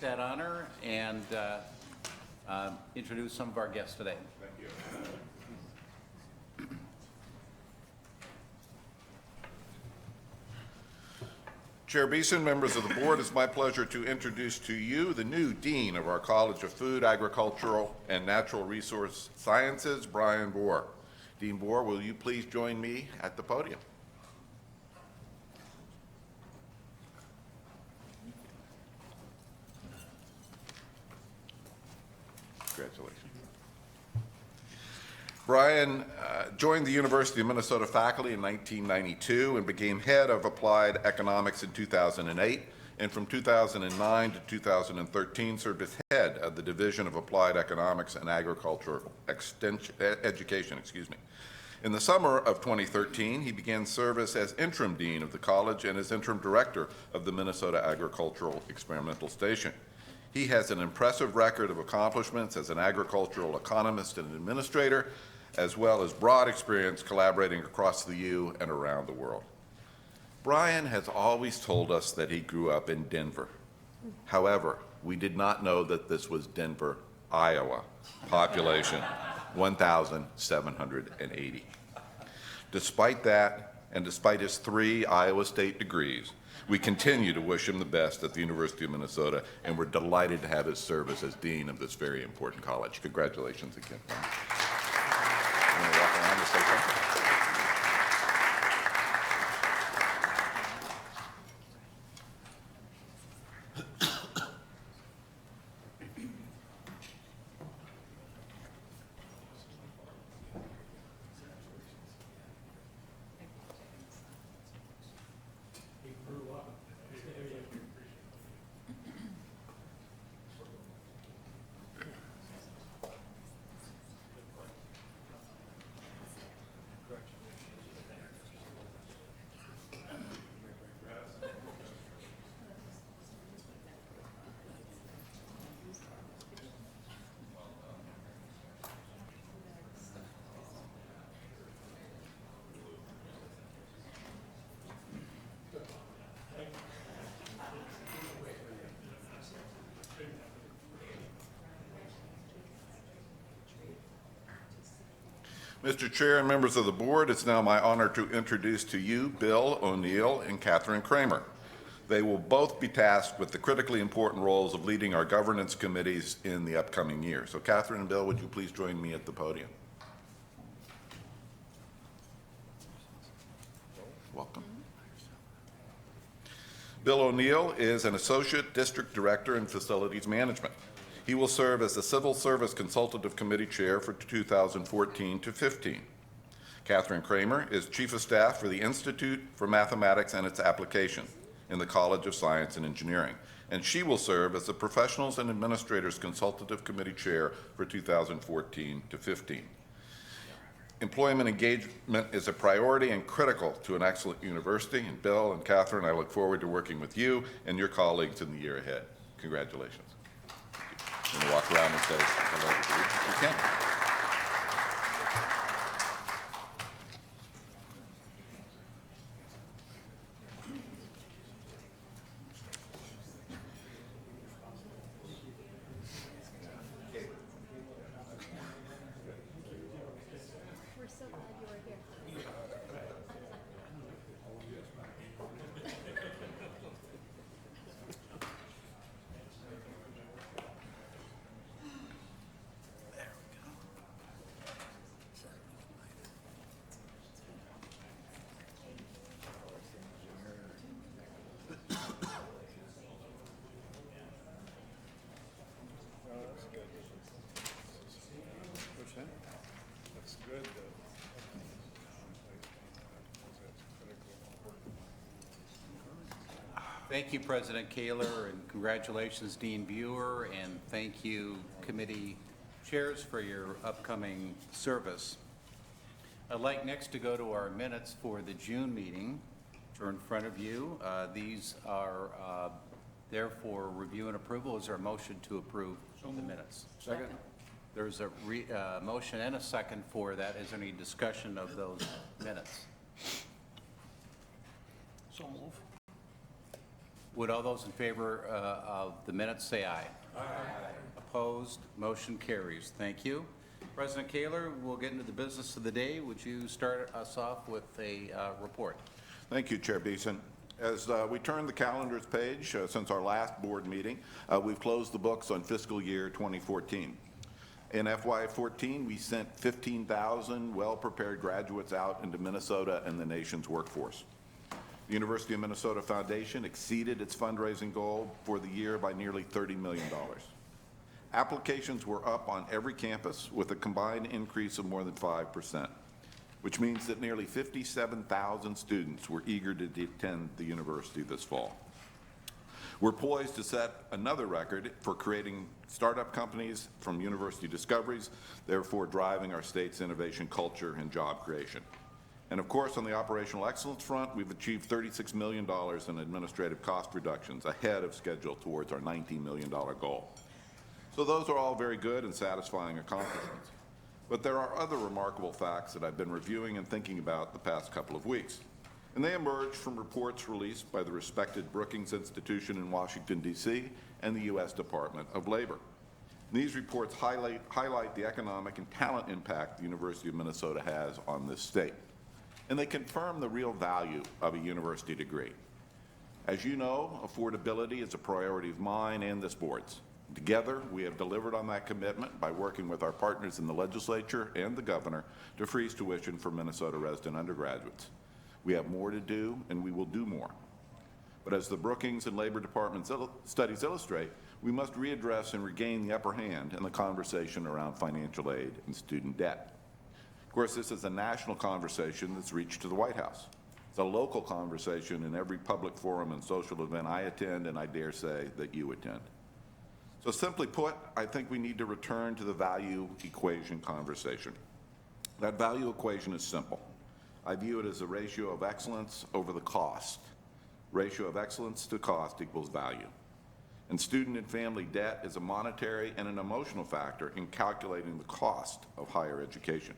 that honor and introduce some of our guests today. Thank you. Chair Beeson, members of the board, it's my pleasure to introduce to you the new Dean of our College of Food, Agricultural, and Natural Resource Sciences, Brian Bohr. Dean Bohr, will you please join me at the podium? Congratulations. Brian joined the University of Minnesota faculty in 1992 and became head of applied economics in 2008, and from 2009 to 2013 served as head of the Division of Applied Economics and Agricultural Education. In the summer of 2013, he began service as interim dean of the college and as interim director of the Minnesota Agricultural Experimental Station. He has an impressive record of accomplishments as an agricultural economist and administrator, as well as broad experience collaborating across the U and around the world. Brian has always told us that he grew up in Denver. However, we did not know that this was Denver, Iowa, population 1,780. Despite that, and despite his 3 Iowa State degrees, we continue to wish him the best at the University of Minnesota, and we're delighted to have his service as dean of this very important college. Congratulations again. You want to walk around and say something? Mr. Chair and members of the board, it's now my honor to introduce to you Bill O'Neill and Catherine Kramer. They will both be tasked with the critically important roles of leading our governance committees in the upcoming year. So Catherine and Bill, would you please join me at the podium? Welcome. Bill O'Neill is an Associate District Director in Facilities Management. He will serve as the Civil Service Consultative Committee Chair for 2014 to 15. Catherine Kramer is Chief of Staff for the Institute for Mathematics and its Application in the College of Science and Engineering, and she will serve as the Professionals and Administrators Consultative Committee Chair for 2014 to 15. Employment engagement is a priority and critical to an excellent university, and Bill and Catherine, I look forward to working with you and your colleagues in the year ahead. Congratulations. I'm going to walk around and say hello to you. You can. We're so glad you were here. That's good. Thank you, President Kaler, and congratulations, Dean Buer, and thank you, committee chairs, for your upcoming service. I'd like next to go to our minutes for the June meeting, which are in front of you. These are there for review and approval. Is there a motion to approve the minutes? Second. There's a motion and a second for that. Is there any discussion of those minutes? So move. Would all those in favor of the minutes say aye? Aye. Opposed? Motion carries. Thank you. President Kaler, we'll get into the business of the day. Would you start us off with a report? Thank you, Chair Beeson. As we turn the calendar's page, since our last board meeting, we've closed the books on fiscal year 2014. In FY14, we sent 15,000 well-prepared graduates out into Minnesota and the nation's workforce. The University of Minnesota Foundation exceeded its fundraising goal for the year by nearly $30 million. Applications were up on every campus with a combined increase of more than 5%, which means that nearly 57,000 students were eager to attend the university this fall. We're poised to set another record for creating startup companies from university discoveries, therefore driving our state's innovation culture and job creation. And of course, on the operational excellence front, we've achieved $36 million in administrative cost reductions ahead of schedule towards our $19 million goal. So those are all very good and satisfying accomplishments. But there are other remarkable facts that I've been reviewing and thinking about the past couple of weeks. And they emerge from reports released by the respected Brookings Institution in Washington, D.C., and the U.S. Department of Labor. These reports highlight the economic and talent impact the University of Minnesota has on this state. And they confirm the real value of a university degree. As you know, affordability is a priority of mine and this board's. Together, we have delivered on that commitment by working with our partners in the legislature and the governor to freeze tuition for Minnesota resident undergraduates. We have more to do, and we will do more. But as the Brookings and Labor Department studies illustrate, we must readdress and regain the upper hand in the conversation around financial aid and student debt. Of course, this is a national conversation that's reached to the White House. It's a local conversation in every public forum and social event I attend, and I dare say that you attend. So simply put, I think we need to return to the value equation conversation. That value equation is simple. I view it as a ratio of excellence over the cost. Ratio of excellence to cost equals value. And student and family debt is a monetary and an emotional factor in calculating the cost of higher education.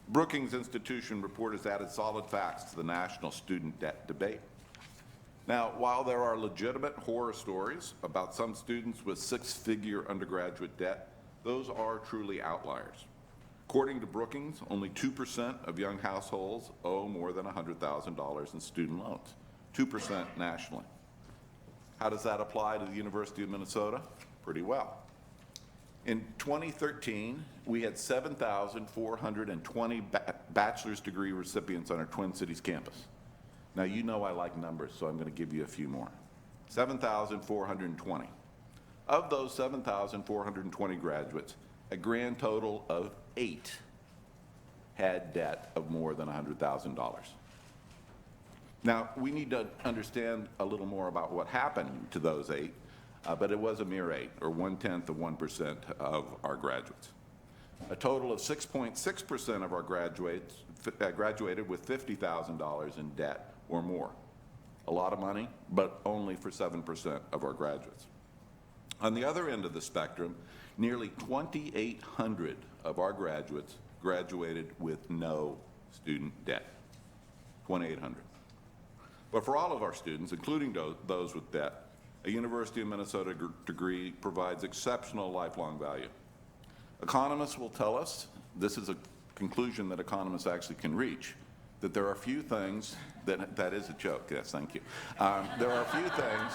Brookings Institution report has added solid facts to the national student debt debate. Now, while there are legitimate horror stories about some students with six-figure undergraduate debt, those are truly outliers. According to Brookings, only 2% of young households owe more than $100,000 in student loans, 2% nationally. How does that apply to the University of Minnesota? Pretty well. In 2013, we had 7,420 bachelor's degree recipients on our Twin Cities campus. Now, you know I like numbers, so I'm going to give you a few more. 7,420. Of those 7,420 graduates, a grand total of 8 had debt of more than $100,000. Now, we need to understand a little more about what happened to those 8, but it was a mere 8, or 1/10 of 1% of our graduates. A total of 6.6% of our graduates graduated with $50,000 in debt or more. A lot of money, but only for 7% of our graduates. On the other end of the spectrum, nearly 2,800 of our graduates graduated with no student debt. 2,800. But for all of our students, including those with debt, a University of Minnesota degree provides exceptional lifelong value. Economists will tell us, this is a conclusion that economists actually can reach, that there are few things that is a joke, yes, thank you. There are few things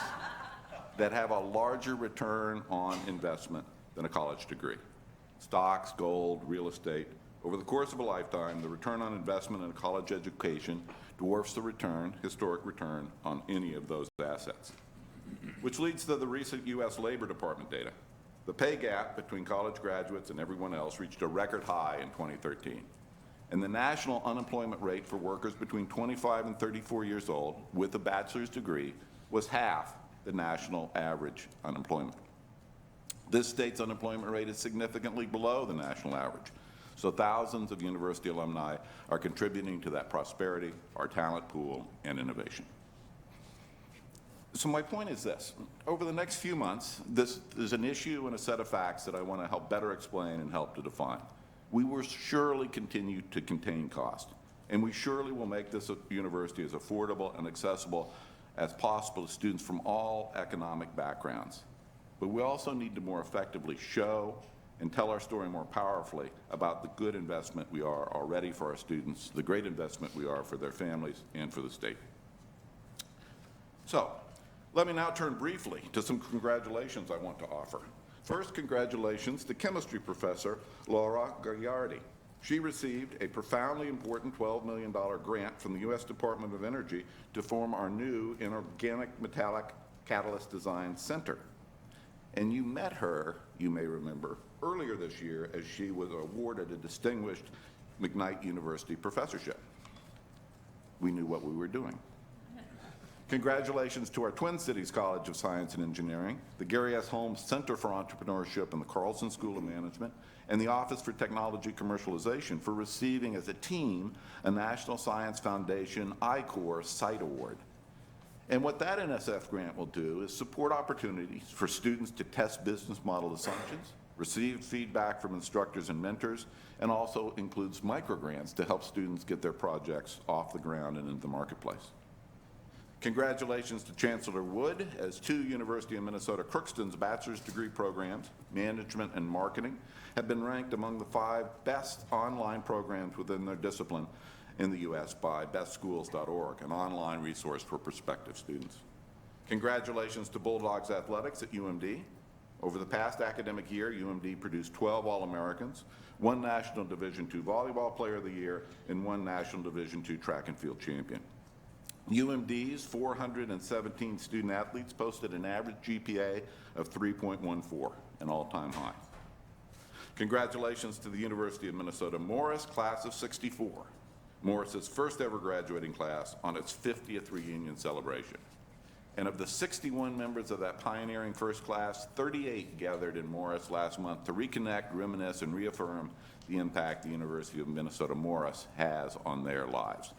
that have a larger return on investment than a college degree. Stocks, gold, real estate. Over the course of a lifetime, the return on investment in a college education dwarfs the historic return on any of those assets. Which leads to the recent U.S. Labor Department data. The pay gap between college graduates and everyone else reached a record high in 2013. And the national unemployment rate for workers between 25 and 34 years old with a bachelor's degree was half the national average unemployment. This state's unemployment rate is significantly below the national average. So thousands of university alumni are contributing to that prosperity, our talent pool, and innovation. So my point is this. Over the next few months, this is an issue and a set of facts that I want to help better explain and help to define. We will surely continue to contain cost, and we surely will make this university as affordable and accessible as possible to students from all economic backgrounds. But we also need to more effectively show and tell our story more powerfully about the good investment we are already for our students, the great investment we are for their families and for the state. So, let me now turn briefly to some congratulations I want to offer. First, congratulations to chemistry professor Laura Gagliardi. She received a profoundly important $12 million grant from the U.S. Department of Energy to form our new Inorganic Metallic Catalyst Design Center. And you met her, you may remember, earlier this year as she was awarded a distinguished McKnight University professorship. We knew what we were doing. Congratulations to our Twin Cities College of Science and Engineering, the Gary S. Holmes Center for Entrepreneurship and the Carlson School of Management, and the Office for Technology Commercialization for receiving as a team a National Science Foundation I-Corps Site Award. And what that NSF grant will do is support opportunities for students to test business model assumptions, receive feedback from instructors and mentors, and also includes microgrants to help students get their projects off the ground and into the marketplace. Congratulations to Chancellor Wood, as 2 University of Minnesota Crookston's bachelor's degree programs, Management and Marketing, have been ranked among the 5 best online programs within their discipline in the U.S. by bestschools.org, an online resource for prospective students. Congratulations to Bulldogs Athletics at UMD. Over the past academic year, UMD produced 12 All-Americans, 1 National Division II Volleyball Player of the Year, and 1 National Division II Track and Field Champion. UMD's 417 student athletes posted an average GPA of 3.14, an all-time high. Congratulations to the University of Minnesota Morris class of '64, Morris's first ever graduating class on its 50th reunion celebration. And of the 61 members of that pioneering first class, 38 gathered in Morris last month to reconnect, reminisce, and reaffirm the impact the University of Minnesota Morris has on their lives.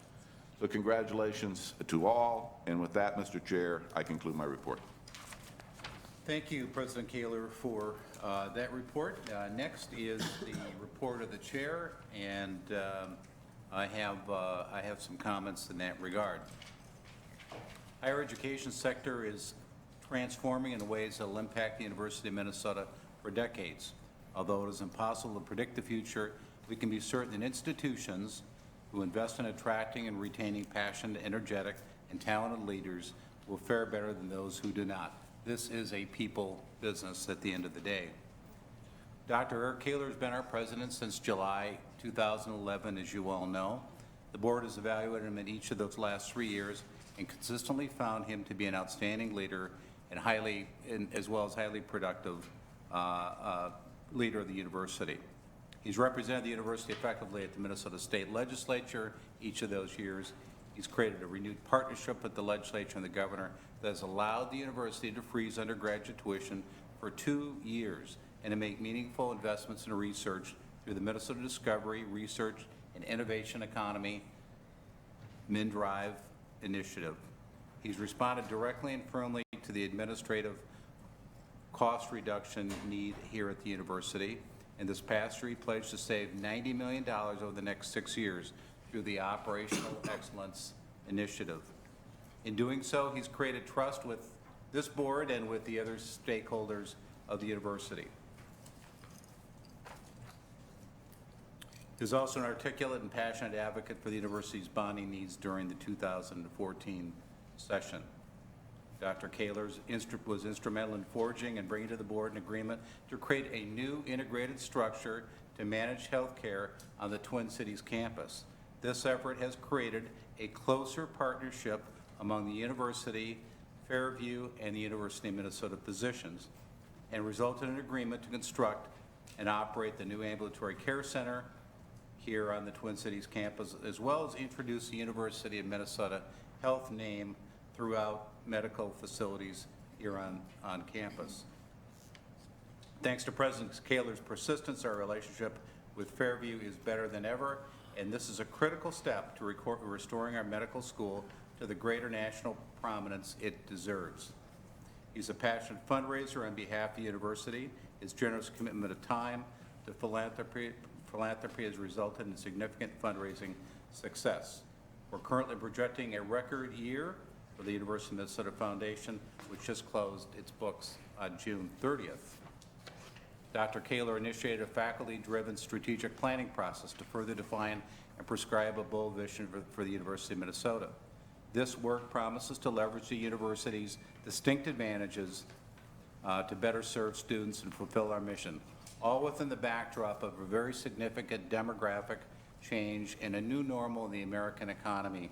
So congratulations to all, and with that, Mr. Chair, I conclude my report. Thank you, President Kaler, for that report. Next is the report of the chair, and I have some comments in that regard. Higher education sector is transforming in ways that will impact the University of Minnesota for decades. Although it is impossible to predict the future, we can be certain that institutions who invest in attracting and retaining passionate, energetic, and talented leaders will fare better than those who do not. This is a people business at the end of the day. Dr. Eric Kaler has been our president since July 2011, as you all know. The board has evaluated him in each of those last 3 years and consistently found him to be an outstanding leader and as well as highly productive leader of the university. He's represented the university effectively at the Minnesota State Legislature each of those years. He's created a renewed partnership with the legislature and the governor that has allowed the university to freeze undergraduate tuition for 2 years and to make meaningful investments in research through the Minnesota Discovery, Research, and Innovation Economy MnDRIVE initiative. He's responded directly and firmly to the administrative cost reduction need here at the university. And this past year, he pledged to save $90 million over the next 6 years through the Operational Excellence Initiative. In doing so, he's created trust with this board and with the other stakeholders of the university. He's also an articulate and passionate advocate for the university's bonding needs during the 2014 session. Dr. Kaler was instrumental in forging and bringing to the board an agreement to create a new integrated structure to manage health care on the Twin Cities campus. This effort has created a closer partnership among the university, Fairview, and the University of Minnesota physicians, and resulted in an agreement to construct and operate the new ambulatory care center here on the Twin Cities campus, as well as introduce the University of Minnesota health name throughout medical facilities here on campus. Thanks to President Kaler's persistence, our relationship with Fairview is better than ever, and this is a critical step to restoring our medical school to the greater national prominence it deserves. He's a passionate fundraiser on behalf of the university. His generous commitment of time to philanthropy has resulted in significant fundraising success. We're currently projecting a record year for the University of Minnesota Foundation, which just closed its books on June 30th. Dr. Kaler initiated a faculty-driven strategic planning process to further define and prescribe a bold vision for the University of Minnesota. This work promises to leverage the university's distinct advantages to better serve students and fulfill our mission, all within the backdrop of a very significant demographic change and a new normal in the American economy.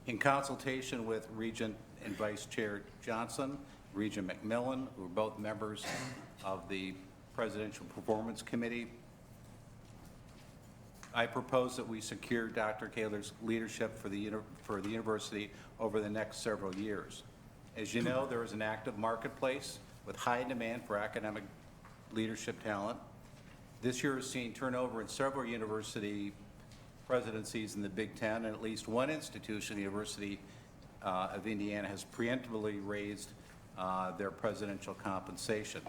In consultation with Regent and Vice Chair Johnson, Regent McMillan, who are both members of the Presidential Performance Committee, I propose that we secure Dr. Kaler's leadership for the university over the next several years. As you know, there is an active marketplace with high demand for academic leadership talent. This year has seen turnover in several university presidencies in the Big Ten, and at least one institution, the University of Indiana, has preemptively raised their presidential compensation.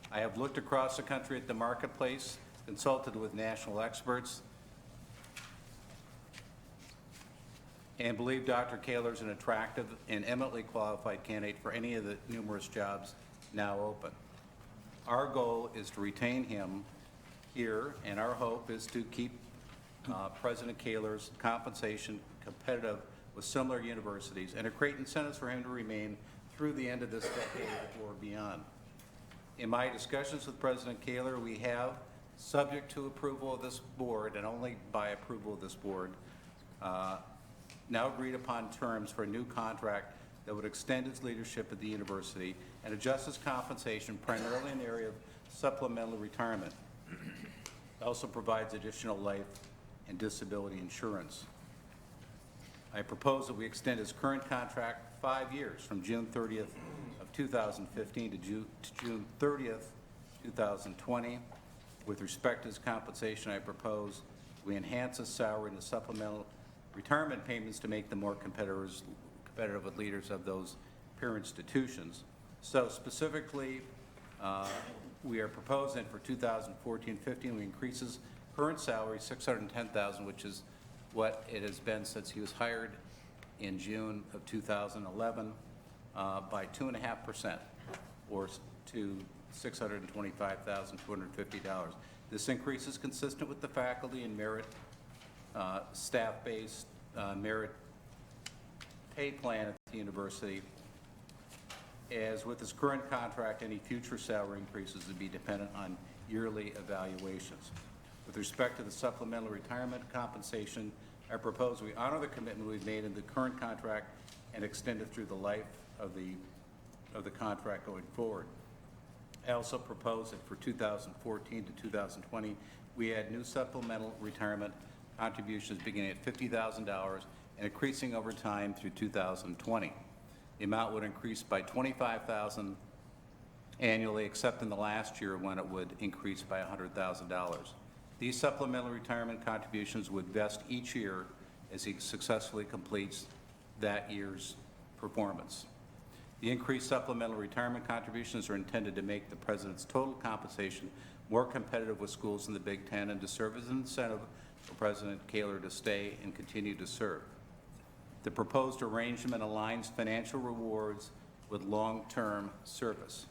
I have looked across the country at the marketplace, consulted with national experts, and believe Dr. Kaler is an attractive and eminently qualified candidate for any of the numerous jobs now open. Our goal is to retain him here, and our hope is to keep President Kaler's compensation competitive with similar universities and to create incentives for him to remain through the end of this decade or beyond. In my discussions with President Kaler, we have, subject to approval of this board, and only by approval of this board, now agreed upon terms for a new contract that would extend his leadership at the university and adjust his compensation primarily in the area of supplemental retirement. It also provides additional life and disability insurance. I propose that we extend his current contract 5 years from June 30th of 2015 to June 30th, 2020. With respect to his compensation, I propose we enhance his salary and the supplemental retirement payments to make them more competitive with leaders of those peer institutions. So specifically, we are proposing for 2014-15, we increase his current salary $610,000, which is what it has been since he was hired in June of 2011, by 2.5%, or to $625,250. This increase is consistent with the faculty and merit staff-based merit pay plan at the university. As with his current contract, any future salary increases would be dependent on yearly evaluations. With respect to the supplemental retirement compensation, I propose we honor the commitment we've made in the current contract and extend it through the life of the contract going forward. I also propose that for 2014 to 2020, we add new supplemental retirement contributions beginning at $50,000 and increasing over time through 2020. The amount would increase by $25,000 annually, except in the last year when it would increase by $100,000. These supplemental retirement contributions would vest each year as he successfully completes that year's performance. The increased supplemental retirement contributions are intended to make the president's total compensation more competitive with schools in the Big Ten and to serve as an incentive for President Kaler to stay and continue to serve. The proposed arrangement aligns financial rewards with long-term service.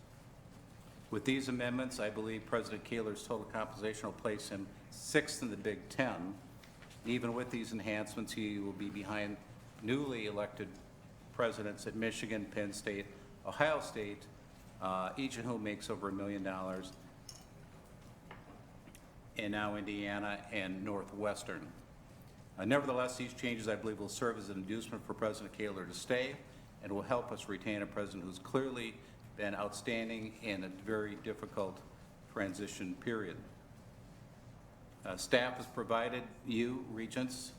With these amendments, I believe President Kaler's total compensation will place him 6th in the Big Ten. Even with these enhancements, he will be behind newly elected presidents at Michigan, Penn State, Ohio State, each of whom makes over $1 million, and now Indiana and Northwestern. Nevertheless, these changes, I believe, will serve as an inducement for President Kaler to stay and will help us retain a president who's clearly been outstanding in a very difficult transition period. Staff has provided you, Regents,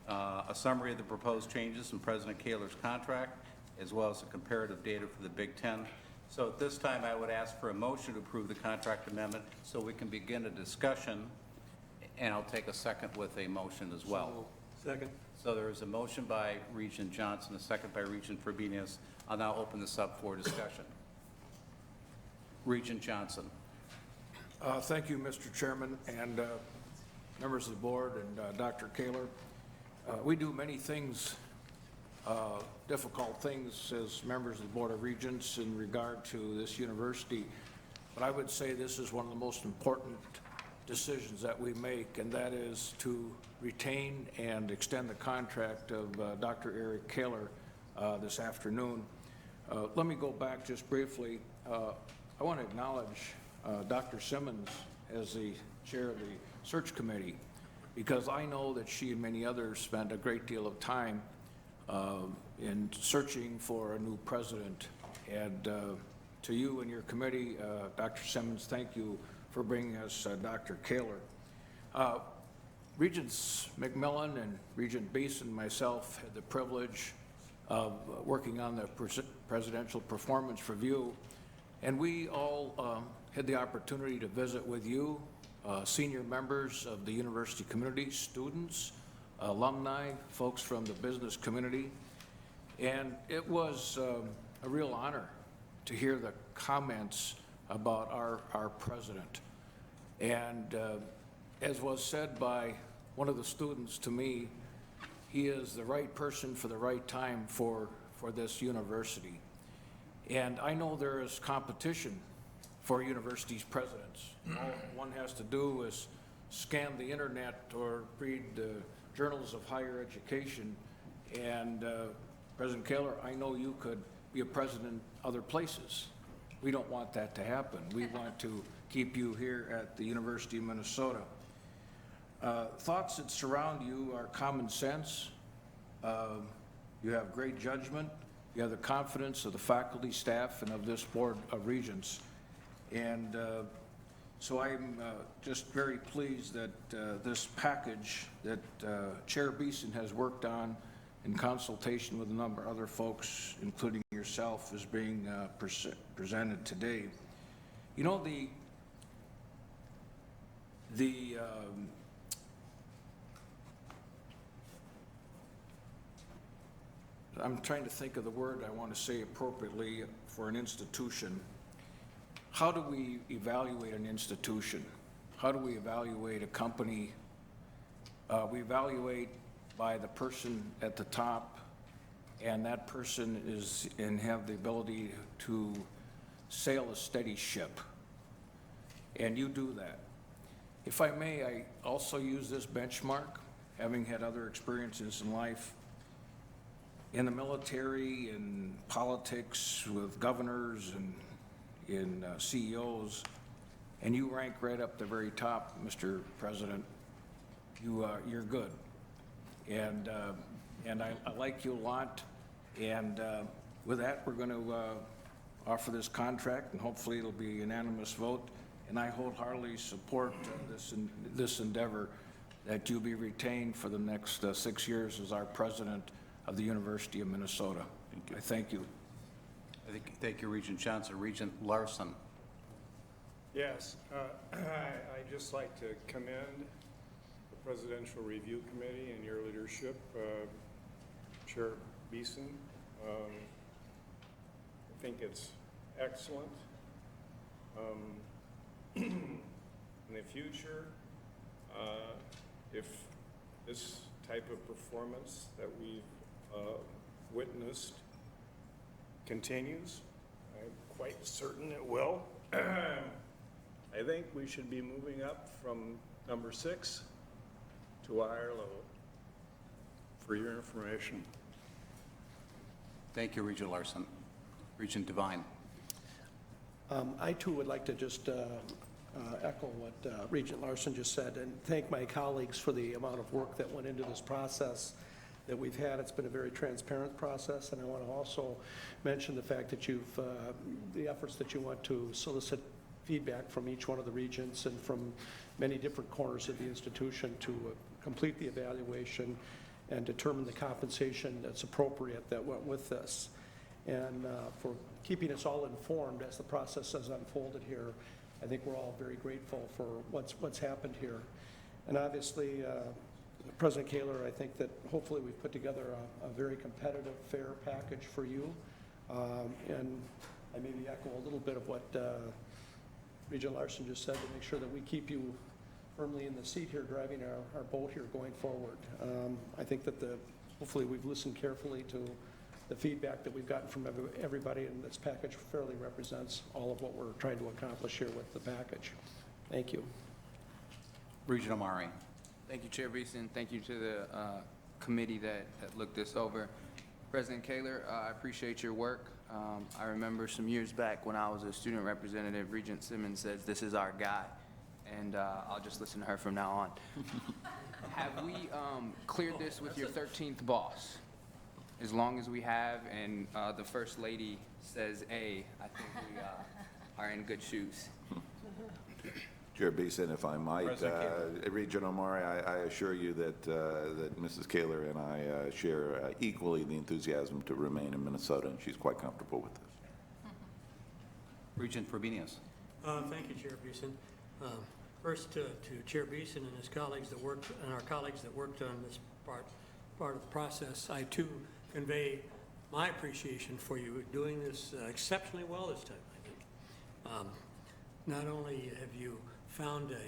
a summary of the proposed changes in President Kaler's contract, as well as the comparative data for the Big Ten. So at this time, I would ask for a motion to approve the contract amendment so we can begin a discussion, and I'll take a second with a motion as well. Second. So there is a motion by Regent Johnson, a second by Regent Frobenius. I'll now open this up for discussion. Regent Johnson. Thank you, Mr. Chairman, and members of the board, and Dr. Kaler. We do many things, difficult things as members of the Board of Regents in regard to this university, but I would say this is one of the most important decisions that we make, and that is to retain and extend the contract of Dr. Eric Kaler this afternoon. Let me go back just briefly. I want to acknowledge Dr. Simmons as the chair of the search committee, because I know that she and many others spent a great deal of time in searching for a new president. And to you and your committee, Dr. Simmons, thank you for bringing us Dr. Kaler. Regents McMillan and Regent Beeson and myself had the privilege of working on the presidential performance review, and we all had the opportunity to visit with you, senior members of the university community, students, alumni, folks from the business community, and it was a real honor to hear the comments about our president. And as was said by one of the students to me, he is the right person for the right time for this university. And I know there is competition for universities' presidents. All one has to do is scan the internet or read the journals of higher education. And President Kaler, I know you could be a president other places. We don't want that to happen. We want to keep you here at the University of Minnesota. Thoughts that surround you are common sense. You have great judgment. You have the confidence of the faculty, staff, and of this Board of Regents. And so I'm just very pleased that this package that Chair Beeson has worked on in consultation with a number of other folks, including yourself, is being presented today. You know, I'm trying to think of the word I want to say appropriately for an institution. How do we evaluate an institution? How do we evaluate a company? We evaluate by the person at the top, and that person is and have the ability to sail a steady ship. And you do that. If I may, I also use this benchmark, having had other experiences in life, in the military, in politics, with governors and in CEOs, and you rank right up the very top, Mr. President. You're good, and I like you a lot. And with that, we're going to offer this contract, and hopefully it'll be a unanimous vote. And I wholeheartedly support this endeavor that you be retained for the next 6 years as our president of the University of Minnesota. Thank you. I thank you. Thank you, Regent Johnson. Regent Larson. Yes, I'd just like to commend the Presidential Review Committee and your leadership, Chair Beeson. I think it's excellent. In the future, if this type of performance that we've witnessed continues, I'm quite certain it will. I think we should be moving up from number 6 to a higher level, for your information. Thank you, Regent Larson. Regent Devine. I too would like to just echo what Regent Larson just said and thank my colleagues for the amount of work that went into this process that we've had. It's been a very transparent process, and I want to also mention the fact that the efforts that you want to solicit feedback from each one of the regents and from many different corners of the institution to complete the evaluation and determine the compensation that's appropriate that went with this. And for keeping us all informed as the process has unfolded here. I think we're all very grateful for what's happened here. And obviously, President Kaler, I think that hopefully we've put together a very competitive, fair package for you. And I maybe echo a little bit of what Regent Larson just said to make sure that we keep you firmly in the seat here, driving our boat here going forward. I think that hopefully we've listened carefully to the feedback that we've gotten from everybody, and this package fairly represents all of what we're trying to accomplish here with the package. Thank you. Regent Omari. Thank you, Chair Beeson. Thank you to the committee that looked this over. President Kaler, I appreciate your work. I remember some years back when I was a student representative, Regent Simmons says, "This is our guy," and I'll just listen to her from now on. Have we cleared this with your 13th boss? As long as we have, and the First Lady says A, I think we are in good shoes. Chair Beeson, if I might, President Regent Omari, I assure you that Mrs. Kaler and I share equally the enthusiasm to remain in Minnesota, and she's quite comfortable with this. Regent Frobenius. Thank you, Chair Beeson. First, to Chair Beeson and his colleagues that worked, and our colleagues that worked on this part of the process, I too convey my appreciation for you doing this exceptionally well this time, I think. Not only have you found an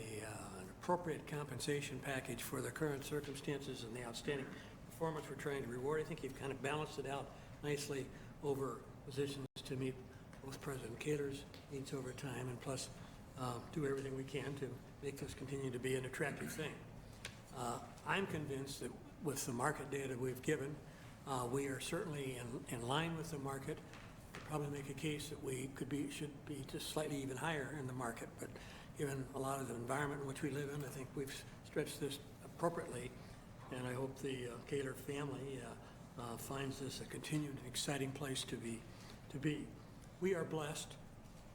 appropriate compensation package for the current circumstances and the outstanding performance we're trying to reward, I think you've kind of balanced it out nicely over positions to meet both President Kaler's needs over time, and plus do everything we can to make this continue to be an attractive thing. I'm convinced that with the market data we've given, we are certainly in line with the market. I'd probably make a case that we should be just slightly even higher in the market, but given a lot of the environment in which we live in, I think we've stretched this appropriately, and I hope the Kaler family finds this a continued and exciting place to be. We are blessed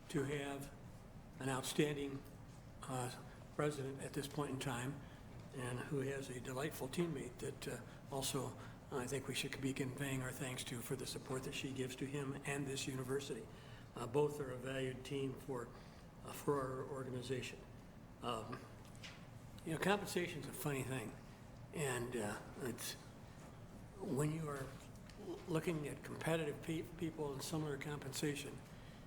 to have an outstanding president at this point in time, and who has a delightful teammate that also I think we should be conveying our thanks to for the support that she gives to him and this university. Both are a valued team for our organization. Compensation's a funny thing, and it's when you are looking at competitive people and similar compensation,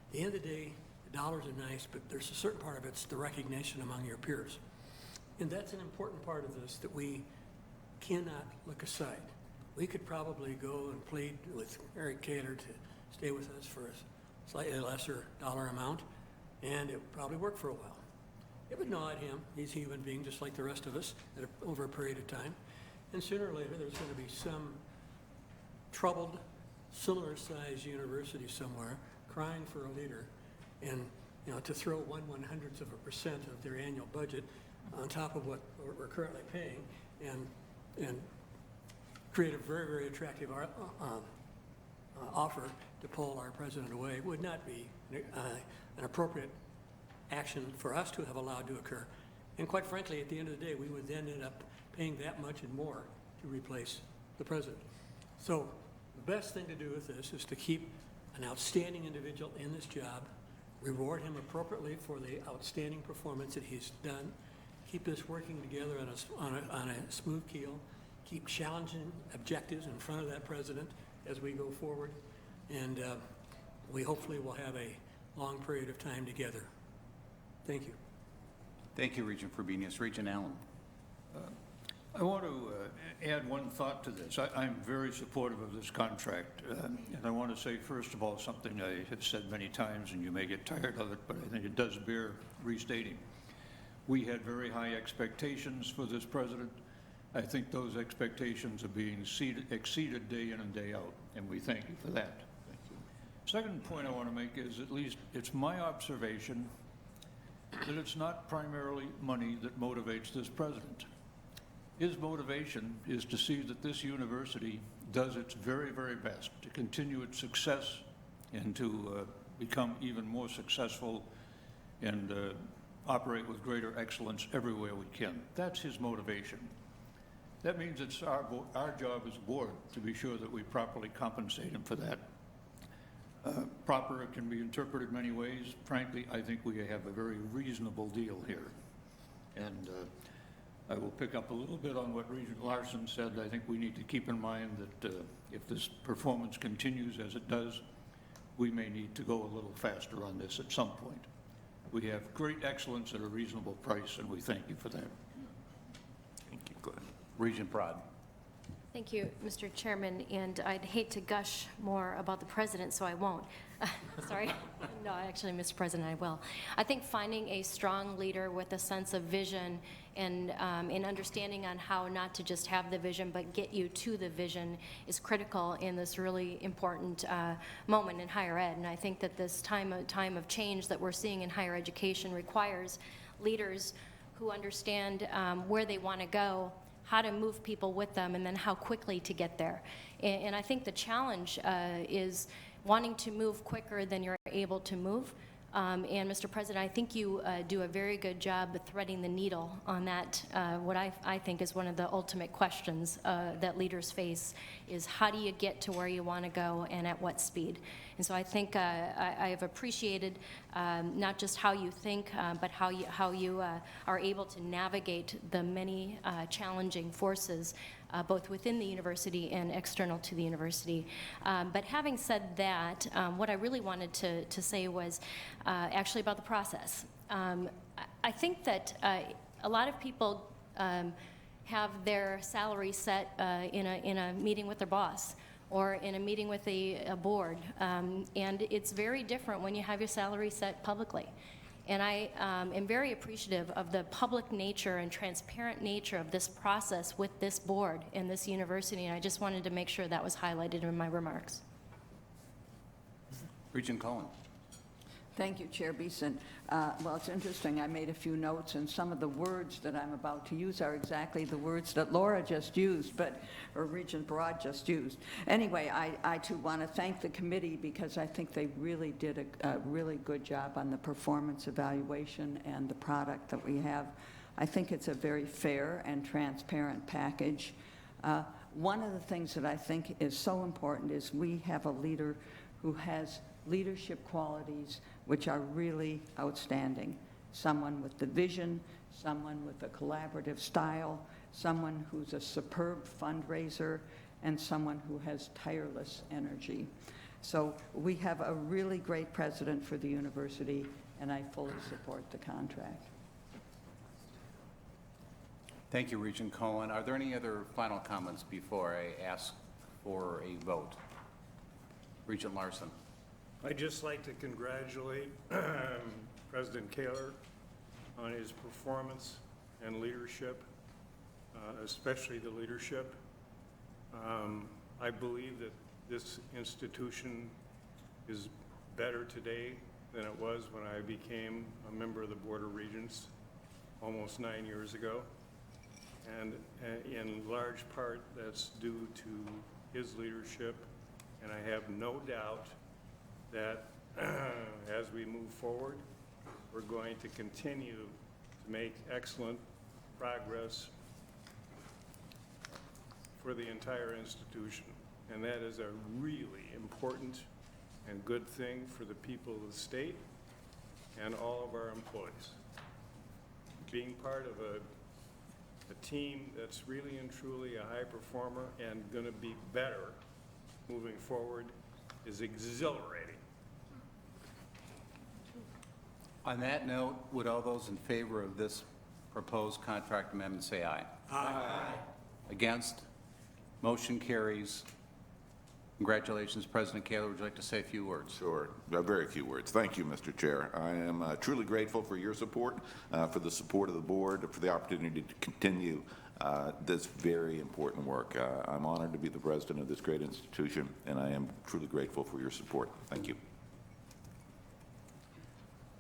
at the end of the day, the dollars are nice, but there's a certain part of it's the recognition among your peers. And that's an important part of this that we cannot look aside. We could probably go and plead with Eric Kaler to stay with us for a slightly lesser dollar amount, and it would probably work for a while. It would gnaw at him. He's a human being just like the rest of us over a period of time. And sooner or later, there's going to be some troubled, similar-sized university somewhere crying for a leader, and to throw 1/100% of their annual budget on top of what we're currently paying, and create a very, very attractive offer to pull our president away would not be an appropriate action for us to have allowed to occur. And quite frankly, at the end of the day, we would then end up paying that much and more to replace the president. So the best thing to do with this is to keep an outstanding individual in this job, reward him appropriately for the outstanding performance that he's done, keep this working together on a smooth keel, keep challenging objectives in front of that president as we go forward, and we hopefully will have a long period of time together. Thank you. Thank you, Regent Frobenius. Regent Allen. I want to add one thought to this. I'm very supportive of this contract, and I want to say, first of all, something I have said many times, and you may get tired of it, but I think it does bear restating. We had very high expectations for this president. I think those expectations are being exceeded day in and day out, and we thank you for that. Thank you. Second point I want to make is, at least it's my observation, that it's not primarily money that motivates this president. His motivation is to see that this university does its very, very best to continue its success and to become even more successful and operate with greater excellence everywhere we can. That's his motivation. That means it's our job as a board to be sure that we properly compensate him for that. Proper can be interpreted many ways. Frankly, I think we have a very reasonable deal here. And I will pick up a little bit on what Regent Larson said. I think we need to keep in mind that if this performance continues as it does, we may need to go a little faster on this at some point. We have great excellence at a reasonable price, and we thank you for that. Thank you, Glenn. Regent Broad. Thank you, Mr. Chairman, and I'd hate to gush more about the president, so I won't. Sorry. No, actually, Mr. President, I will. I think finding a strong leader with a sense of vision and an understanding on how not to just have the vision, but get you to the vision is critical in this really important moment in higher ed. And I think that this time of change that we're seeing in higher education requires leaders who understand where they want to go, how to move people with them, and then how quickly to get there. And I think the challenge is wanting to move quicker than you're able to move. And Mr. President, I think you do a very good job of threading the needle on that. What I think is one of the ultimate questions that leaders face is how do you get to where you want to go and at what speed? And so I think I have appreciated not just how you think, but how you are able to navigate the many challenging forces both within the university and external to the university. But having said that, what I really wanted to say was actually about the process. I think that a lot of people have their salary set in a meeting with their boss or in a meeting with a board, and it's very different when you have your salary set publicly. And I am very appreciative of the public nature and transparent nature of this process with this board and this university, and I just wanted to make sure that was highlighted in my remarks. Regent Cohen. Thank you, Chair Beeson. Well, it's interesting. I made a few notes, and some of the words that I'm about to use are exactly the words that Laura just used, or Regent Broad just used. Anyway, I too want to thank the committee because I think they really did a really good job on the performance evaluation and the product that we have. I think it's a very fair and transparent package. One of the things that I think is so important is we have a leader who has leadership qualities which are really outstanding. Someone with the vision, someone with a collaborative style, someone who's a superb fundraiser, and someone who has tireless energy. So we have a really great president for the university, and I fully support the contract. Thank you, Regent Cohen. Are there any other final comments before I ask for a vote? Regent Larson. I'd just like to congratulate President Kaler on his performance and leadership, especially the leadership. I believe that this institution is better today than it was when I became a member of the Board of Regents almost 9 years ago. And in large part, that's due to his leadership, and I have no doubt that as we move forward, we're going to continue to make excellent progress for the entire institution. And that is a really important and good thing for the people of the state and all of our employees. Being part of a team that's really and truly a high performer and going to be better moving forward is exhilarating. On that note, would all those in favor of this proposed contract amendment say aye? Aye. Against? Motion carries. Congratulations, President Kaler. Would you like to say a few words? Sure. Very few words. Thank you, Mr. Chair. I am truly grateful for your support, for the support of the board, for the opportunity to continue this very important work. I'm honored to be the president of this great institution, and I am truly grateful for your support. Thank you.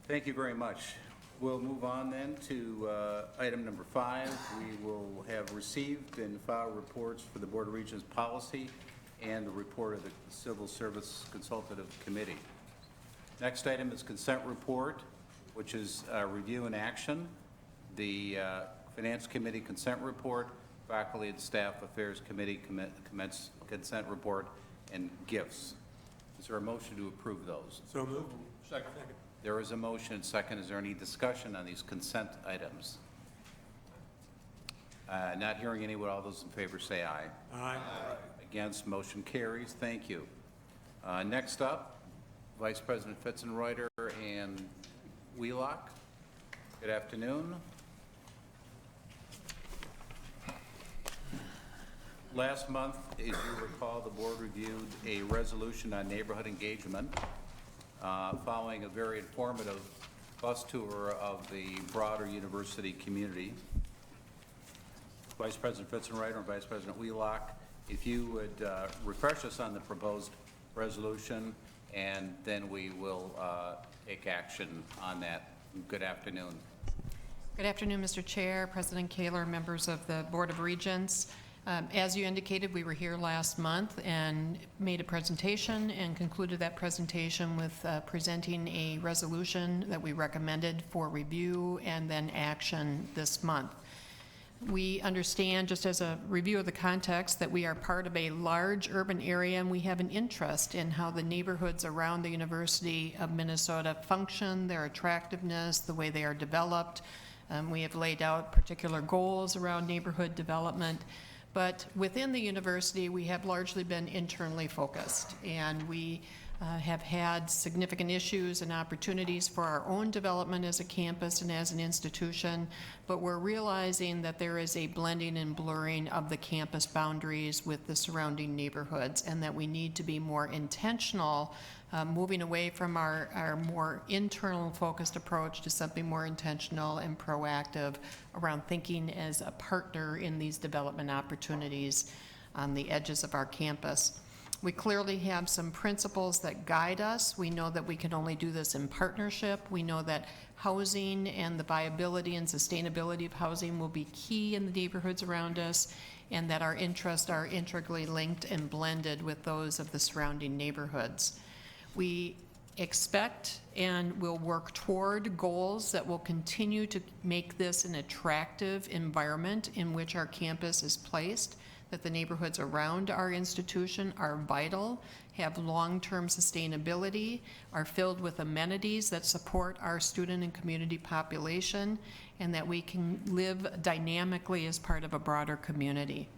Thank you very much. We'll move on then to item number 5. We will have received and filed reports for the Board of Regents policy and the report of the Civil Service Consultative Committee. Next item is consent report, which is review and action. The Finance Committee consent report, Faculty and Staff Affairs Committee consent report, and gifts. Is there a motion to approve those? So moved. Second. There is a motion and second. Is there any discussion on these consent items? Not hearing any. Would all those in favor say aye? Aye. Against, motion carries. Thank you. Next up, Vice President Fitzenreuter and Wheelock. Good afternoon. Last month, as you recall, the board reviewed a resolution on neighborhood engagement following a very informative bus tour of the broader university community. Vice President Fitzenreiter and Vice President Wheelock, if you would refresh us on the proposed resolution, and then we will take action on that. Good afternoon. Good afternoon, Mr. Chair, President Kaler, members of the Board of Regents. As you indicated, we were here last month and made a presentation and concluded that presentation with presenting a resolution that we recommended for review and then action this month. We understand, just as a review of the context, that we are part of a large urban area and we have an interest in how the neighborhoods around the University of Minnesota function, their attractiveness, the way they are developed. We have laid out particular goals around neighborhood development. But within the university, we have largely been internally focused, and we have had significant issues and opportunities for our own development as a campus and as an institution, but we're realizing that there is a blending and blurring of the campus boundaries with the surrounding neighborhoods, and that we need to be more intentional, moving away from our more internal focused approach to something more intentional and proactive around thinking as a partner in these development opportunities on the edges of our campus. We clearly have some principles that guide us. We know that we can only do this in partnership. We know that housing and the viability and sustainability of housing will be key in the neighborhoods around us, and that our interests are integrally linked and blended with those of the surrounding neighborhoods. We expect and will work toward goals that will continue to make this an attractive environment in which our campus is placed, that the neighborhoods around our institution are vital, have long-term sustainability, are filled with amenities that support our student and community population, and that we can live dynamically as part of a broader community.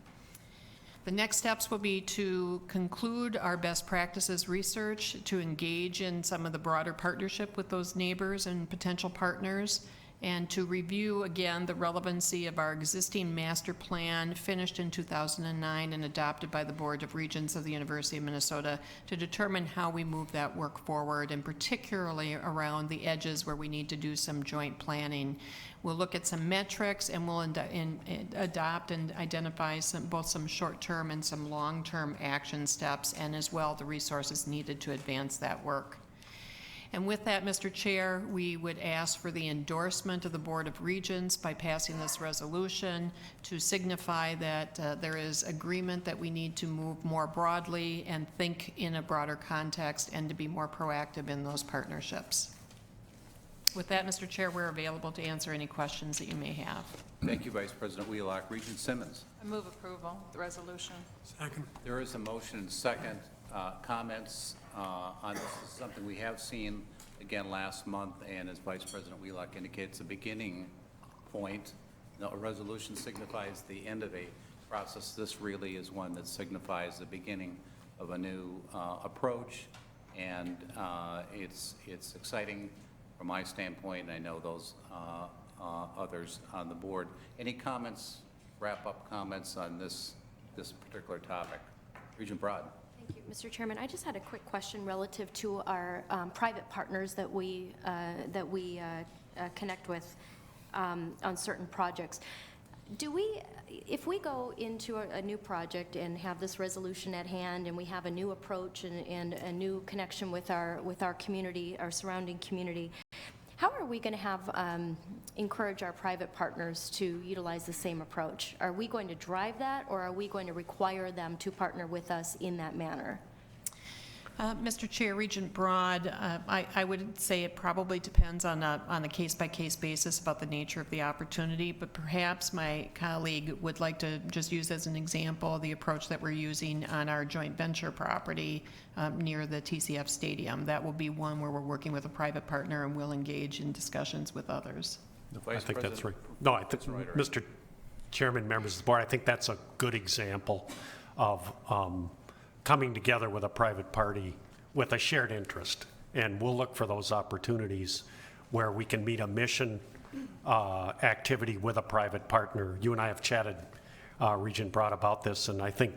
The next steps will be to conclude our best practices research, to engage in some of the broader partnership with those neighbors and potential partners, and to review again the relevancy of our existing master plan finished in 2009 and adopted by the Board of Regents of the University of Minnesota to determine how we move that work forward, and particularly around the edges where we need to do some joint planning. We'll look at some metrics, and we'll adopt and identify both some short-term and some long-term action steps, and as well the resources needed to advance that work. And with that, Mr. Chair, we would ask for the endorsement of the Board of Regents by passing this resolution to signify that there is agreement that we need to move more broadly and think in a broader context and to be more proactive in those partnerships. With that, Mr. Chair, we're available to answer any questions that you may have. Thank you, Vice President Wheelock. Regent Simmons. I move approval of the resolution. Second. There is a motion and second. Comments on this is something we have seen again last month, and as Vice President Wheelock indicates, a beginning point. Now, a resolution signifies the end of a process. This really is one that signifies the beginning of a new approach, and it's exciting from my standpoint, and I know those others on the board. Any comments, wrap-up comments on this particular topic? Regent Broad. Thank you, Mr. Chairman. I just had a quick question relative to our private partners that we connect with on certain projects. If we go into a new project and have this resolution at hand, and we have a new approach and a new connection with our community, our surrounding community, how are we going to encourage our private partners to utilize the same approach? Are we going to drive that, or are we going to require them to partner with us in that manner? Mr. Chair, Regent Broad, I would say it probably depends on a case-by-case basis about the nature of the opportunity, but perhaps my colleague would like to just use as an example the approach that we're using on our joint venture property near the TCF Stadium. That will be one where we're working with a private partner and we'll engage in discussions with others. I think that's right. No, I think, Mr. Chairman, members of the board, I think that's a good example of coming together with a private party with a shared interest. And we'll look for those opportunities where we can meet a mission activity with a private partner. You and I have chatted, Regent Broad, about this, and I think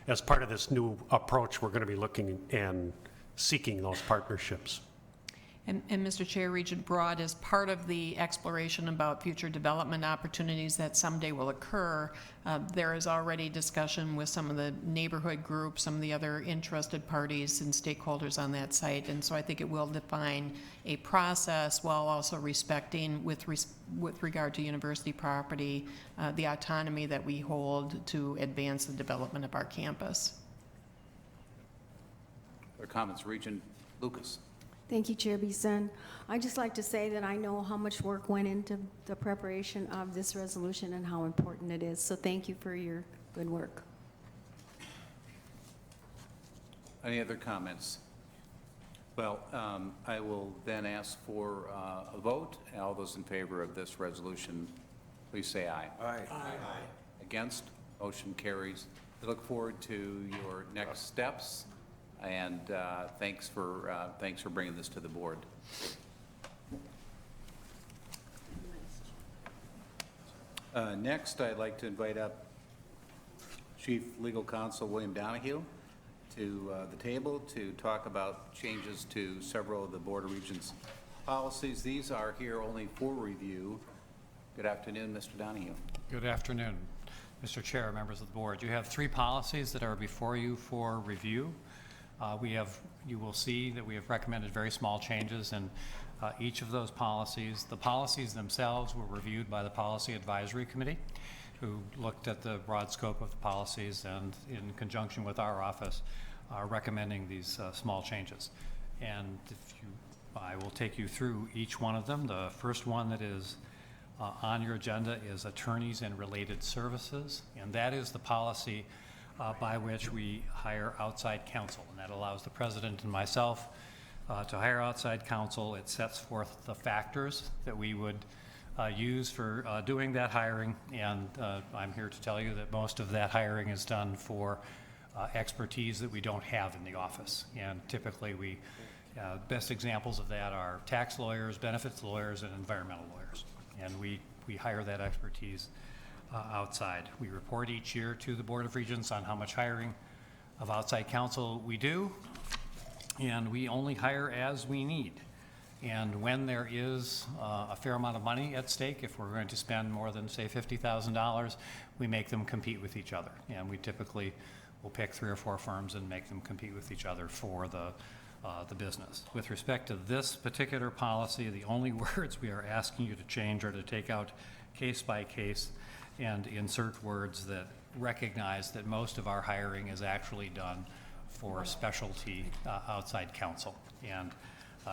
as part of this new approach, we're going to be looking and seeking those partnerships. And Mr. Chair, Regent Broad, as part of the exploration about future development opportunities that someday will occur, there is already discussion with some of the neighborhood groups, some of the other interested parties and stakeholders on that site. And so I think it will define a process while also respecting, with regard to university property, the autonomy that we hold to advance the development of our campus. Other comments? Regent Lucas. Thank you, Chair Beeson. I'd just like to say that I know how much work went into the preparation of this resolution and how important it is. So thank you for your good work. Any other comments? Well, I will then ask for a vote. All those in favor of this resolution, please say aye. Aye. Against? Motion carries. I look forward to your next steps, and thanks for bringing this to the board. Next, I'd like to invite up Chief Legal Counsel William Donahue to the table to talk about changes to several of the Board of Regents policies. These are here only for review. Good afternoon, Mr. Donahue. Good afternoon, Mr. Chair, members of the board. You have 3 policies that are before you for review. You will see that we have recommended very small changes in each of those policies. The policies themselves were reviewed by the Policy Advisory Committee, who looked at the broad scope of the policies and, in conjunction with our office, are recommending these small changes. And I will take you through each one of them. The first one that is on your agenda is attorneys and related services, and that is the policy by which we hire outside counsel, and that allows the president and myself to hire outside counsel. It sets forth the factors that we would use for doing that hiring, and I'm here to tell you that most of that hiring is done for expertise that we don't have in the office. And typically best examples of that are tax lawyers, benefits lawyers, and environmental lawyers. And we hire that expertise outside. We report each year to the Board of Regents on how much hiring of outside counsel we do, and we only hire as we need. And when there is a fair amount of money at stake, if we're going to spend more than, say, $50,000, we make them compete with each other. And we typically will pick 3 or 4 firms and make them compete with each other for the business. With respect to this particular policy, the only words we are asking you to change are to take out case by case and insert words that recognize that most of our hiring is actually done for specialty outside counsel. And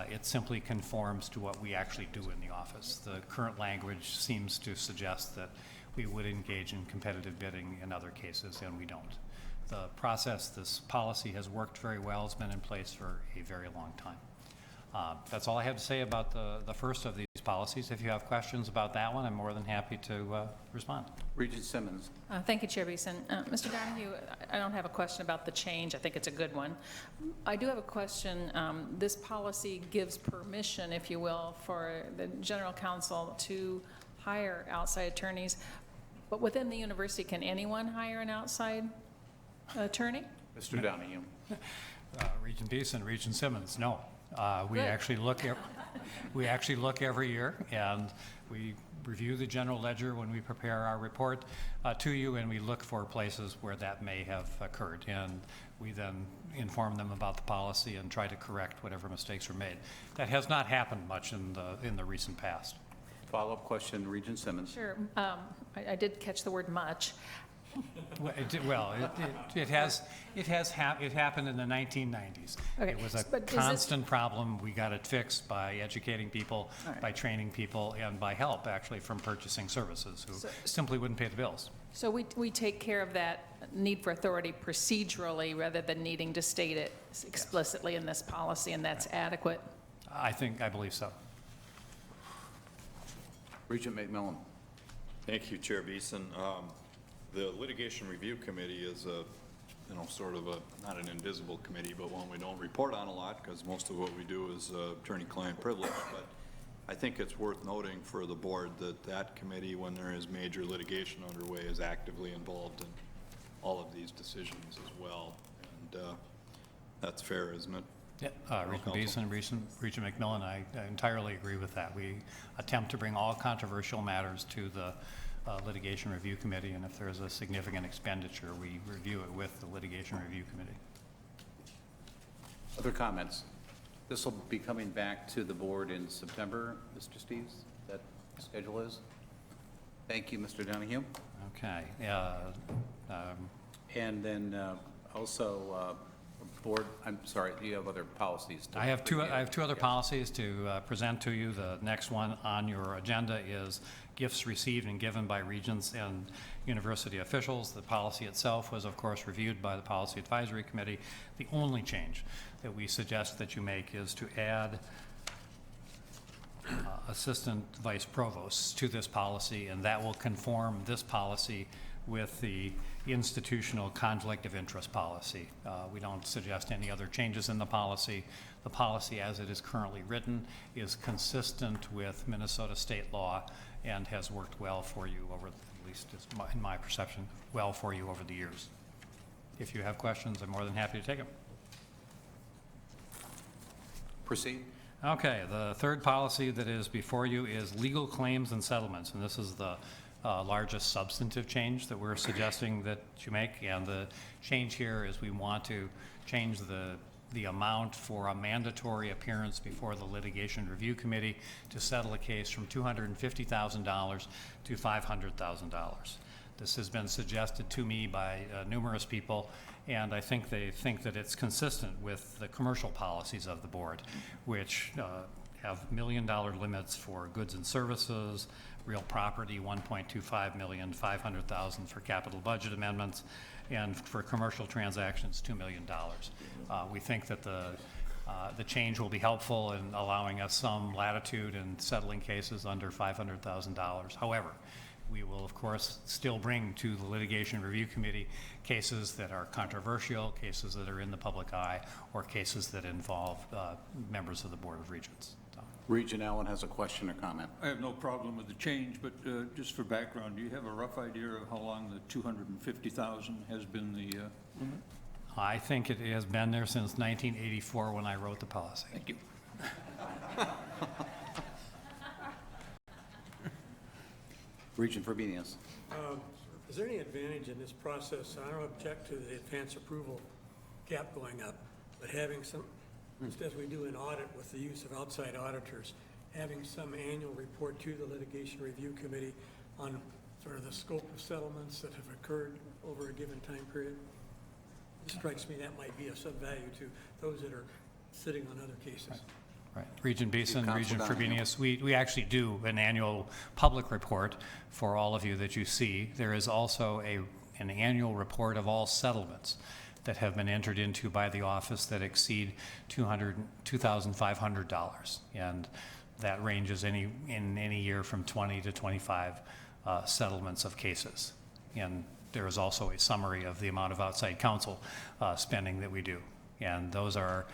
it simply conforms to what we actually do in the office. The current language seems to suggest that we would engage in competitive bidding in other cases, and we don't. The process, this policy has worked very well. It's been in place for a very long time. That's all I have to say about the first of these policies. If you have questions about that one, I'm more than happy to respond. Regent Simmons. Thank you, Chair Beeson. Mr. Donahue, I don't have a question about the change. I think it's a good one. I do have a question. This policy gives permission, if you will, for the general counsel to hire outside attorneys. But within the university, can anyone hire an outside attorney? Mr. Donahue. Regent Beeson, Regent Simmons, no. We actually look every year, and we review the general ledger when we prepare our report to you, and we look for places where that may have occurred, and we then inform them about the policy and try to correct whatever mistakes were made. That has not happened much in the recent past. Follow-up question, Regent Simmons. Sure. I did catch the word much. It happened in the 1990s. Okay, It was a but is constant problem. We got it fixed by educating people, All right. by training people, and by help, actually, from purchasing services who simply wouldn't pay the bills. So we take care of that need for authority procedurally rather than needing to state it explicitly in this policy, and that's adequate? I believe so. Regent McMillan. Thank you, Chair Beeson. The Litigation Review Committee is sort of not an invisible committee, but one we don't report on a lot because most of what we do is attorney-client privilege. But I think think it's worth noting for the board that that committee, when there is major litigation underway, is actively involved in all of these decisions as well. And that's fair, isn't it? Yeah, Regent Beeson, Regent McMillan, I entirely agree with that. We attempt to bring all controversial matters to the Litigation Review Committee, and if there's a significant expenditure, we review it with the Litigation Review Committee. Other comments? This will be coming back to the board in September, Mr. Steves, that schedule is? Thank you, Mr. Donahue. Okay. And then also, board, I'm sorry, do you have other policies? I have two other policies to present to you. The next one on your agenda is gifts received and given by regents and university officials. The policy itself was, of course, reviewed by the Policy Advisory Committee. The only change that we suggest that you make is to add assistant vice provosts to this policy, and that will conform this policy with the institutional conflict of interest policy. We don't suggest any other changes in the policy. The policy as it is currently written is consistent with Minnesota state law and has worked well for you over, at least in my perception, well for you over the years. If you have questions, I'm more than happy to take them. Proceed. Okay, the third policy that is before you is legal claims and settlements, and this is the largest substantive change that we're suggesting that you make. And the change here is we want to change the amount for a mandatory appearance before the Litigation Review Committee to settle a case from $250,000 to $500,000. This has been suggested to me by numerous people, and I think they think that it's consistent with the commercial policies of the board, which have $1 million limits for goods and services, real property, $1.25 million, $500,000 for capital budget amendments, and for commercial transactions, $2 million. We think that the change will be helpful in allowing us some latitude in settling cases under $500,000. However, we will, of course, still bring to the Litigation Review Committee cases that are controversial, cases that are in the public eye, or cases that involve members of the Board of Regents. Regent Allen has a question or comment. I have no problem with the change, but just for background, do you have a rough idea of how long the 250,000 has been the? I think it has been there since 1984 when I wrote the policy. Thank you. Regent Fabinius. Is there any advantage in this process? I don't object to the advance approval cap going up, but having some, just as we do in audit with the use of outside auditors, having some annual report to the Litigation Review Committee on sort of the scope of settlements that have occurred over a given time period. It strikes me that might be of some value to those that are sitting on other cases. Right. Regent Beeson, Regent Donahue. Fabinius, we actually do an annual public report for all of you that you see. There is also an annual report of all settlements that have been entered into by the office that exceed $2,500. And that ranges in any year from 20 to 25 settlements of cases. And there is also a summary of the amount of outside counsel spending that we do. And those are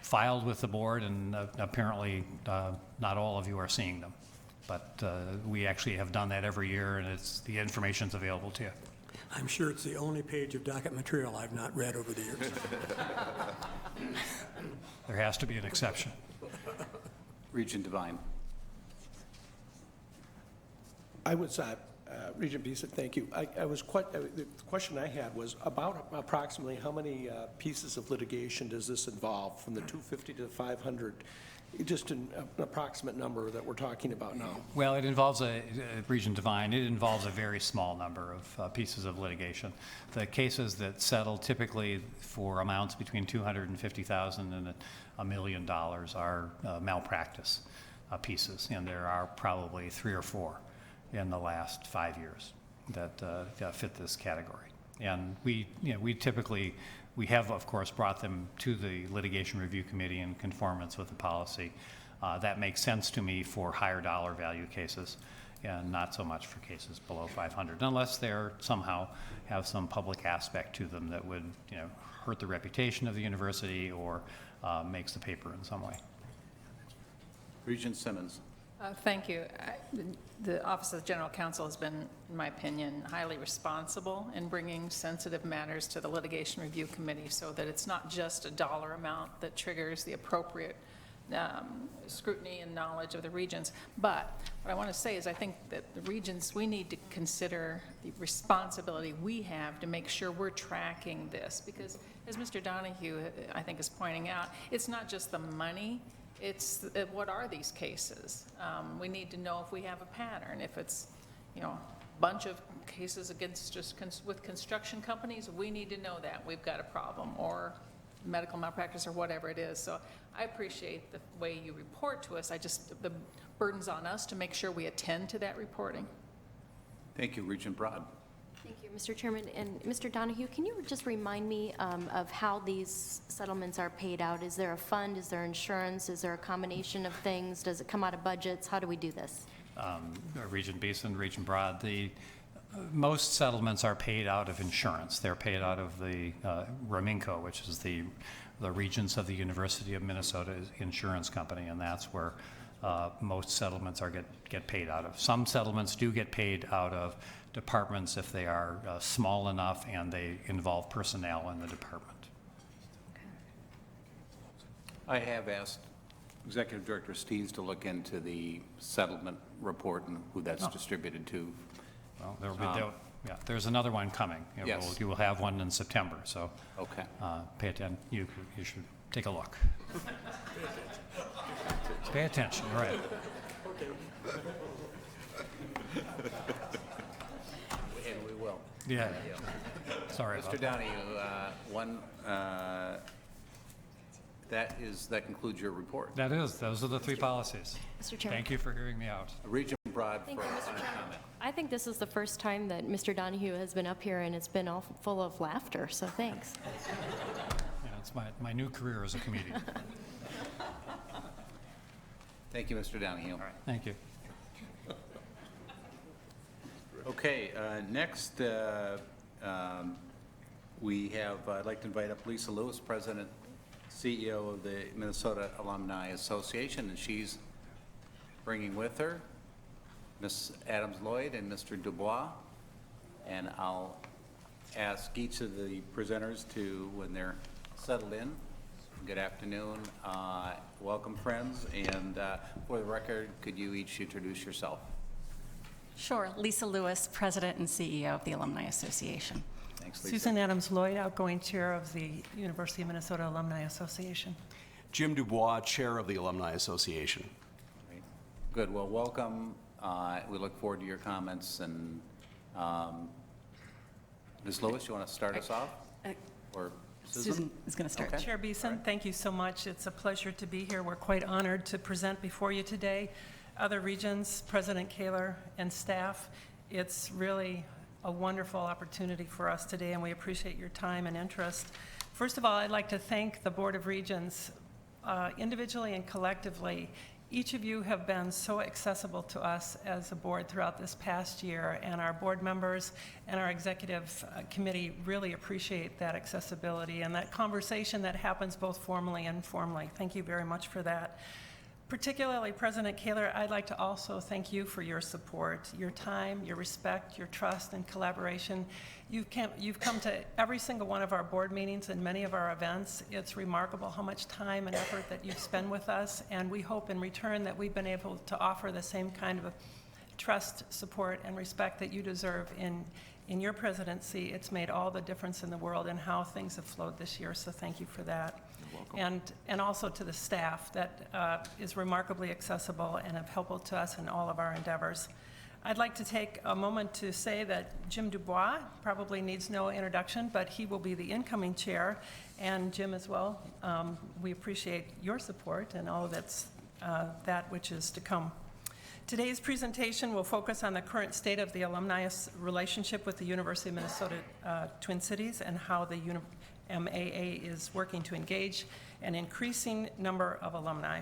filed with the board, and apparently not all of you are seeing them. But we actually have done that every year, and the information's available to you. I'm sure it's the only page of docket material I've not read over the years. There has to be an exception. Regent Devine. I was, Regent Beeson, thank you. The question I had was about approximately how many pieces of litigation does this involve, from the 250 to the 500? Just an approximate number that we're talking about now. Well, it involves Regent Devine, it involves a very small number of pieces of litigation. The cases that settle typically for amounts between $250,000 and $1 million are malpractice pieces, and there are probably 3 or 4 in the last 5 years that fit this category. And we typically, we have, of course, brought them to the Litigation Review Committee in conformance with the policy. That makes sense to me for higher dollar value cases, and not so much for cases below 500, unless they're somehow have some public aspect to them that would, hurt the reputation of the university or makes the paper in some way. Regent Simmons. Thank you. The Office of the General Counsel has been, in my opinion, highly responsible in bringing sensitive matters to the Litigation Review Committee so that it's not just a dollar amount that triggers the appropriate scrutiny and knowledge of the Regents. But what I want to say is I think that the Regents, we need to consider the responsibility we have to make sure we're tracking this. Because as Mr. Donahue, I think, is pointing out, it's not just the money, it's what are these cases? We need to know if we have a pattern. If it's, you know, a bunch of cases against just with construction companies, we need to know that we've got a problem, or medical malpractice, or whatever it is. So I appreciate the way you report to us. The burden's on us to make sure we attend to that reporting. Thank you, Regent Broad. Thank you, Mr. Chairman. And Mr. Donahue, can you just remind me of how these settlements are paid out? Is there a fund? Is there insurance? Is there a combination of things? Does it come out of budgets? How do we do this? Regent Beeson, Regent Broad, most settlements are paid out of insurance. They're paid out of the Raminco, which is the Regents of the University of Minnesota insurance company, and that's where most settlements get paid out of. Some settlements do get paid out of departments if they are small enough and they involve personnel in the department. I have asked Executive Director Steens to look into the settlement report and who that's distributed to. Well, there's another one coming. Yes. You will have one in September, so Okay. pay attention. You should take a look. Pay attention, right. And we will. Yeah. Sorry about Mr. that. Donahue, that concludes your report. Those are the three policies. Mr. Chairman. Thank you for hearing me out. Regent Broad Thank for you, a Mr. final Chairman. comment. I think this is the first time that Mr. Donahue has been up here, and it's been all full of laughter, so thanks. Yeah, it's my new career as a comedian. Thank you, Mr. Donahue. Thank you. Okay, next, we have, I'd like to invite up Lisa Lewis, President, CEO of the Minnesota Alumni Association, and she's bringing with her Ms. Adams-Lloyd and Mr. Dubois. And I'll ask each of the presenters to, when they're settled in, good afternoon, welcome, friends, and for the record, could you each introduce yourself? Sure. Lisa Lewis, President and CEO of the Alumni Association. Thanks, Lisa. Susan Adams-Lloyd, outgoing chair of the University of Minnesota Alumni Association. Jim Dubois, chair of the Alumni Association. Great. Good, well, welcome. We look forward to your comments, and Ms. Lewis, you want to start us off? Or Susan is going to start. Okay. Chair Beeson, thank you so much. It's a pleasure to be here. We're quite honored to present before you today. Other Regents, President Kaler, and staff, it's really a wonderful opportunity for us today, and we appreciate your time and interest. First of all, I'd like to thank the Board of Regents, individually and collectively. Each of you have been so accessible to us as a board throughout this past year, and our board members and our executive committee really appreciate that accessibility and that conversation that happens both formally and informally. Thank you very much for that. Particularly, President Kaler, I'd like to also thank you for your support, your time, your respect, your trust, and collaboration. You've come to every single one of our board meetings and many of our events. It's remarkable how much time and effort that you've spent with us, and we hope in return that we've been able to offer the same kind of trust, support, and respect that you deserve in your presidency. It's made all the difference in the world in how things have flowed this year, so thank you for that. And also to the staff that is remarkably accessible and have helpful to us in all of our endeavors. I'd like to take a moment to say that Jim Dubois probably needs no introduction, but he will be the incoming chair, and Jim as well. We appreciate your support and all of that which is to come. Today's presentation will focus on the current state of the alumni relationship with the University of Minnesota Twin Cities and how the MAA is working to engage an increasing number of alumni.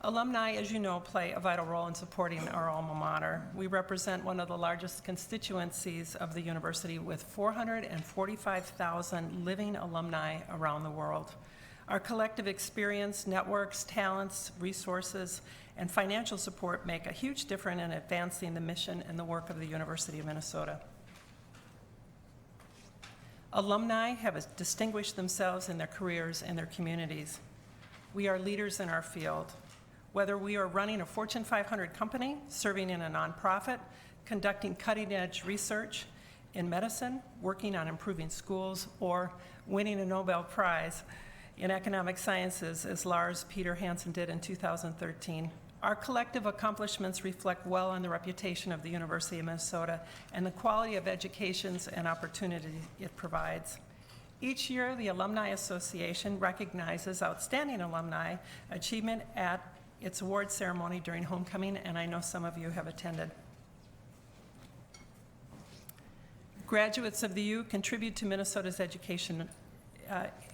Alumni, as you know, play a vital role in supporting our alma mater. We represent one of the largest constituencies of the university with 445,000 living alumni around the world. Our collective experience, networks, talents, resources, and financial support make a huge difference in advancing the mission and the work of the University of Minnesota. Alumni have distinguished themselves in their careers and their communities. We are leaders in our field. Whether we are running a Fortune 500 company, serving in a nonprofit, conducting cutting-edge research in medicine, working on improving schools, or winning a Nobel Prize in economic sciences, as Lars Peter Hansen did in 2013, our collective accomplishments reflect well on the reputation of the University of Minnesota and the quality of educations and opportunity it provides. Each year, the Alumni Association recognizes outstanding alumni achievement at its award ceremony during homecoming, and I know some of you have attended. Graduates of the U contribute to Minnesota's education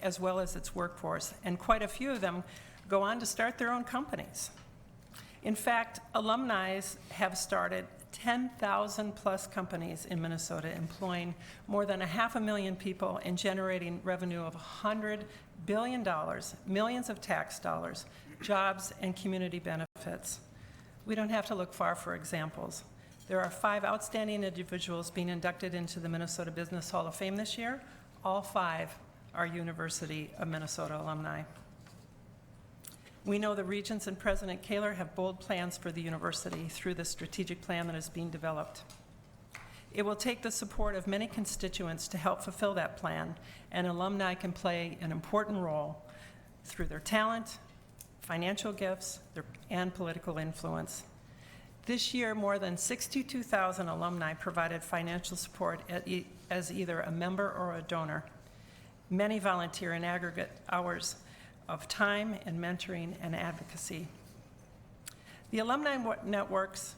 as well as its workforce, and quite a few of them go on to start their own companies. In fact, alumni have started 10,000 plus companies in Minnesota, employing more than 500,000 people and generating revenue of $100 billion, millions of tax dollars, jobs, and community benefits. We don't have to look far for examples. There are 5 outstanding individuals being inducted into the Minnesota Business Hall of Fame this year. All 5 are University of Minnesota alumni. We know the Regents and President Kaler have bold plans for the university through the strategic plan that is being developed. It will take the support of many constituents to help fulfill that plan, and alumni can play an important role through their talent, financial gifts, and political influence. This year, more than 62,000 alumni provided financial support as either a member or a donor. Many volunteer in aggregate hours of time and mentoring and advocacy. The alumni networks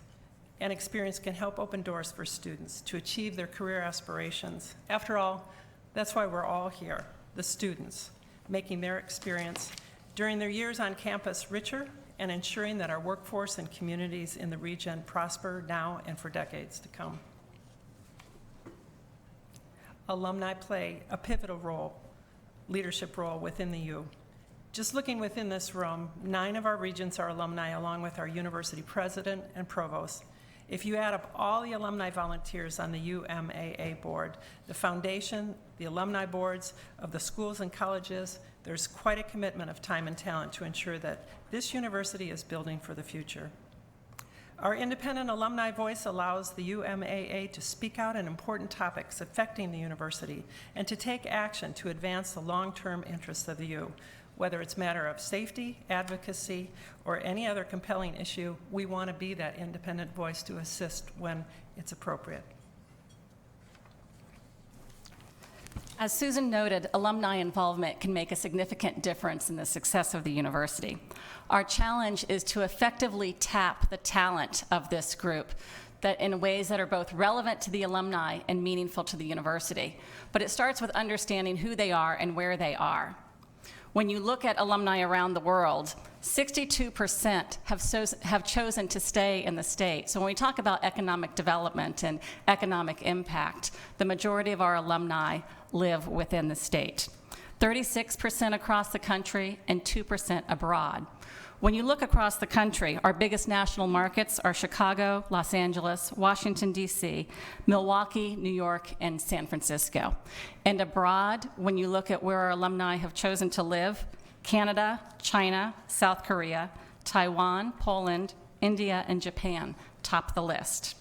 and experience can help open doors for students to achieve their career aspirations. After all, that's why we're all here, the students, making their experience during their years on campus richer and ensuring that our workforce and communities in the region prosper now and for decades to come. Alumni play a pivotal leadership role within the U. Just looking within this room, 9 of our regents are alumni, along with our university president and provost. If you add up all the alumni volunteers on the UMAA board, the foundation, the alumni boards of the schools and colleges, there's quite a commitment of time and talent to ensure that this university is building for the future. Our independent alumni voice allows the UMAA to speak out on important topics affecting the university and to take action to advance the long-term interests of the U. Whether it's a matter of safety, advocacy, or any other compelling issue, we want to be that independent voice to assist when it's appropriate. As Susan noted, alumni involvement can make a significant difference in the success of the university. Our challenge is to effectively tap the talent of this group that in ways that are both relevant to the alumni and meaningful to the university. But it starts with understanding who they are and where they are. When you look at alumni around the world, 62% have chosen to stay in the state. So when we talk about economic development and economic impact, the majority of our alumni live within the state. 36% across the country and 2% abroad. When you look across the country, our biggest national markets are Chicago, Los Angeles, Washington, D.C., Milwaukee, New York, and San Francisco. And abroad, when you look at where our alumni have chosen to live, Canada, China, South Korea, Taiwan, Poland, India, and Japan top the list.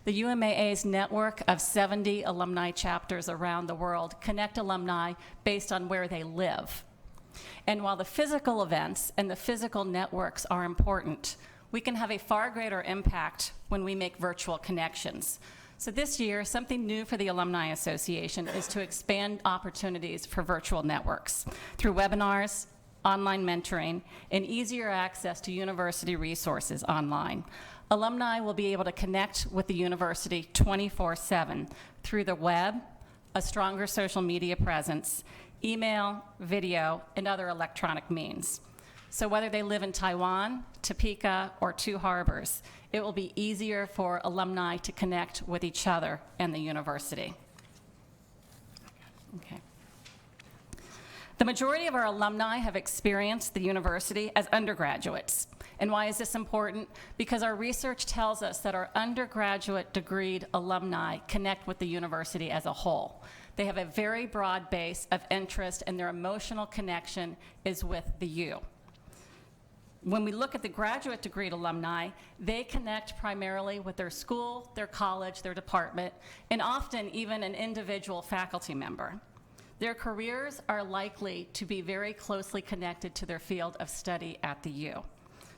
The UMAA's network of 70 alumni chapters around the world connect alumni based on where they live. And while the physical events and the physical networks are important, we can have a far greater impact when we make virtual connections. So this year, something new for the Alumni Association is to expand opportunities for virtual networks through webinars, online mentoring, and easier access to university resources online. Alumni will be able to connect with the university 24/7 through the web, a stronger social media presence, email, video, and other electronic means. So whether they live in Taiwan, Topeka, or Two Harbors, it will be easier for alumni to connect with each other and the university. Okay. The majority of our alumni have experienced the university as undergraduates. And why is this important? Because our research tells us that our undergraduate degreed alumni connect with the university as a whole. They have a very broad base of interest, and their emotional connection is with the U. When we look at the graduate degreed alumni, they connect primarily with their school, their college, their department, and often even an individual faculty member. Their careers are likely to be very closely connected to their field of study at the U.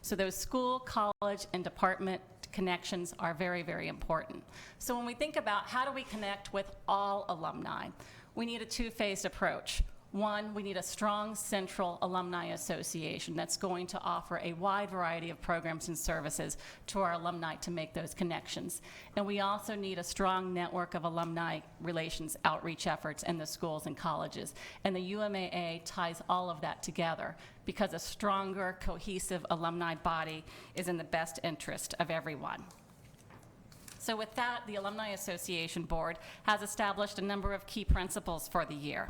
So those school, college, and department connections are very, very important. So when we think about how do we connect with all alumni, we need a two-phased approach. One, we need a strong central alumni association that's going to offer a wide variety of programs and services to our alumni to make those connections. And we also need a strong network of alumni relations outreach efforts in the schools and colleges. And the UMAA ties all of that together because a stronger, cohesive alumni body is in the best interest of everyone. So with that, the Alumni Association Board has established a number of key principles for the year.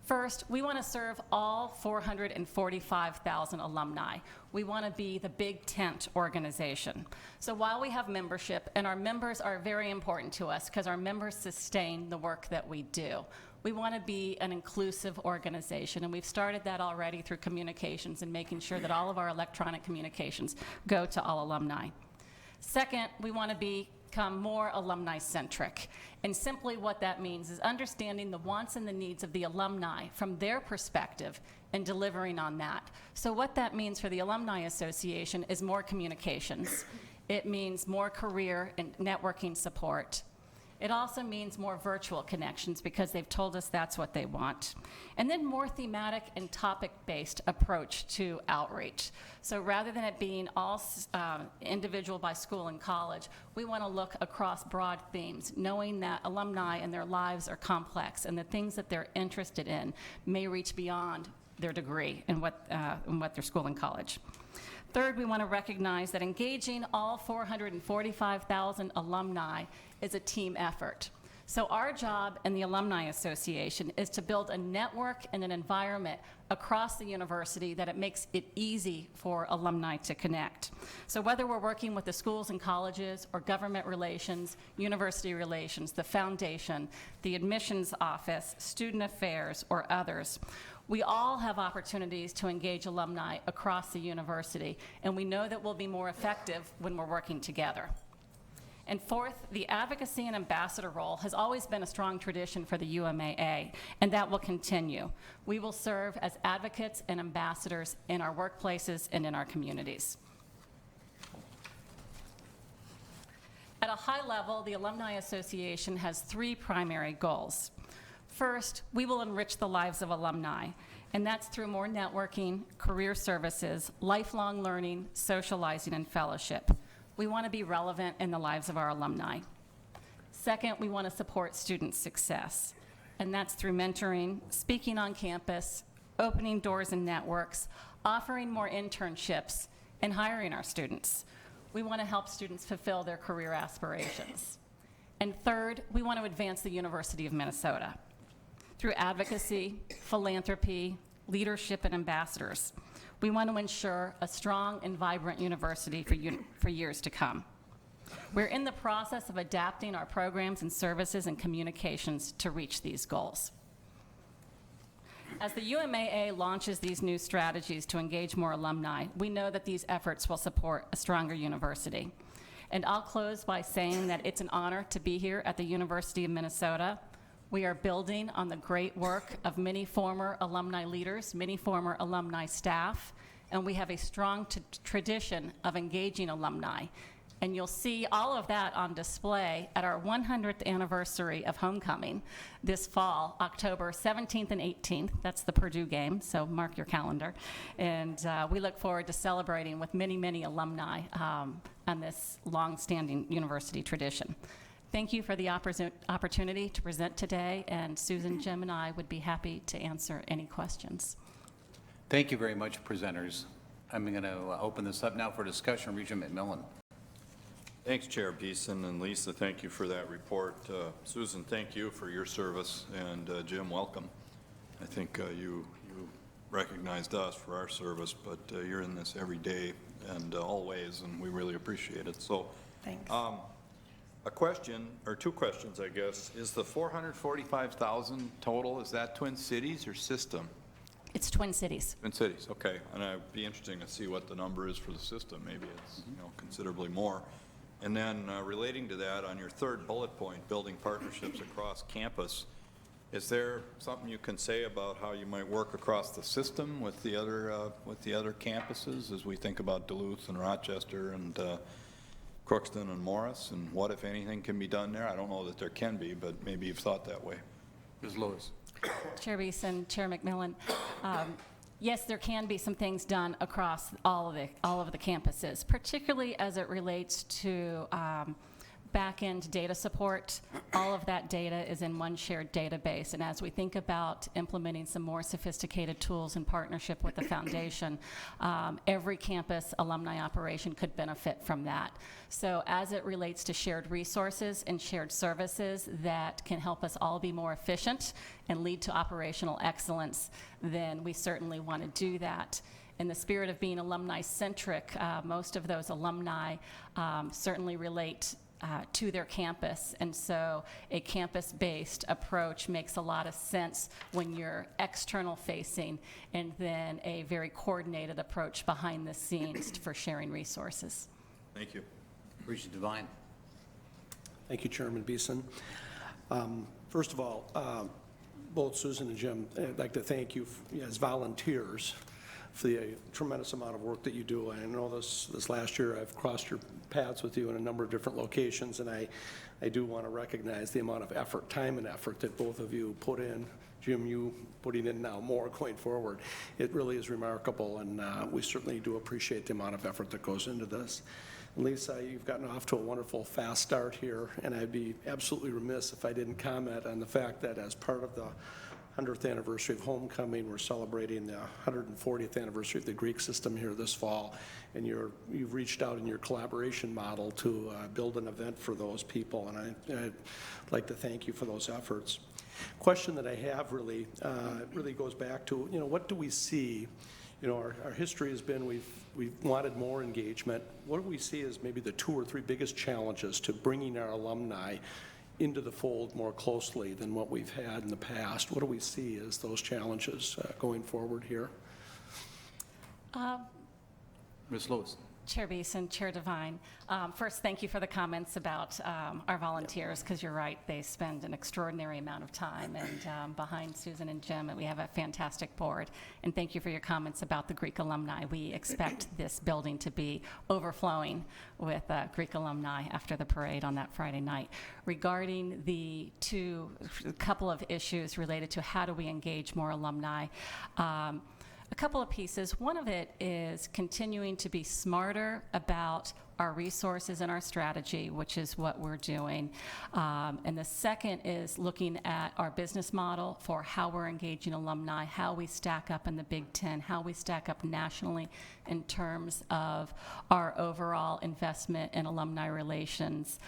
First, we want to serve all 445,000 alumni. We want to be the big tent organization. So while we have membership, and our members are very important to us because our members sustain the work that we do, we want to be an inclusive organization, and we've started that already through communications and making sure that all of our electronic communications go to all alumni. Second, we want to become more alumni-centric. And simply what that means is understanding the wants and the needs of the alumni from their perspective and delivering on that. So what that means for the Alumni Association is more communications. It means more career and networking support. It also means more virtual connections because they've told us that's what they want. And then more thematic and topic-based approach to outreach. So rather than it being all individual by school and college, we want to look across broad themes, knowing that alumni and their lives are complex and the things that they're interested in may reach beyond their degree and what their school and college. Third, we want to recognize that engaging all 445,000 alumni is a team effort. So our job in the Alumni Association is to build a network and an environment across the university that it makes it easy for alumni to connect. So whether we're working with the schools and colleges or government relations, university relations, the foundation, the admissions office, student affairs, or others, we all have opportunities to engage alumni across the university, and we know that we'll be more effective when we're working together. And fourth, the advocacy and ambassador role has always been a strong tradition for the UMAA, and that will continue. We will serve as advocates and ambassadors in our workplaces and in our communities. At a high level, the Alumni Association has three primary goals. First, we will enrich the lives of alumni, and that's through more networking, career services, lifelong learning, socializing, and fellowship. We want to be relevant in the lives of our alumni. Second, we want to support student success, and that's through mentoring, speaking on campus, opening doors and networks, offering more internships, and hiring our students. We want to help students fulfill their career aspirations. And third, we want to advance the University of Minnesota through advocacy, philanthropy, leadership, and ambassadors. We want to ensure a strong and vibrant university for years to come. We're in the process of adapting our programs and services and communications to reach these goals. As the UMAA launches these new strategies to engage more alumni, we know that these efforts will support a stronger university. And I'll close by saying that it's an honor to be here at the University of Minnesota. We are building on the great work of many former alumni leaders, many former alumni staff, and we have a strong tradition of engaging alumni. And you'll see all of that on display at our 100th anniversary of homecoming this fall, October 17th and 18th. That's the Purdue game, so mark your calendar. And we look forward to celebrating with many, many alumni on this long-standing university tradition. Thank you for the opportunity to present today, and Susan, Jim, and I would be happy to answer any questions. Thank you very much, presenters. I'm going to open this up now for discussion. Regent McMillan. Thanks, Chair Beeson, and Lisa, thank you for that report. Susan, thank you for your service, and Jim, welcome. I think you recognized us for our service, but you're in this every day and always, and we really appreciate it. So, Thanks. a question, or two questions, I guess. Is the 445,000 total, is that Twin Cities or system? It's Twin Cities. Twin Cities, okay. And it'd be interesting to see what the number is for the system. Maybe it's, considerably more. And then relating to that, on your third bullet point, building partnerships across campus, is there something you can say about how you might work across the system with the other campuses as we think about Duluth and Rochester and Crookston and Morris, and what, if anything, can be done there? I don't know that there can be, but maybe you've thought that way. Ms. Lewis. Chair Beeson, Chair McMillan, yes, there can be some things done across all of the campuses, particularly as it relates to back-end data support. All of that data is in one shared database, and as we think about implementing some more sophisticated tools in partnership with the foundation, every campus alumni operation could benefit from that. So as it relates to shared resources and shared services that can help us all be more efficient and lead to operational excellence, then we certainly want to do that. In the spirit of being alumni-centric, most of those alumni certainly relate to their campus, and so a campus-based approach makes a lot of sense when you're external facing, and then a very coordinated approach behind the scenes for sharing resources. Thank you. Regent Devine. Thank you, Chairman Beeson. First of all, both Susan and Jim, I'd like to thank you as volunteers for the tremendous amount of work that you do. I know this last year I've crossed your paths with you in a number of different locations, and I do want to recognize the amount of effort, time and effort that both of you put in. Jim, you putting in now more going forward. It really is remarkable, and we certainly do appreciate the amount of effort that goes into this. And Lisa, you've gotten off to a wonderful fast start here, and I'd be absolutely remiss if I didn't comment on the fact that as part of the 100th anniversary of homecoming, we're celebrating the 140th anniversary of the Greek system here this fall, and you've reached out in your collaboration model to build an event for those people, and I'd like to thank you for those efforts. Question that I have really goes back to, what do we see? Our history has been we've wanted more engagement. What do we see as maybe the 2 or 3 biggest challenges to bringing our alumni into the fold more closely than what we've had in the past? What do we see as those challenges going forward here? Ms. Lewis. Chair Beeson, Chair Devine. First, thank you for the comments about our volunteers, because you're right, they spend an extraordinary amount of time, and behind Susan and Jim, we have a fantastic board. And thank you for your comments about the Greek alumni. We expect this building to be overflowing with Greek alumni after the parade on that Friday night. Regarding the couple of issues related to how do we engage more alumni, a couple of pieces. One of it is continuing to be smarter about our resources and our strategy, which is what we're doing. And the second is looking at our business model for how we're engaging alumni, how we stack up in the Big Ten, how we stack up nationally in terms of our overall investment in alumni relations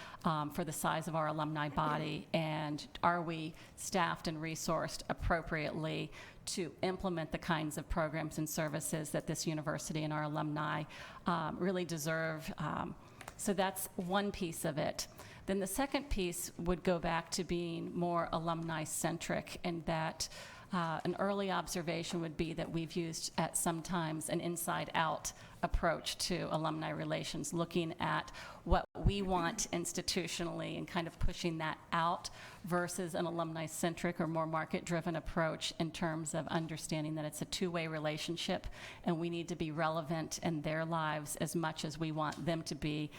for the size of our alumni body, and are we staffed and resourced appropriately to implement the kinds of programs and services that this university and our alumni really deserve. So that's one piece of it. Then the second piece would go back to being more alumni-centric, and that an early observation would be that we've used at sometimes an inside-out approach to alumni relations, looking at what we want institutionally and kind of pushing that out versus an alumni-centric or more market-driven approach in terms of understanding that it's a two-way relationship and we need to be relevant in their lives as much as we want them to be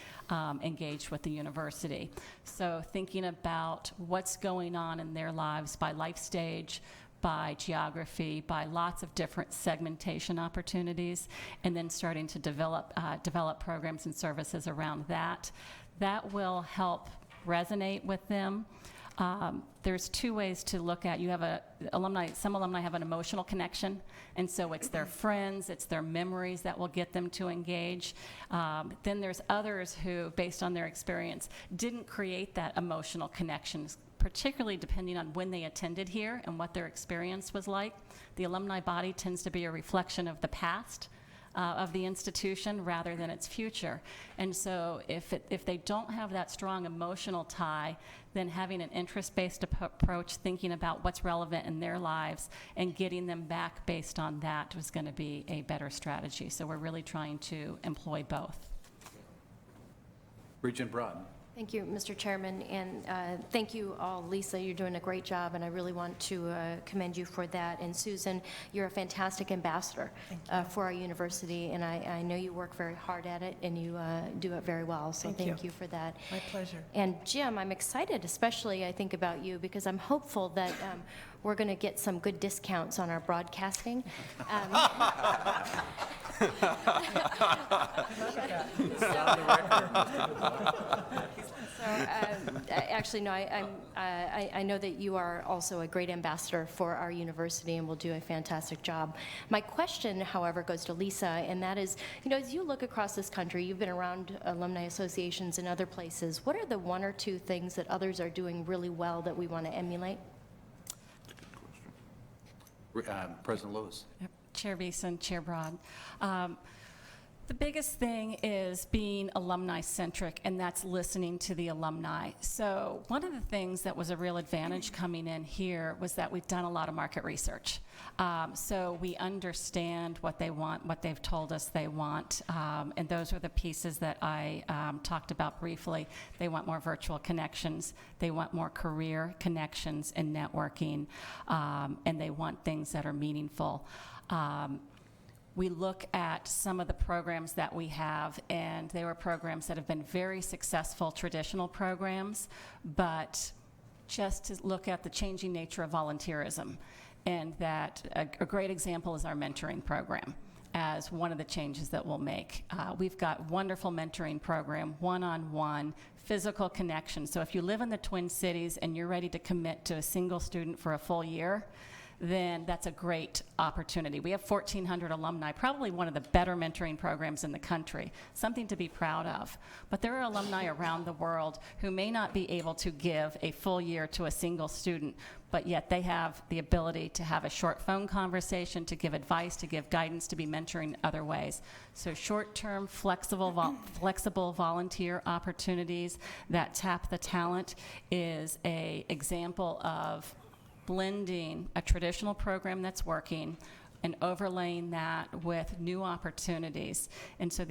engaged with the university. So thinking about what's going on in their lives by life stage, by geography, by lots of different segmentation opportunities, and then starting to develop programs and services around that. That will help resonate with them. There's two ways to look at. You have some alumni have an emotional connection, and so it's their friends, it's their memories that will get them to engage. Then there's others who, based on their experience, didn't create that emotional connection particularly depending on when they attended here and what their experience was like. The alumni body tends to be a reflection of the past of the institution rather than its future. And so if they don't have that strong emotional tie, then having an interest-based approach, thinking about what's relevant in their lives and getting them back based on that was going to be a better strategy. So we're really trying to employ both. Regent Broad. Thank you, Mr. Chairman, and thank you all. Lisa, you're doing a great job, and I really want to commend you for that. And Susan, you're a fantastic ambassador for our university, and I know you work very hard at it, and you do it very well, so thank you for that. My pleasure. And Jim, I'm excited, especially I think about you, because I'm hopeful that we're going to get some good discounts on our broadcasting. Actually, no, I know that you are also a great ambassador for our university and will do a fantastic job. My question, however, goes to Lisa, and that is, as you look across this country, you've been around alumni associations in other places. What are the one or two things that others are doing really well that we want to emulate? President Lewis. Chair Beeson, Chair Broad. The biggest thing is being alumni-centric, and that's listening to the alumni. So one of the things that was a real advantage coming in here was that we've done a lot of market research. So we understand what they want, what they've told us they want, and those are the pieces that I talked about briefly. They want more virtual connections, they want more career connections and networking, and they want things that are meaningful. We look at some of the programs that we have, and they were programs that have been very successful, traditional programs, but just to look at the changing nature of volunteerism. And that a great example is our mentoring program as one of the changes that we'll make. We've got wonderful mentoring program, one-on-one, physical connection. So if you live in the Twin Cities and you're ready to commit to a single student for a full year, then that's a great opportunity. We have 1,400 alumni, probably one of the better mentoring programs in the country, something to be proud of. But there are alumni around the world who may not be able to give a full year to a single student, but yet they have the ability to have a short phone conversation, to give advice, to give guidance, to be mentoring other ways. So short-term, flexible volunteer opportunities that tap the talent is an example of blending a traditional program that's working and overlaying that with new opportunities. And so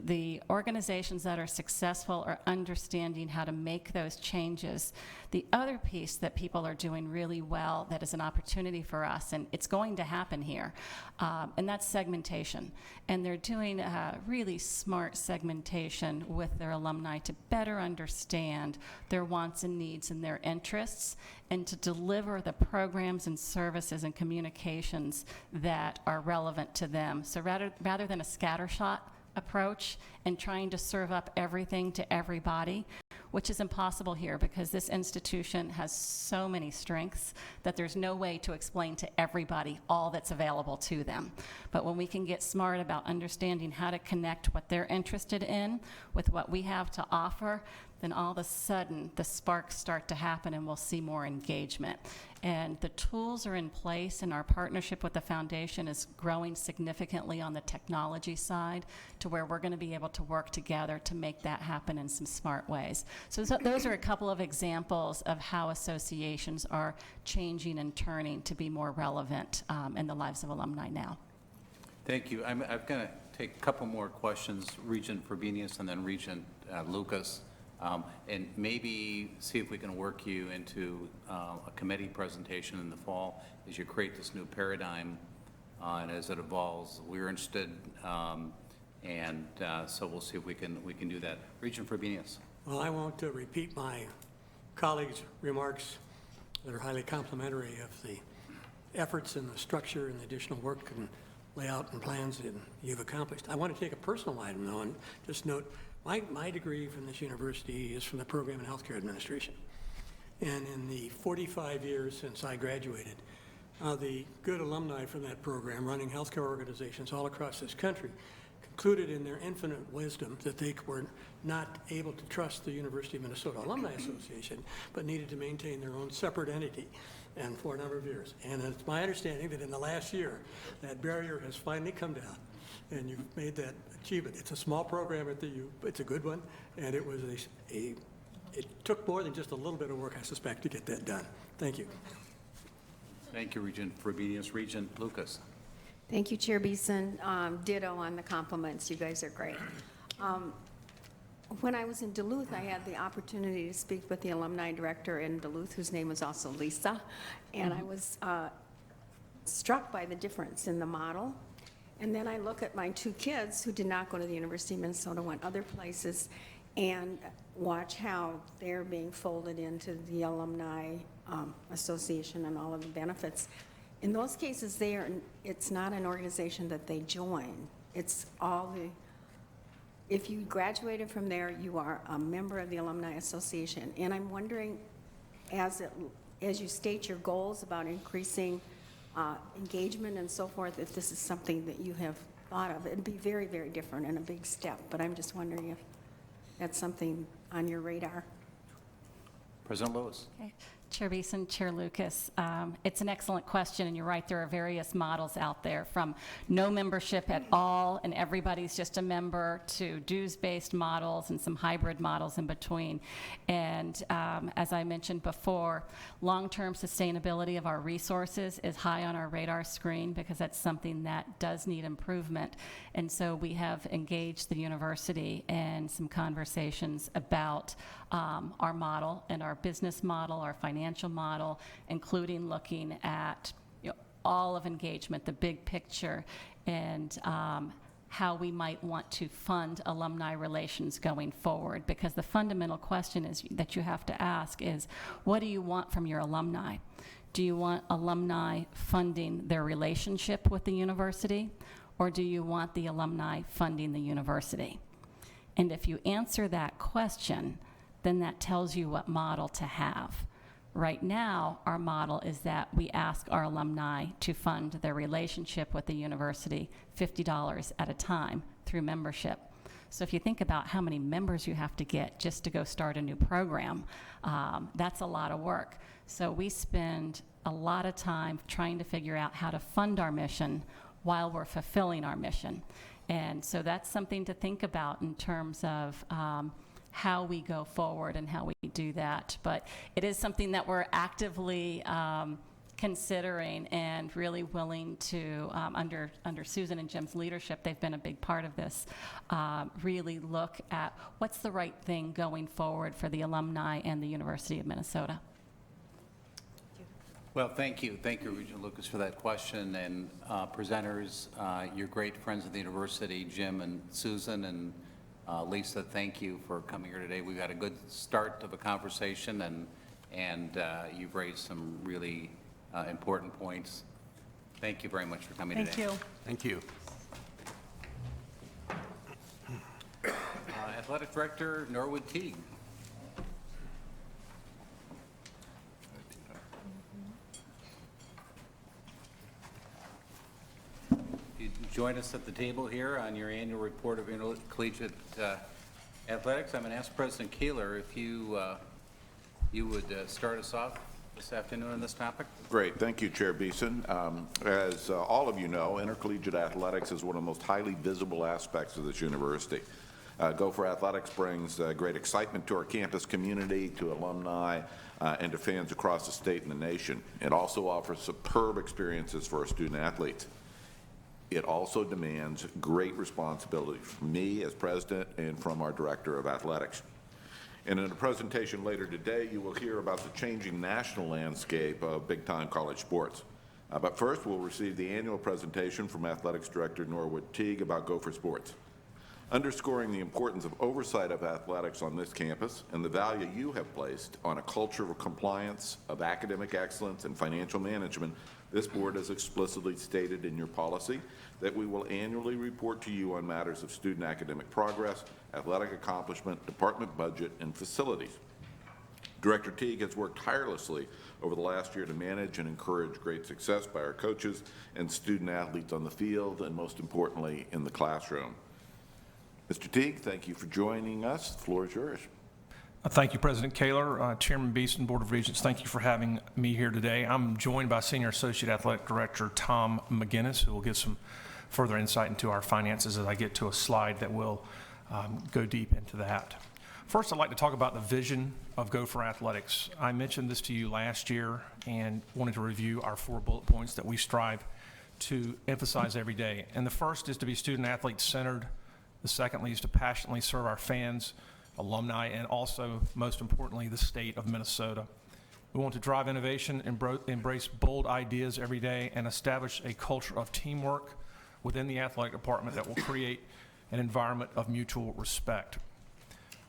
the organizations that are successful are understanding how to make those changes. The other piece that people are doing really well that is an opportunity for us, and it's going to happen here, and that's segmentation. And they're doing really smart segmentation with their alumni to better understand their wants and needs and their interests, and to deliver the programs and services and communications that are relevant to them. So rather than a scattershot approach and trying to serve up everything to everybody, which is impossible here because this institution has so many strengths that there's no way to explain to everybody all that's available to them. But when we can get smart about understanding how to connect what they're interested in with what we have to offer, then all of a sudden the sparks start to happen and we'll see more engagement. And the tools are in place, and our partnership with the foundation is growing significantly on the technology side to where we're going to be able to work together to make that happen in some smart ways. So those are a couple of examples of how associations are changing and turning to be more relevant in the lives of alumni now. Thank you. I'm going to take a couple more questions, Regent Frobenius and then Regent Lucas. And maybe see if we can work you into a committee presentation in the fall as you create this new paradigm and as it evolves. We're interested, and so we'll see if we can do that. Regent Frobenius. Well, I won't repeat my colleagues' remarks that are highly complimentary of the efforts and the structure and the additional work and layout and plans that you've accomplished. I want to take a personal item, though, and just note, my degree from this university is from the program in healthcare administration. And in the 45 years since I graduated, the good alumni from that program running healthcare organizations all across this country concluded in their infinite wisdom that they were not able to trust the University of Minnesota Alumni Association, but needed to maintain their own separate entity, and for a number of years. And it's my understanding that in the last year, that barrier has finally come down, and you've made that achievement. It's a small program at the U, it's a good one, and it was it took more than just a little bit of work, I suspect, to get that done. Thank you. Thank you, Regent, for obedience. Regent Lucas. Thank you, Chair Beeson. Ditto on the compliments. You guys are great. When I was in Duluth, I had the opportunity to speak with the alumni director in Duluth, whose name was also Lisa, and I was struck by the difference in the model. And then I look at my two kids who did not go to the University of Minnesota, went other places, and watch how they're being folded into the Alumni Association and all of the benefits. In those cases, it's not an organization that they join. It's all the, if you graduated from there, you are a member of the Alumni Association. And I'm wondering, as you state your goals about increasing engagement and so forth, if this is something that you have thought of. It'd be very, very different and a big step, but I'm just wondering if that's something on your radar. President Lewis. Okay. Chair Beeson, Chair Lucas, it's an excellent question, and you're right, there are various models out there, from no membership at all and everybody's just a member, to dues-based models and some hybrid models in between. And as I mentioned before, long-term sustainability of our resources is high on our radar screen, because that's something that does need improvement. And so we have engaged the university in some conversations about our model and our business model, our financial model, including looking at all of engagement, the big picture, and how we might want to fund alumni relations going forward. Because the fundamental question is that you have to ask is, what do you want from your alumni? Do you want alumni funding their relationship with the university, or do you want the alumni funding the university? And if you answer that question, then that tells you what model to have. Right now, our model is that we ask our alumni to fund their relationship with the university $50 at a time through membership. So if you think about how many members you have to get just to go start a new program, that's a lot of work. So we spend a lot of time trying to figure out how to fund our mission while we're fulfilling our mission. And so that's something to think about in terms of how we go forward and how we do that. But it is something that we're actively considering and really willing to, under Susan and Jim's leadership, they've been a big part of this, really look at what's the right thing going forward for the alumni and the University of Minnesota. Well, thank you. Thank you, Regent Lucas, for that question. And presenters, your great friends at the university, Jim and Susan, and Lisa, thank you for coming here today. We've had a good start of a conversation, and you've raised some really important points. Thank you very much for coming today. Thank you. Thank you. Athletic Director Norwood Teague. Join us at the table here on your annual report of intercollegiate athletics. I'm going to ask President Kaler if you would start us off this afternoon on this topic. Great. Thank you, Chair Beeson. As all of you know, intercollegiate athletics is one of the most highly visible aspects of this university. Gopher Athletics brings great excitement to our campus community, to alumni, and to fans across the state and the nation. It also offers superb experiences for our student athletes. It also demands great responsibility from me as president and from our director of athletics. And in a presentation later today, you will hear about the changing national landscape of big-time college sports. But first, we'll receive the annual presentation from Athletics Director Norwood Teague about Gopher Sports. Underscoring the importance of oversight of athletics on this campus and the value you have placed on a culture of compliance, of academic excellence, and financial management, this board has explicitly stated in your policy that we will annually report to you on matters of student academic progress, athletic accomplishment, department budget, and facilities. Director Teague has worked tirelessly over the last year to manage and encourage great success by our coaches and student athletes on the field, and most importantly, in the classroom. Mr. Teague, thank you for joining us. The floor is yours. Thank you, President Kaler. Chairman Beeson, Board of Regents, thank you for having me here today. I'm joined by Senior Associate Athletic Director Tom McGinnis, who will give some further insight into our finances as I get to a slide that will go deep into that. First, I'd like to talk about the vision of Gopher Athletics. I mentioned this to you last year and wanted to review our 4 bullet points that we strive to emphasize every day. And the first is to be student-athlete centered. The secondly is to passionately serve our fans, alumni, and also, most importantly, the state of Minnesota. We want to drive innovation, embrace bold ideas every day, and establish a culture of teamwork within the athletic department that will create an environment of mutual respect.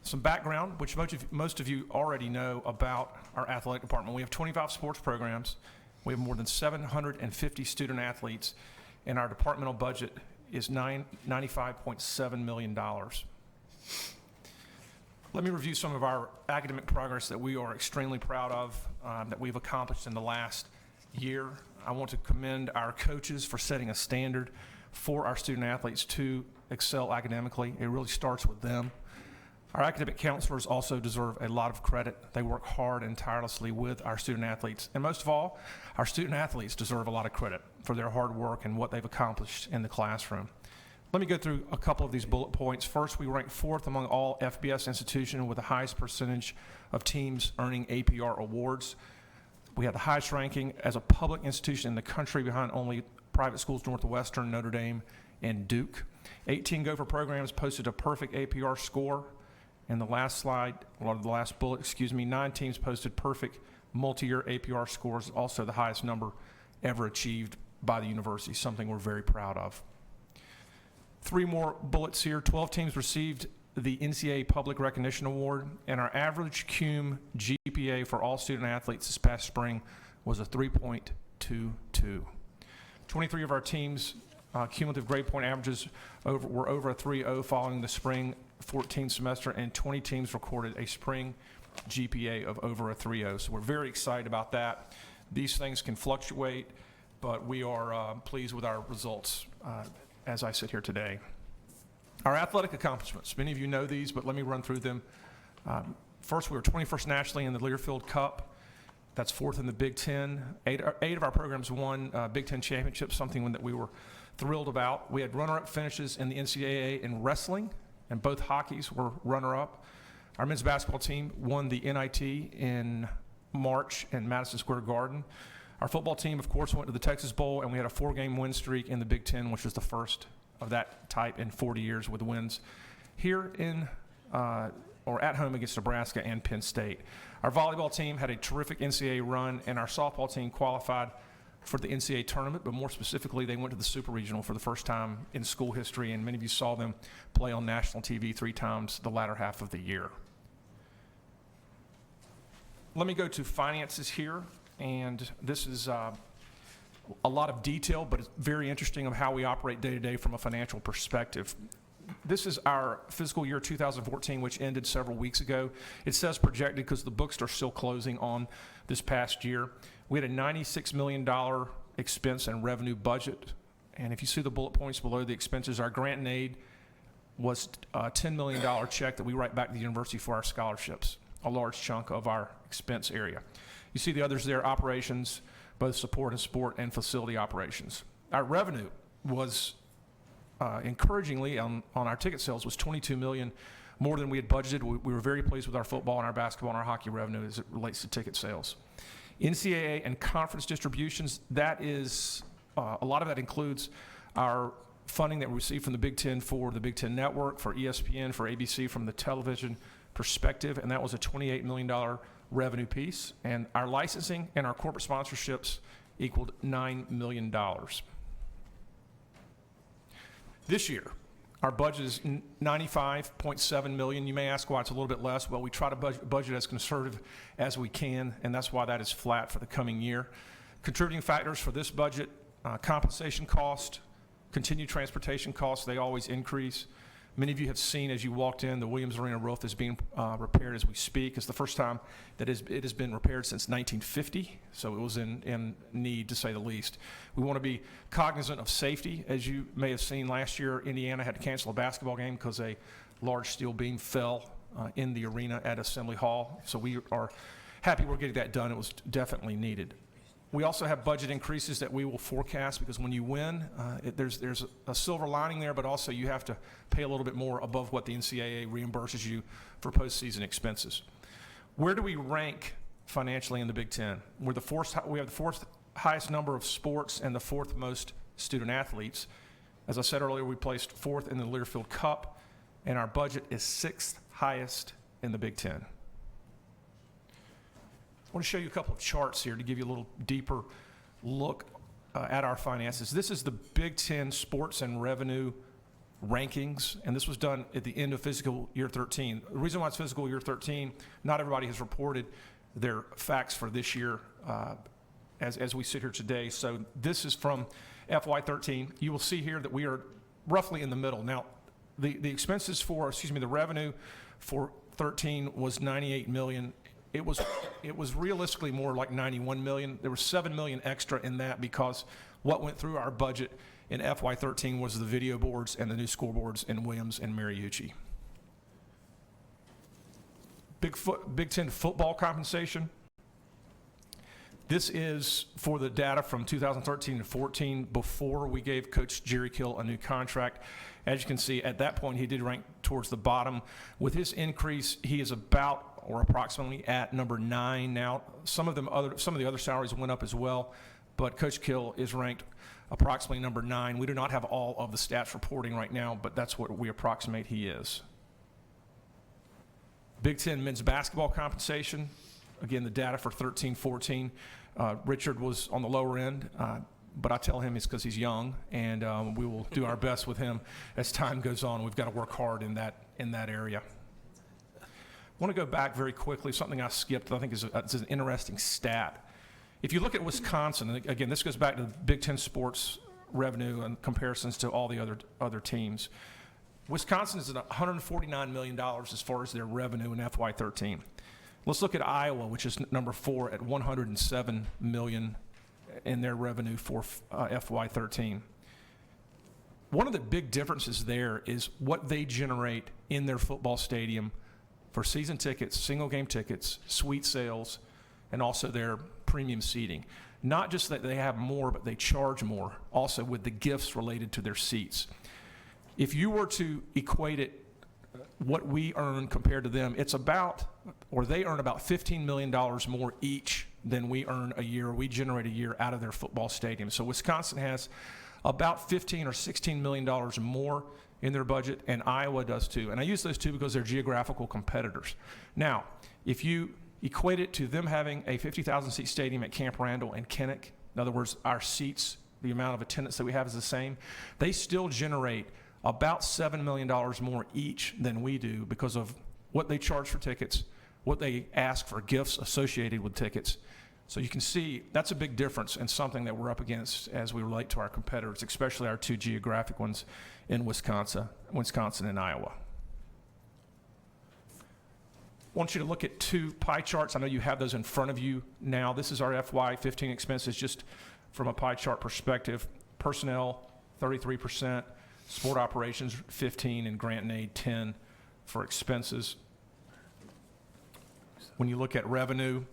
Some background, which most of you already know about our athletic department. We have 25 sports programs. We have more than 750 student athletes, and our departmental budget is $95.7 million. Let me review some of our academic progress that we are extremely proud of, that we've accomplished in the last year. I want to commend our coaches for setting a standard for our student athletes to excel academically. It really starts with them. Our academic counselors also deserve a lot of credit. They work hard and tirelessly with our student athletes. And most of all, our student athletes deserve a lot of credit for their hard work and what they've accomplished in the classroom. Let me go through a couple of these bullet points. First, we rank 4th among all FBS institutions with the highest percentage of teams earning APR awards. We have the highest ranking as a public institution in the country behind only private schools, Northwestern, Notre Dame, and Duke. 18 Gopher programs posted a perfect APR score. And the last slide, or the last bullet, 9 teams posted perfect multi-year APR scores, also the highest number ever achieved by the university, something we're very proud of. 3 more bullets here. 12 teams received the NCAA Public Recognition Award, and our average CUME GPA for all student athletes this past spring was a 3.22. 23 of our teams' cumulative grade point averages were over a 3.0 following the spring 14 semester, and 20 teams recorded a spring GPA of over a 3.0. So we're very excited about that. These things can fluctuate, but we are pleased with our results as I sit here today. Our athletic accomplishments, many of you know these, but let me run through them. First, we were 21st nationally in the Learfield Cup. That's 4th in the Big Ten. 8 of our programs won Big Ten championships, something that we were thrilled about. We had runner-up finishes in the NCAA in wrestling, and both hockeys were runner-up. Our men's basketball team won the NIT in March in Madison Square Garden. Our football team, of course, went to the Texas Bowl, and we had a 4-game win streak in the Big Ten, which was the first of that type in 40 years with wins here in or at home against Nebraska and Penn State. Our volleyball team had a terrific NCAA run, and our softball team qualified for the NCAA tournament, but more specifically, they went to the Super Regional for the first time in school history, and many of you saw them play on national TV 3 times the latter half of the year. Let me go to finances here, and this is a lot of detail, but it's very interesting of how we operate day to day from a financial perspective. This is our fiscal year 2014, which ended several weeks ago. It says projected because the books are still closing on this past year. We had a $96 million expense and revenue budget. And if you see the bullet points below the expenses, our grant and aid was a $10 million check that we write back to the university for our scholarships, a large chunk of our expense area. You see the others there, operations, both support and sport and facility operations. Our revenue was encouragingly on our ticket sales was $22 million more than we had budgeted. We were very pleased with our football and our basketball and our hockey revenue as it relates to ticket sales. NCAA and conference distributions, that is, a lot of that includes our funding that we received from the Big Ten for the Big Ten Network, for ESPN, for ABC from the television perspective, and that was a $28 million revenue piece. And our licensing and our corporate sponsorships equaled $9 million. This year, our budget is $95.7 million. You may ask why it's a little bit less. Well, we try to budget as conservative as we can, and that's why that is flat for the coming year. Contributing factors for this budget, compensation cost, continued transportation costs, they always increase. Many of you have seen as you walked in, the Williams Arena roof is being repaired as we speak. It's the first time that it has been repaired since 1950, so it was in need, to say the least. We want to be cognizant of safety. As you may have seen last year, Indiana had to cancel a basketball game because a large steel beam fell in the arena at Assembly Hall. So we are happy we're getting that done. It was definitely needed. We also have budget increases that we will forecast, because when you win, there's a silver lining there, but also you have to pay a little bit more above what the NCAA reimburses you for postseason expenses. Where do we rank financially in the Big Ten? We have the fourth highest number of sports and the fourth most student athletes. As I said earlier, we placed fourth in the Learfield Cup, and our budget is sixth highest in the Big Ten. I want to show you a couple of charts here to give you a little deeper look at our finances. This is the Big Ten sports and revenue rankings, and this was done at the end of fiscal year 13. The reason why it's fiscal year 13, not everybody has reported their facts for this year as we sit here today. So this is from FY13. You will see here that we are roughly in the middle. Now, the expenses for, the revenue for 13 was $98 million. It was realistically more like $91 million. There was $7 million extra in that because what went through our budget in FY13 was the video boards and the new scoreboards in Williams and Mariucci. Big Ten football compensation. This is for the data from 2013 to 14 before we gave Coach Jerry Kill a new contract. As you can see, at that point, he did rank towards the bottom. With his increase, he is about or approximately at number 9 now. Some of the other salaries went up as well, but Coach Kill is ranked approximately number 9. We do not have all of the stats reporting right now, but that's what we approximate he is. Big Ten men's basketball compensation. Again, the data for 13-14. Richard was on the lower end, but I tell him it's because he's young, and we will do our best with him as time goes on. We've got to work hard in that area. I want to go back very quickly. Something I skipped I think is an interesting stat. If you look at Wisconsin, and again, this goes back to the Big Ten sports revenue and comparisons to all the other teams. Wisconsin is at $149 million as far as their revenue in FY13. Let's look at Iowa, which is number 4 at $107 million in their revenue for FY13. One of the big differences there is what they generate in their football stadium for season tickets, single game tickets, suite sales, and also their premium seating. Not just that they have more, but they charge more also with the gifts related to their seats. If you were to equate it, what we earn compared to them, it's about, or they earn about $15 million more each than we earn a year, we generate a year out of their football stadium. So Wisconsin has about $15 or $16 million more in their budget, and Iowa does too. And I use those two because they're geographical competitors. Now, if you equate it to them having a 50,000 seat stadium at Camp Randall and Kinnick, in other words, our seats, the amount of attendance that we have is the same, they still generate about $7 million more each than we do because of what they charge for tickets, what they ask for gifts associated with tickets. So you can see that's a big difference and something that we're up against as we relate to our competitors, especially our two geographic ones in Wisconsin and Iowa. I want you to look at 2 pie charts. I know you have those in front of you now. This is our FY15 expenses just from a pie chart perspective. Personnel, 33%. Sport operations, 15%, and grant and aid, 10% for expenses. When you look at revenue,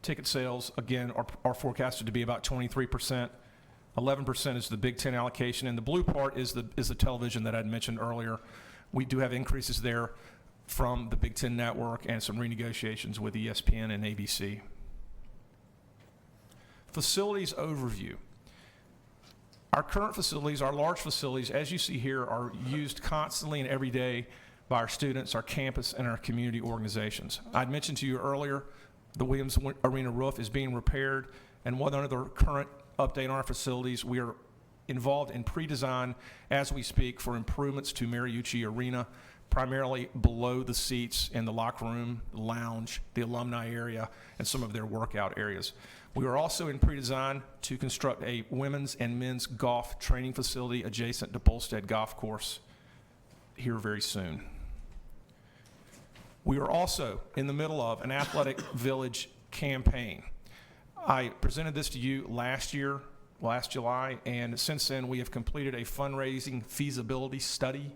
ticket sales, again, are forecasted to be about 23%. 11% is the Big Ten allocation, and the blue part is the television that I'd mentioned earlier. We do have increases there from the Big Ten Network and some renegotiations with ESPN and ABC. Facilities overview. Our current facilities, our large facilities, as you see here, are used constantly and every day by our students, our campus, and our community organizations. I'd mentioned to you earlier, the Williams Arena roof is being repaired, and one other current update on our facilities, we are involved in pre-design as we speak for improvements to Mariucci Arena, primarily below the seats in the locker room, the lounge, the alumni area, and some of their workout areas. We are also in pre-design to construct a women's and men's golf training facility adjacent to Bolstead Golf Course here very soon. We are also in the middle of an athletic village campaign. I presented this to you last July, and since then we have completed a fundraising feasibility study,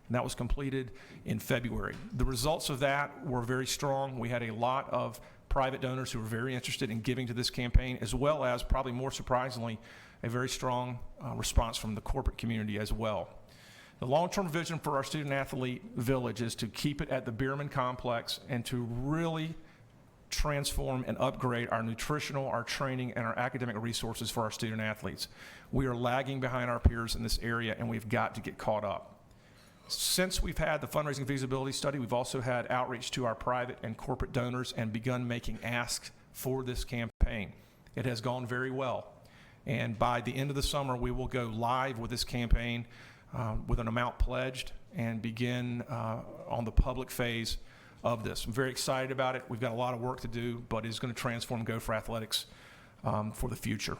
and that was completed in February. The results of that were very strong. We had a lot of private donors who were very interested in giving to this campaign, as well as, probably more surprisingly, a very strong response from the corporate community as well. The long-term vision for our student-athlete village is to keep it at the Bierman Complex and to really transform and upgrade our nutritional, our training, and our academic resources for our student-athletes. We are lagging behind our peers in this area, and we've got to get caught up. Since we've had the fundraising feasibility study, we've also had outreach to our private and corporate donors and begun making asks for this campaign. It has gone very well. And by the end of the summer, we will go live with this campaign with an amount pledged and begin on the public phase of this. I'm very excited about it. We've got a lot of work to do, but it's going to transform Gopher Athletics for the future.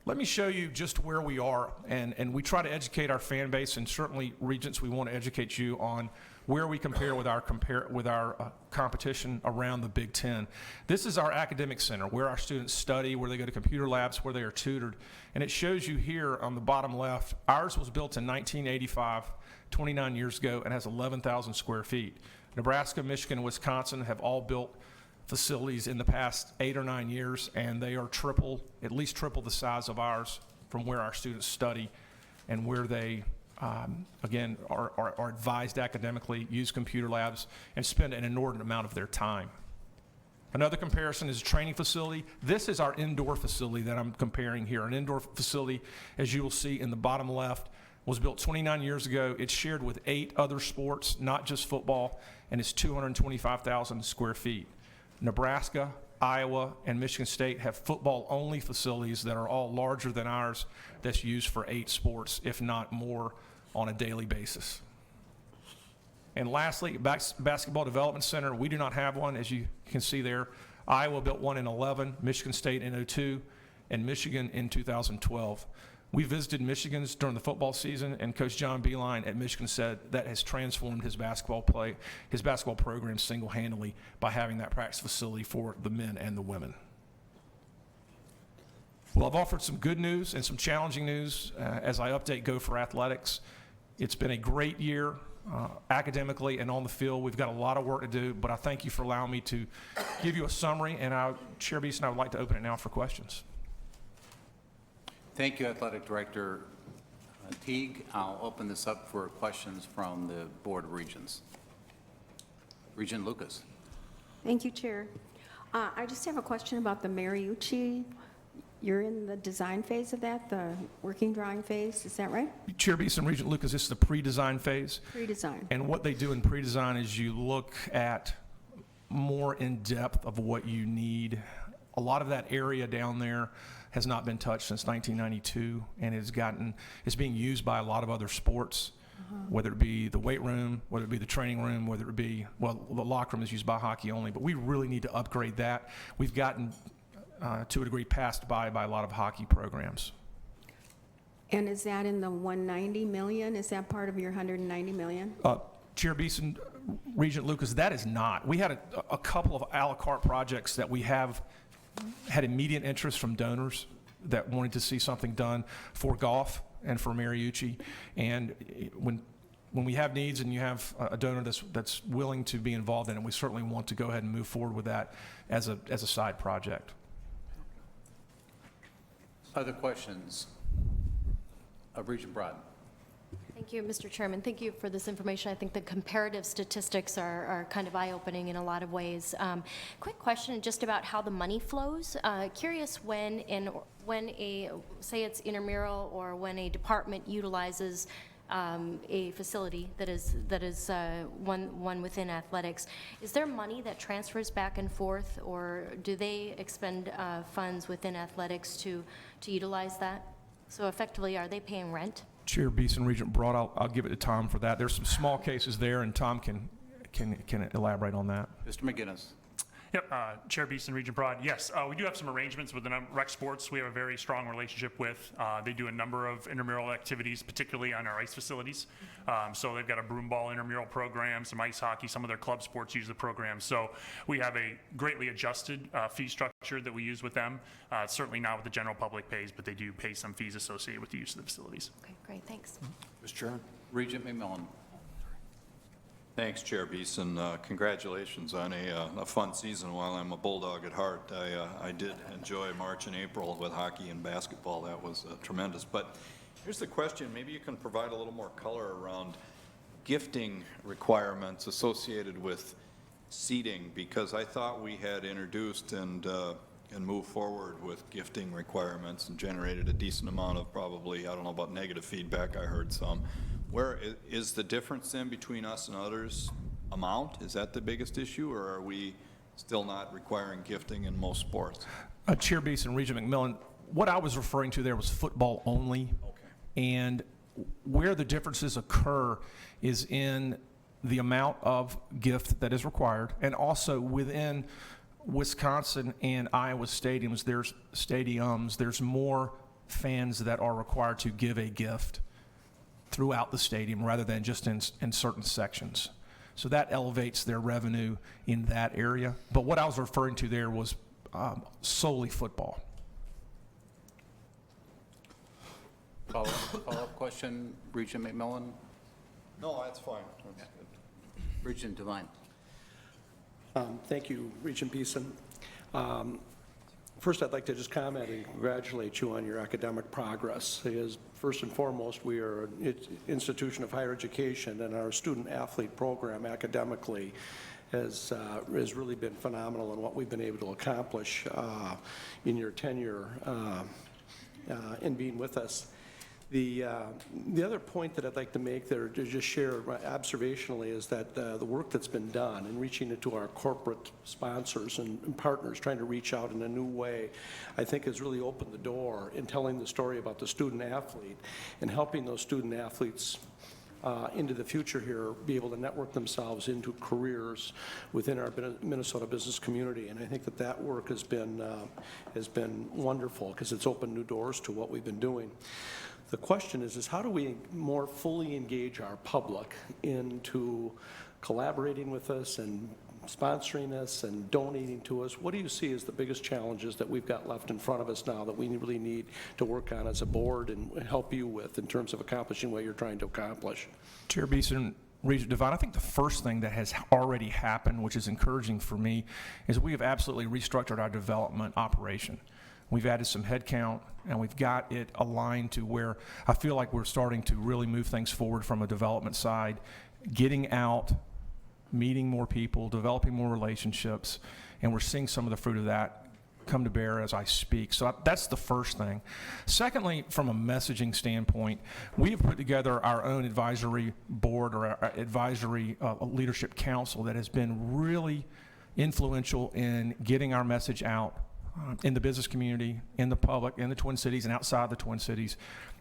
Let me show you just where we are, and we try to educate our fan base, and certainly Regents, we want to educate you on where we compare with our competition around the Big Ten. This is our academic center, where our students study, where they go to computer labs, where they are tutored, and it shows you here on the bottom left, ours was built in 1985, 29 years ago, and has 11,000 square feet. Nebraska, Michigan, and Wisconsin have all built facilities in the past 8 or 9 years, and they are at least triple the size of ours from where our students study and where they, again, are advised academically, use computer labs, and spend an inordinate amount of their time. Another comparison is a training facility. This is our indoor facility that I'm comparing here. An indoor facility, as you will see in the bottom left, was built 29 years ago. It's shared with 8 other sports, not just football, and it's 225,000 square feet. Nebraska, Iowa, and Michigan State have football-only facilities that are all larger than ours that's used for 8 sports, if not more, on a daily basis. And lastly, Basketball Development Center, we do not have one, as you can see there. Iowa built one in 2011, Michigan State in 2002, and Michigan in 2012. We visited Michigan's during the football season, and Coach John Beilein at Michigan said that has transformed his basketball program single-handedly by having that practice facility for the men and the women. Well, I've offered some good news and some challenging news as I update Gopher Athletics. It's been a great year academically and on the field. We've got a lot of work to do, but I thank you for allowing me to give you a summary, and Chair Beeson, I would like to open it now for questions. Thank you, Athletic Director Teague. I'll open this up for questions from the Board of Regents. Regent Lucas. Thank you, Chair. I just have a question about the Mariucci. You're in the design phase of that, the working drawing phase, is that right? Chair Beeson, Regent Lucas, this is the pre-design phase. Pre-design. And what they do in pre-design is you look at more in depth of what you need. A lot of that area down there has not been touched since 1992, and it's being used by a lot of other sports, whether it be the weight room, whether it be the training room, whether it be, well, the locker room is used by hockey only, but we really need to upgrade that. We've gotten, to a degree, passed by a lot of hockey programs. And is that in the 190 million? Is that part of your 190 million? Chair Beeson, Regent Lucas, that is not. We had a couple of a la carte projects that we have had immediate interest from donors that wanted to see something done for golf and for Mariucci. And when we have needs and you have a donor that's willing to be involved in it, we certainly want to go ahead and move forward with that as a side project. Other questions? Regent Broad. Thank you, Mr. Chairman. Thank you for this information. I think the comparative statistics are kind of eye-opening in a lot of ways. Quick question just about how the money flows. Curious when say it's intramural or when a department utilizes a facility that is one within athletics, is there money that transfers back and forth, or do they expend funds within athletics to utilize that? So effectively, are they paying rent? Chair Beeson, Regent Broad, I'll give it to Tom for that. There's some small cases there, and Tom can elaborate on that. Mr. McGinnis. Yep, Chair Beeson, Regent Broad. Yes, we do have some arrangements with the rec sports. We have a very strong relationship with. They do a number of intramural activities, particularly on our ice facilities. So they've got a broom ball intramural program, some ice hockey, some of their club sports use the program. So we have a greatly adjusted fee structure that we use with them. Certainly not what the general public pays, but they do pay some fees associated with the use of the facilities. Okay, great, thanks. Mr. Chairman? Regent McMillan. Thanks, Chair Beeson. Congratulations on a fun season. While I'm a Bulldog at heart, I did enjoy March and April with hockey and basketball. That was tremendous. But here's the question. Maybe you can provide a little more color around gifting requirements associated with seating, because I thought we had introduced and moved forward with gifting requirements and generated a decent amount of probably, I don't know about negative feedback, I heard some. Where is the difference then between us and others amount? Is that the biggest issue, or are we still not requiring gifting in most sports? Chair Beeson, Regent McMillan, what I was referring to there was football only. Okay. And where the differences occur is in the amount of gift that is required, and also within Wisconsin and Iowa stadiums, there's more fans that are required to give a gift throughout the stadium rather than just in certain sections. So that elevates their revenue in that area. But what I was referring to there was solely football. Follow-up question, Regent McMillan? No, that's fine. That's good. Regent Devine. Thank you, Regent Beeson. First, I'd like to just comment and congratulate you on your academic progress. Because first and foremost, we are an institution of higher education, and our student-athlete program academically has really been phenomenal in what we've been able to accomplish in your tenure in being with us. The other point that I'd like to make there, to just share observationally, is that the work that's been done in reaching into our corporate sponsors and partners, trying to reach out in a new way, I think has really opened the door in telling the story about the student athlete and helping those student athletes into the future here be able to network themselves into careers within our Minnesota business community. And I think that work has been wonderful because it's opened new doors to what we've been doing. The question is how do we more fully engage our public into collaborating with us and sponsoring us and donating to us? What do you see as the biggest challenges that we've got left in front of us now that we really need to work on as a board and help you with in terms of accomplishing what you're trying to accomplish? Chair Beeson, Regent Devine, I think the first thing that has already happened, which is encouraging for me, is we have absolutely restructured our development operation. We've added some headcount, and we've got it aligned to where I feel like we're starting to really move things forward from a development side, getting out, meeting more people, developing more relationships, and we're seeing some of the fruit of that come to bear as I speak. So that's the first thing. Secondly, from a messaging standpoint, we have put together our own advisory board or our advisory leadership council that has been really influential in getting our message out in the business community, in the public, in the Twin Cities, and outside the Twin Cities.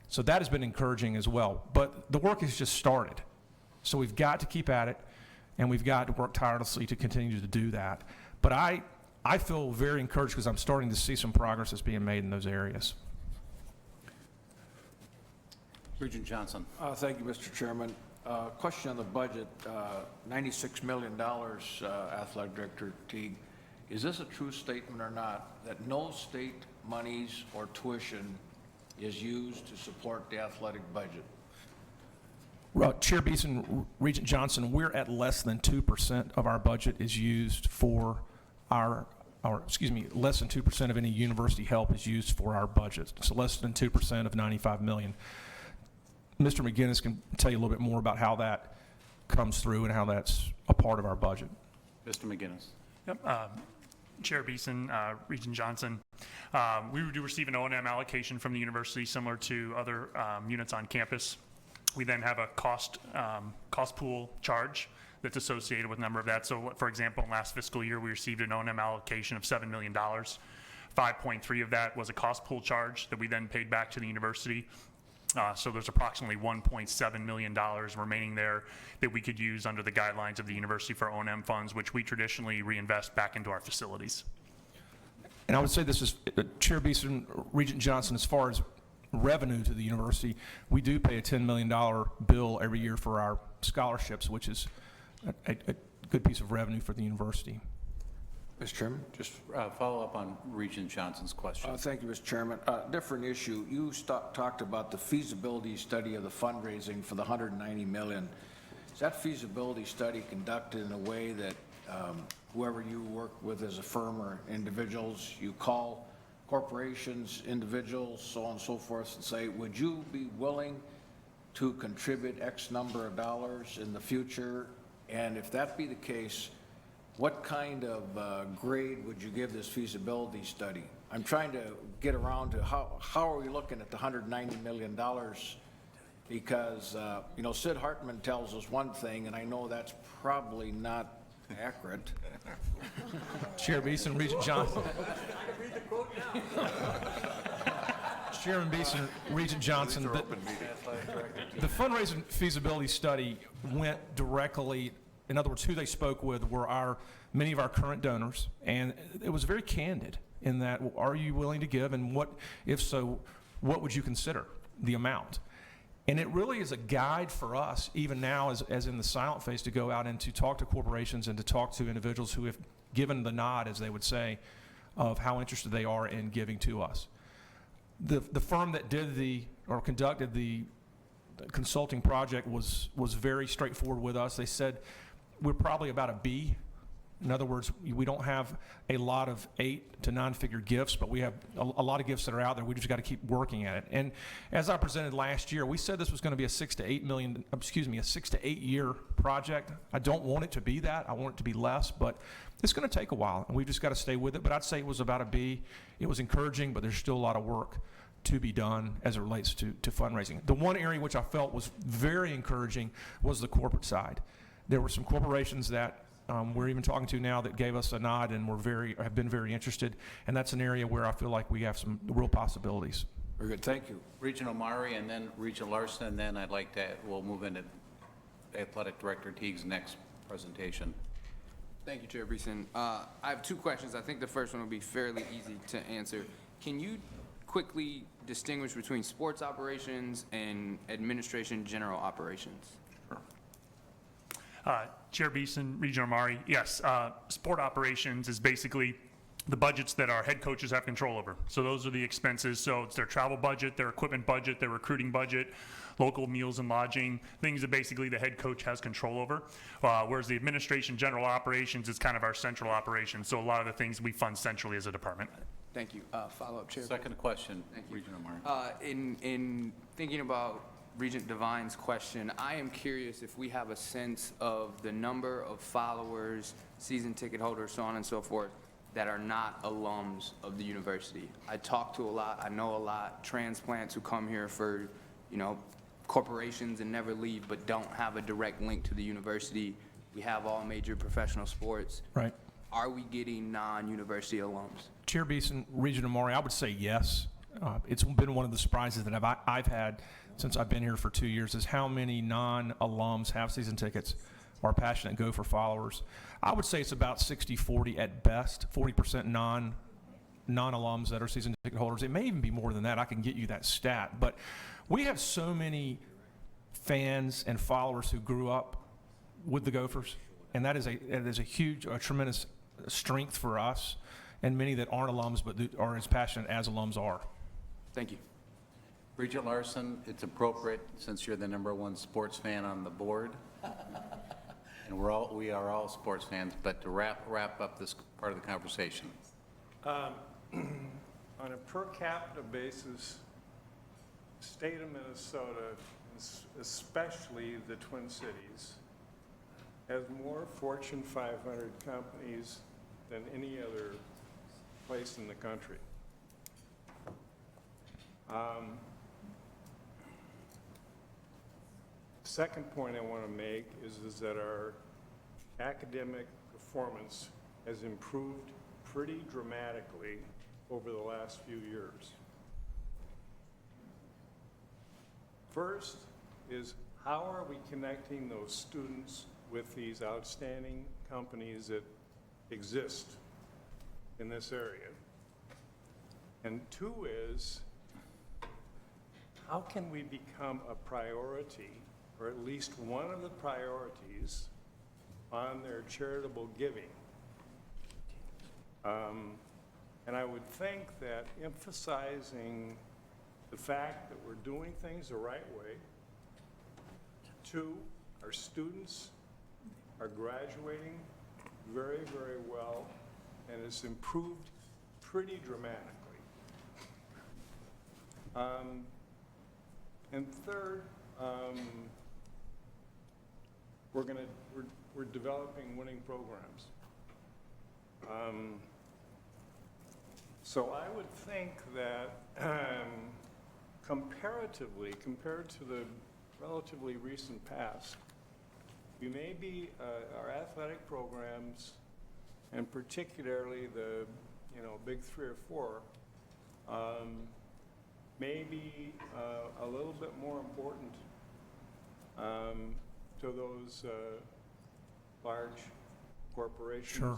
So that has been encouraging as well. But the work has just started. So we've got to keep at it, and we've got to work tirelessly to continue to do that. But I feel very encouraged because I'm starting to see some progress that's being made in those areas. Regent Johnson. Thank you, Mr. Chairman. Question on the budget, $96 million, Athletic Director Teague. Is this a true statement or not, that no state monies or tuition is used to support the athletic budget? Chair Beeson, Regent Johnson, we're at less than 2% of our budget is used for less than 2% of any university help is used for our budget. So less than 2% of $95 million. Mr. McGinnis can tell you a little bit more about how that comes through and how that's a part of our budget. Mr. McGinnis. Yep. Chair Beeson, Regent Johnson. We do receive an O&M allocation from the university similar to other units on campus. We then have a cost pool charge that's associated with a number of that. So, for example, in last fiscal year, we received an O&M allocation of $7 million. 5.3 of that was a cost pool charge that we then paid back to the university. So there's approximately $1.7 million remaining there that we could use under the guidelines of the university for O&M funds, which we traditionally reinvest back into our facilities. And I would say this is, Chair Beeson, Regent Johnson, as far as revenue to the university, we do pay a $10 million bill every year for our scholarships, which is a good piece of revenue for the university. Mr. Chairman? Just follow up on Regent Johnson's question. Thank you, Mr. Chairman. Different issue. You talked about the feasibility study of the fundraising for the $190 million. Is that feasibility study conducted in a way that whoever you work with as a firm or individuals, you call corporations, individuals, so on and so forth, and say, would you be willing to contribute X number of dollars in the future? And if that be the case, what kind of grade would you give this feasibility study? I'm trying to get around to how are we looking at the $190 million? Because, you know, Sid Hartman tells us one thing, and I know that's probably not accurate. Chair Beeson, Regent Johnson. Chairman Beeson, Regent Johnson, the fundraising feasibility study went directly, in other words, who they spoke with were many of our current donors, and it was very candid in that, are you willing to give, and what, if so, what would you consider the amount? And it really is a guide for us, even now as in the silent phase, to go out and to talk to corporations and to talk to individuals who have given the nod, as they would say, of how interested they are in giving to us. The firm that conducted the consulting project was very straightforward with us. They said we're probably about a B. In other words, we don't have a lot of 8 to 9-figure gifts, but we have a lot of gifts that are out there. We just got to keep working at it. And as I presented last year, we said this was going to be a 6 to 8 year project. I don't want it to be that. I want it to be less, but it's going to take a while, and we've just got to stay with it. But I'd say it was about a B. It was encouraging, but there's still a lot of work to be done as it relates to fundraising. The one area which I felt was very encouraging was the corporate side. There were some corporations that we're even talking to now that gave us a nod and have been very interested, and that's an area where I feel like we have some real possibilities. Very good, thank you. Regent Omari and then Regent Larson, and then we'll move into Athletic Director Teague's next presentation. Thank you, Chair Beeson. I have 2 questions. I think the first one will be fairly easy to answer. Can you quickly distinguish between sports operations and administration general operations? Chair Beeson, Regent Omari, yes, sport operations is basically the budgets that our head coaches have control over. So those are the expenses. So it's their travel budget, their equipment budget, their recruiting budget, local meals and lodging, things that basically the head coach has control over. Whereas the administration general operations is kind of our central operation. So a lot of the things we fund centrally as a department. Thank you. Follow-up, Chair. Second question, Regent Omari. In thinking about Regent Devine's question, I am curious if we have a sense of the number of followers, season ticket holders, so on and so forth, that are not alums of the university. I talk to a lot, I know a lot, transplants who come here for, you know, corporations and never leave, but don't have a direct link to the university. We have all major professional sports. Right. Are we getting non-university alums? Chair Beeson, Regent Omari, I would say yes. It's been one of the surprises that I've had since I've been here for 2 years, is how many non-alums have season tickets, are passionate Gopher followers. I would say it's about 60-40 at best, 40% non-alums that are season ticket holders. It may even be more than that. I can get you that stat. But we have so many fans and followers who grew up with the Gophers, and that is a tremendous strength for us, and many that aren't alums but are as passionate as alums are. Thank you. Regent Larson, it's appropriate, since you're the #1 sports fan on the board, and we are all sports fans, but to wrap up this part of the conversation. On a per capita basis, the state of Minnesota, especially the Twin Cities, has more Fortune 500 companies than any other place in the country. Second point I want to make is that our academic performance has improved pretty dramatically over the last few years. First is, how are we connecting those students with these outstanding companies that exist in this area? And two is, how can we become a priority, or at least one of the priorities, on their charitable giving? And I would think that emphasizing the fact that we're doing things the right way, two, our students are graduating very, very well, and it's improved pretty dramatically. And third, we're developing winning programs. So I would think that comparatively, compared to the relatively recent past, we may be, our athletic programs, and particularly the, big 3 or 4, may be a little bit more important to those large corporations Sure.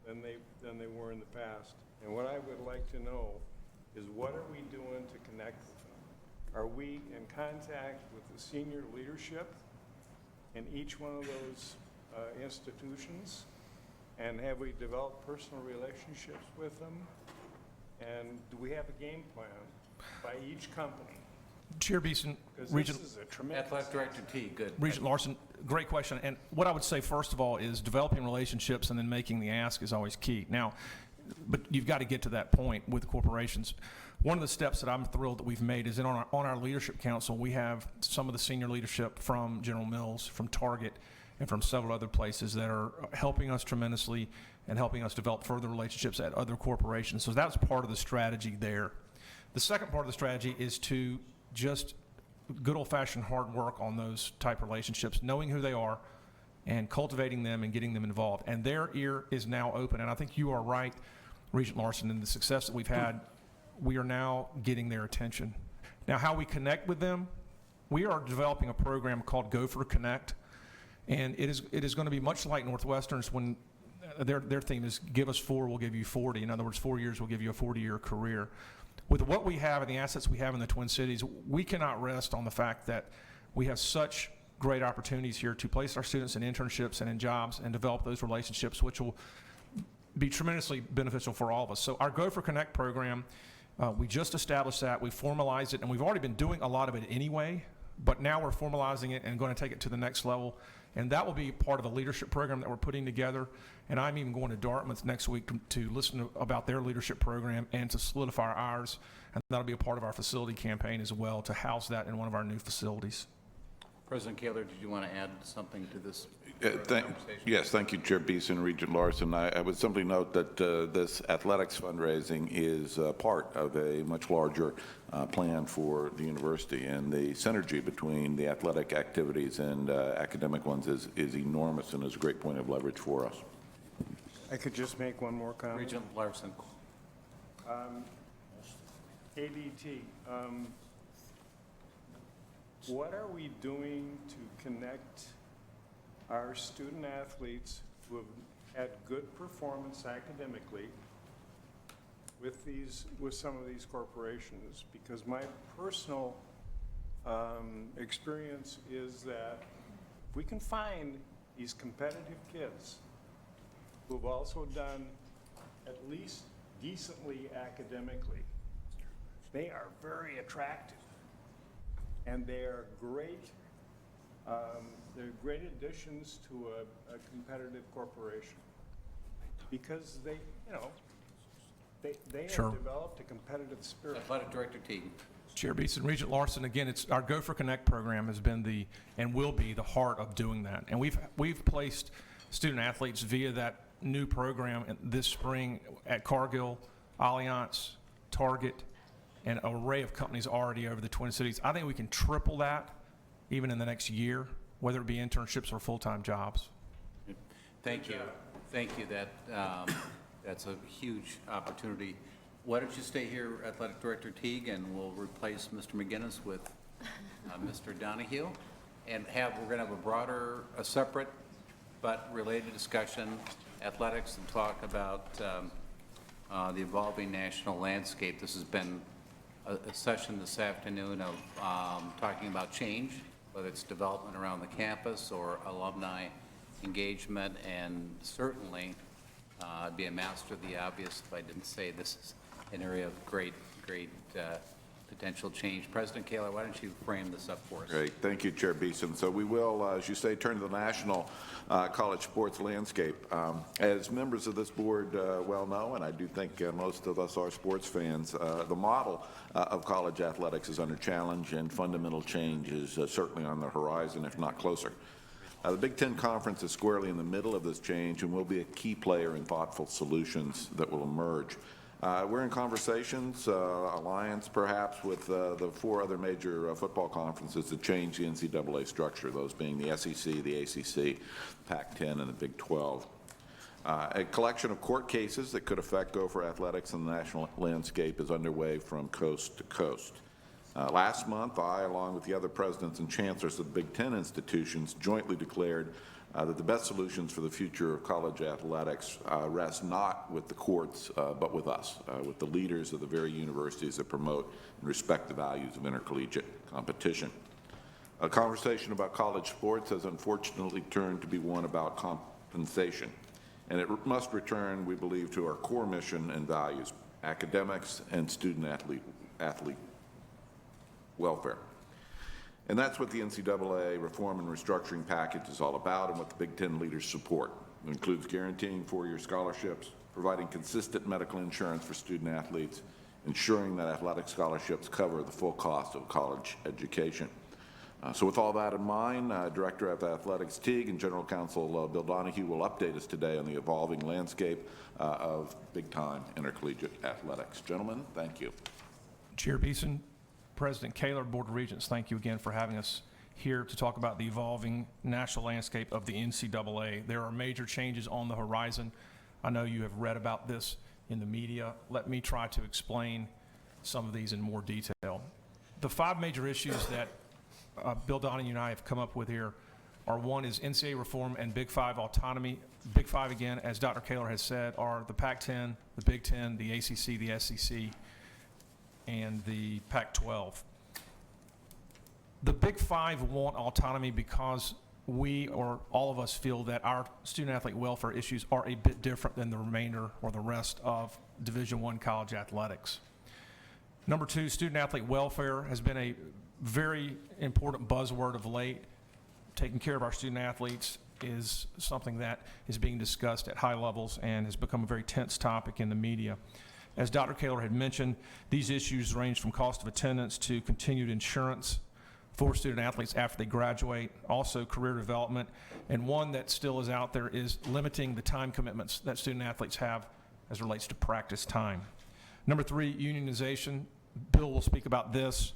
than they were in the past. And what I would like to know is, what are we doing to connect with them? Are we in contact with the senior leadership in each one of those institutions? And have we developed personal relationships with them? And do we have a game plan by each company? Chair Beeson, Because Regent, this is a tremendous. Athletic Director T, good. Regent Larson, great question. And what I would say, first of all, is developing relationships and then making the ask is always key. Now, but you've got to get to that point with corporations. One of the steps that I'm thrilled that we've made is that on our leadership council, we have some of the senior leadership from General Mills, from Target, and from several other places that are helping us tremendously and helping us develop further relationships at other corporations. So that's part of the strategy there. The second part of the strategy is to just good old-fashioned hard work on those type relationships, knowing who they are and cultivating them and getting them involved. And their ear is now open. And I think you are right, Regent Larson, in the success that we've had. We are now getting their attention. Now, how we connect with them, we are developing a program called Gopher Connect. And it is going to be much like Northwestern's when their theme is give us 4, we'll give you 40. In other words, 4 years, we'll give you a 40-year career. With what we have and the assets we have in the Twin Cities, we cannot rest on the fact that we have such great opportunities here to place our students in internships and in jobs and develop those relationships, which will be tremendously beneficial for all of us. So our Gopher Connect program, we just established that, we formalized it, and we've already been doing a lot of it anyway, but now we're formalizing it and going to take it to the next level. And that will be part of a leadership program that we're putting together. And I'm even going to Dartmouth next week to listen about their leadership program and to solidify ours. And that'll be a part of our facility campaign as well, to house that in one of our new facilities. President Kaler, did you want to add something to this conversation? Yes, thank you, Chair Beeson, Regent Larson. I would simply note that this athletics fundraising is part of a much larger plan for the university, and the synergy between the athletic activities and academic ones is enormous and is a great point of leverage for us. I could just make one more comment. Regent Larson. ADT, what are we doing to connect our student athletes who have had good performance academically with some of these corporations? Because my personal experience is that if we can find these competitive kids who've also done at least decently academically, they are very attractive. And they are great, they're great additions to a competitive corporation. Because they Sure. have developed a competitive spirit. Athletic Director Teague. Chair Beeson, Regent Larson, again, it's our Gopher Connect program has been and will be the heart of doing that. And we've placed student athletes via that new program this spring at Cargill, Allianz, Target, an array of companies already over the Twin Cities. I think we can triple that even in the next year, whether it be internships or full-time jobs. Thank you. Thank you. That's a huge opportunity. Why don't you stay here, Athletic Director Teague, and we'll replace Mr. McGinnis with Mr. Donahue, and we're going to have a broader, a separate but related discussion, athletics, and talk about the evolving national landscape. This has been a session this afternoon of talking about change, whether it's development around the campus or alumni engagement, and certainly I'd be a master of the obvious if I didn't say this is an area of great potential change. President Kaler, why don't you frame this up for us? Great. Thank you, Chair Beeson. So we will, as you say, turn to the national college sports landscape. As members of this board well know, and I do think most of us are sports fans, the model of college athletics is under challenge, and fundamental change is certainly on the horizon, if not closer. The Big Ten Conference is squarely in the middle of this change and will be a key player in thoughtful solutions that will emerge. We're in conversations, alliance perhaps, with the 4 other major football conferences to change the NCAA structure, those being the SEC, the ACC, Pac-10, and the Big 12. A collection of court cases that could affect Gopher athletics in the national landscape is underway from coast to coast. Last month, I, along with the other presidents and chancellors of the Big Ten institutions, jointly declared that the best solutions for the future of college athletics rest not with the courts, but with us, with the leaders of the very universities that promote and respect the values of intercollegiate competition. A conversation about college sports has unfortunately turned to be one about compensation, and it must return, we believe, to our core mission and values, academics and student-athlete welfare. And that's what the NCAA reform and restructuring package is all about, and what the Big Ten leaders support. It includes guaranteeing 4-year scholarships, providing consistent medical insurance for student athletes, ensuring that athletic scholarships cover the full cost of college education. So with all that in mind, Director of Athletics Teague and General Counsel Bill Donahue will update us today on the evolving landscape of big-time intercollegiate athletics. Gentlemen, thank you. Chair Beeson, President Kaler, Board of Regents, thank you again for having us here to talk about the evolving national landscape of the NCAA. There are major changes on the horizon. I know you have read about this in the media. Let me try to explain some of these in more detail. The 5 major issues that Bill Donahue and I have come up with here are: 1 is NCAA reform and Big 5 autonomy. Big 5, again, as Dr. Kaler has said, are the Pac-10, the Big 10, the ACC, the SEC, and the Pac-12. The Big 5 want autonomy because we, or all of us, feel that our student-athlete welfare issues are a bit different than the remainder or the rest of Division I college athletics. Number 2, student-athlete welfare has been a very important buzzword of late. Taking care of our student-athletes is something that is being discussed at high levels and has become a very tense topic in the media. As Dr. Kaler had mentioned, these issues range from cost of attendance to continued insurance for student athletes after they graduate, also career development, and one that still is out there is limiting the time commitments that student athletes have as it relates to practice time. Number 3, unionization. Bill will speak about this.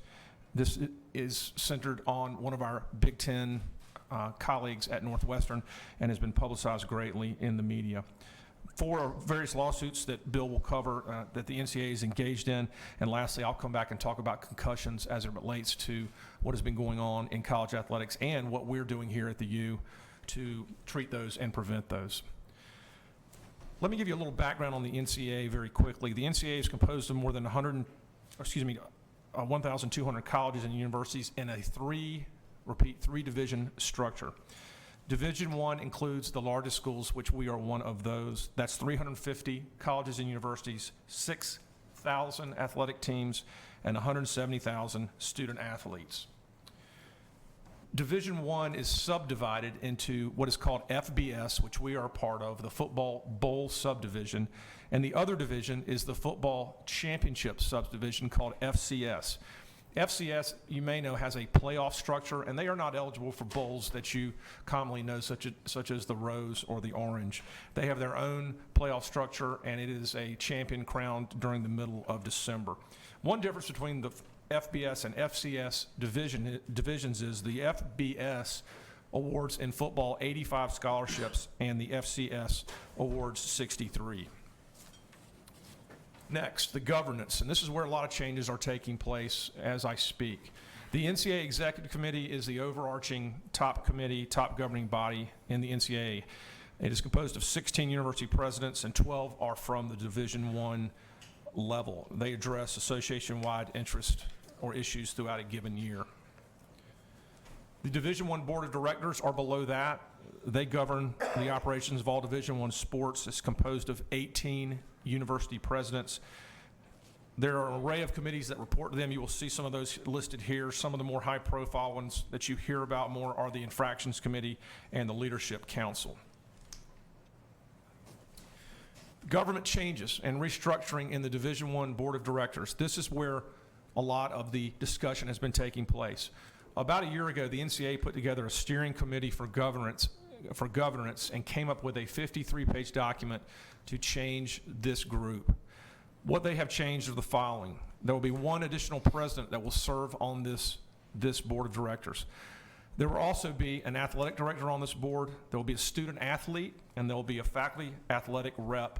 This is centered on one of our Big Ten colleagues at Northwestern and has been publicized greatly in the media. 4 various lawsuits that Bill will cover that the NCAA is engaged in. And lastly, I'll come back and talk about concussions as it relates to what has been going on in college athletics and what we're doing here at the U to treat those and prevent those. Let me give you a little background on the NCAA very quickly. The NCAA is composed of more than 1,200 colleges and universities in a 3-division structure. Division I includes the largest schools, which we are one of those. That's 350 colleges and universities, 6,000 athletic teams, and 170,000 student athletes. Division I is subdivided into what is called FBS, which we are a part of, the Football Bowl subdivision, and the other division is the Football Championship subdivision called FCS. FCS, you may know, has a playoff structure, and they are not eligible for bowls that you commonly know, such as the Rose or the Orange. They have their own playoff structure, and it is a champion crowned during the middle of December. One difference between the FBS and FCS divisions is the FBS awards in football 85 scholarships, and the FCS awards 63. Next, the governance, and this is where a lot of changes are taking place as I speak. The NCAA Executive Committee is the overarching top committee, top governing body in the NCAA. It is composed of 16 university presidents, and 12 are from the Division I level. They address association-wide interest or issues throughout a given year. The Division I Board of Directors are below that. They govern the operations of all Division I sports. It's composed of 18 university presidents. There are an array of committees that report to them. You will see some of those listed here. Some of the more high-profile ones that you hear about more are the Infractions Committee and the Leadership Council. Government changes and restructuring in the Division I Board of Directors. This is where a lot of the discussion has been taking place. About a year ago, the NCAA put together a steering committee for governance and came up with a 53-page document to change this group. What they have changed are the following. There will be one additional president that will serve on this board of directors. There will also be an athletic director on this board. There will be a student athlete, and there will be a faculty athletic rep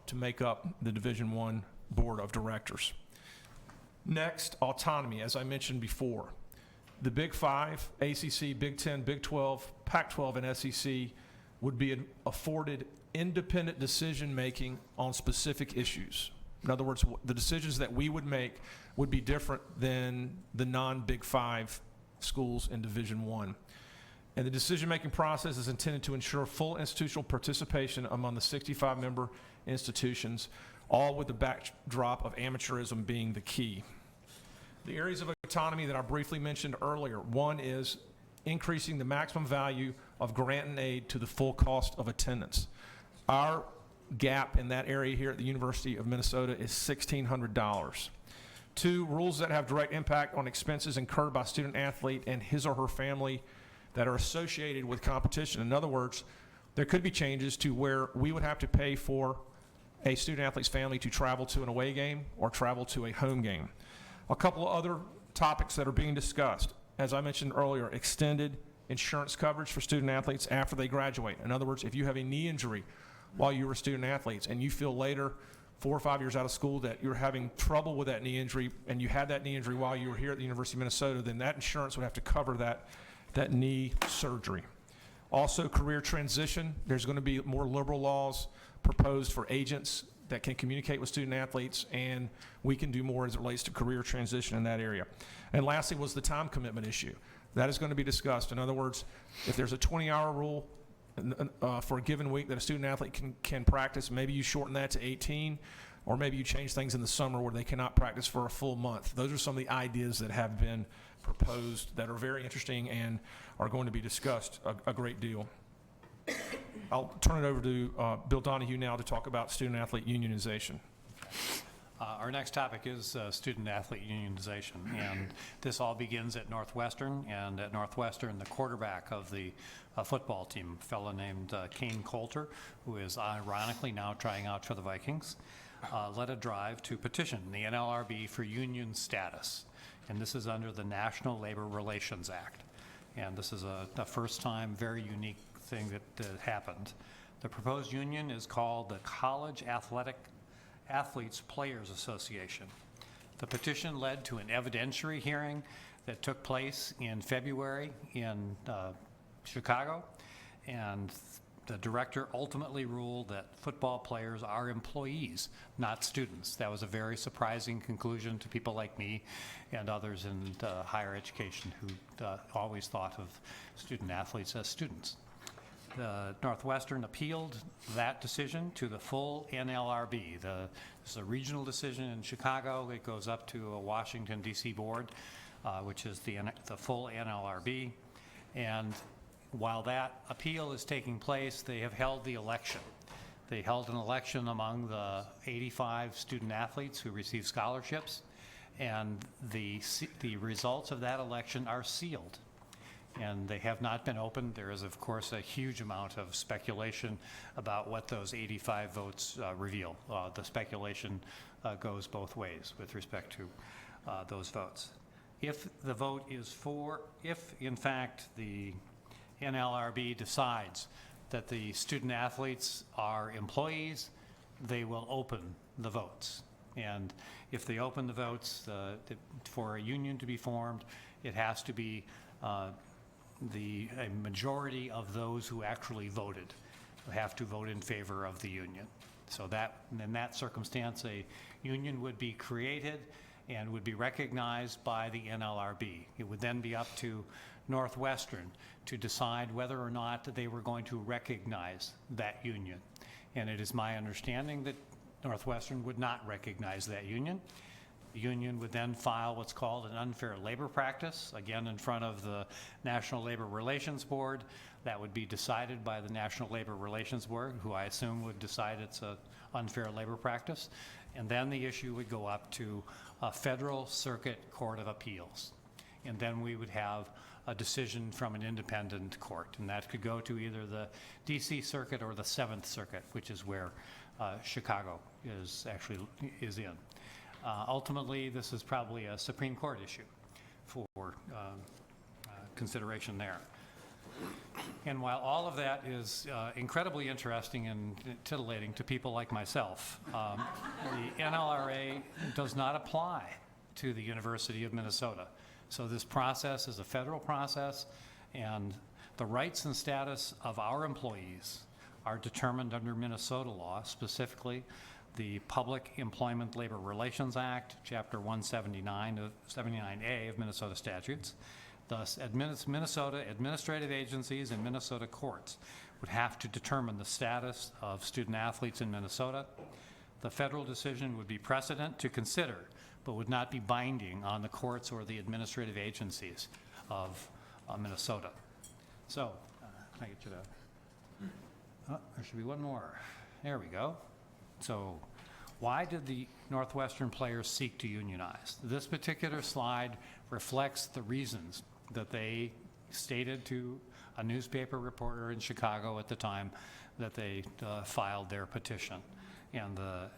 to make up the Division I board of directors. Next, autonomy, as I mentioned before. The Big Five, ACC, Big Ten, Big 12, Pac-12, and SEC would be afforded independent decision-making on specific issues. In other words, the decisions that we would make would be different than the non-Big Five schools in Division I. And the decision-making process is intended to ensure full institutional participation among the 65-member institutions, all with the backdrop of amateurism being the key. The areas of autonomy that I briefly mentioned earlier, one is increasing the maximum value of grant and aid to the full cost of attendance. Our gap in that area here at the University of Minnesota is $1,600. Two, rules that have direct impact on expenses incurred by student athlete and his or her family that are associated with competition. In other words, there could be changes to where we would have to pay for a student athlete's family to travel to an away game or travel to a home game. A couple of other topics that are being discussed. As I mentioned earlier, extended insurance coverage for student athletes after they graduate. In other words, if you have a knee injury while you were student athletes and you feel later, 4 or 5 years out of school, that you're having trouble with that knee injury and you had that knee injury while you were here at the University of Minnesota, then that insurance would have to cover that knee surgery. Also, career transition. There's going to be more liberal laws proposed for agents that can communicate with student athletes, and we can do more as it relates to career transition in that area. And lastly was the time commitment issue. That is going to be discussed. In other words, if there's a 20-hour rule for a given week that a student athlete can practice, maybe you shorten that to 18, or maybe you change things in the summer where they cannot practice for a full month. Those are some of the ideas that have been proposed that are very interesting and are going to be discussed a great deal. I'll turn it over to Bill Donahue now to talk about student-athlete unionization. Our next topic is student-athlete unionization, and this all begins at Northwestern, and at Northwestern, the quarterback of the football team, a fellow named Kane Coulter, who is ironically now trying out for the Vikings, led a drive to petition the NLRB for union status, and this is under the National Labor Relations Act, and this is a first-time, very unique thing that happened. The proposed union is called the College Athletes Players Association. The petition led to an evidentiary hearing that took place in February in Chicago, and the director ultimately ruled that football players are employees, not students. That was a very surprising conclusion to people like me and others in higher education who always thought of student athletes as students. Northwestern appealed that decision to the full NLRB. This is a regional decision in Chicago. It goes up to a Washington, D.C. board, which is the full NLRB. And while that appeal is taking place, they have held the election. They held an election among the 85 student athletes who receive scholarships, and the results of that election are sealed. And they have not been opened. There is, of course, a huge amount of speculation about what those 85 votes reveal. The speculation goes both ways with respect to those votes. If the vote is if in fact the NLRB decides that the student athletes are employees, they will open the votes. And if they open the votes for a union to be formed, it has to be a majority of those who actually voted have to vote in favor of the union. So that, in that circumstance, a union would be created and would be recognized by the NLRB. It would then be up to Northwestern to decide whether or not they were going to recognize that union. And it is my understanding that Northwestern would not recognize that union. The union would then file what's called an unfair labor practice, again in front of the National Labor Relations Board. That would be decided by the National Labor Relations Board, who I assume would decide it's an unfair labor practice. And then the issue would go up to a Federal Circuit Court of Appeals. And then we would have a decision from an independent court. And that could go to either the DC Circuit or the 7th Circuit, which is where Chicago is in. Ultimately, this is probably a Supreme Court issue for consideration there. And while all of that is incredibly interesting and titillating to people like myself, the NLRA does not apply to the University of Minnesota. So this process is a federal process, and the rights and status of our employees are determined under Minnesota law, specifically the Public Employment Labor Relations Act, Chapter 179A of Minnesota statutes. Thus, Minnesota administrative agencies and Minnesota courts would have to determine the status of student athletes in Minnesota. The federal decision would be precedent to consider, but would not be binding on the courts or the administrative agencies of Minnesota. So, can I get you to, there should be one more. There we go. So, why did the Northwestern players seek to unionize? This particular slide reflects the reasons that they stated to a newspaper reporter in Chicago at the time that they filed their petition. And the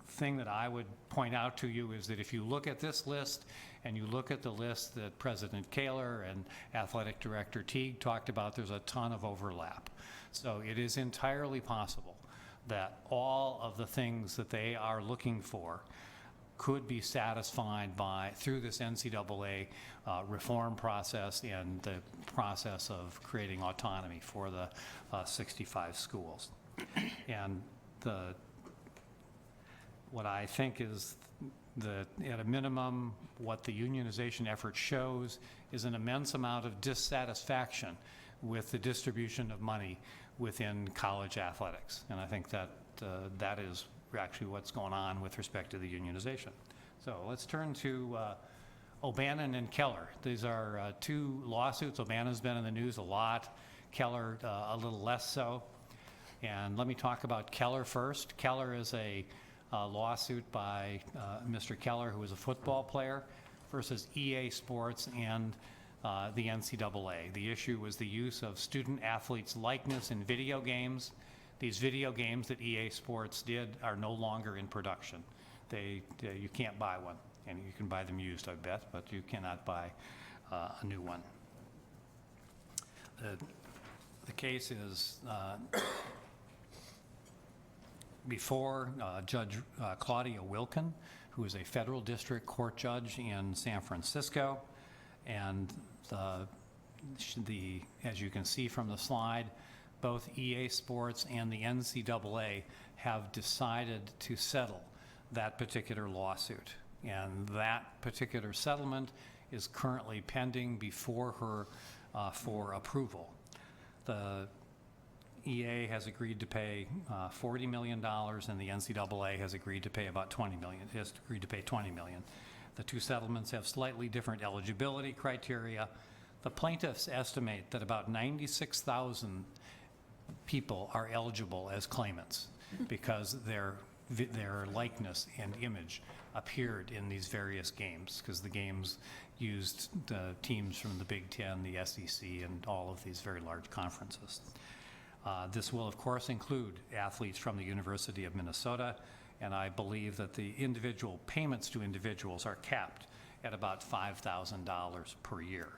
thing that I would point out to you is that if you look at this list and you look at the list that President Kaler and Athletic Director Teague talked about, there's a ton of overlap. So it is entirely possible that all of the things that they are looking for could be satisfied through this NCAA reform process and the process of creating autonomy for the 65 schools. And what I think is that at a minimum, what the unionization effort shows is an immense amount of dissatisfaction with the distribution of money within college athletics. And I think that that is actually what's going on with respect to the unionization. So let's turn to O'Bannon and Keller. These are two lawsuits. O'Bannon's been in the news a lot, Keller a little less so. And let me talk about Keller first. Keller is a lawsuit by Mr. Keller, who is a football player, versus EA Sports and the NCAA. The issue was the use of student athletes' likeness in video games. These video games that EA Sports did are no longer in production. You can't buy one, and you can buy them used, I bet, but you cannot buy a new one. The case is before Judge Claudia Wilkin, who is a federal district court judge in San Francisco, and as you can see from the slide, both EA Sports and the NCAA have decided to settle that particular lawsuit. And that particular settlement is currently pending before her for approval. The EA has agreed to pay $40 million, and the NCAA has agreed to pay about $20 million. It has agreed to pay $20 million. The two settlements have slightly different eligibility criteria. The plaintiffs estimate that about 96,000 people are eligible as claimants because their likeness and image appeared in these various games, because the games used teams from the Big Ten, the SEC, and all of these very large conferences. This will, of course, include athletes from the University of Minnesota, and I believe that the individual payments to individuals are capped at about $5,000 per year.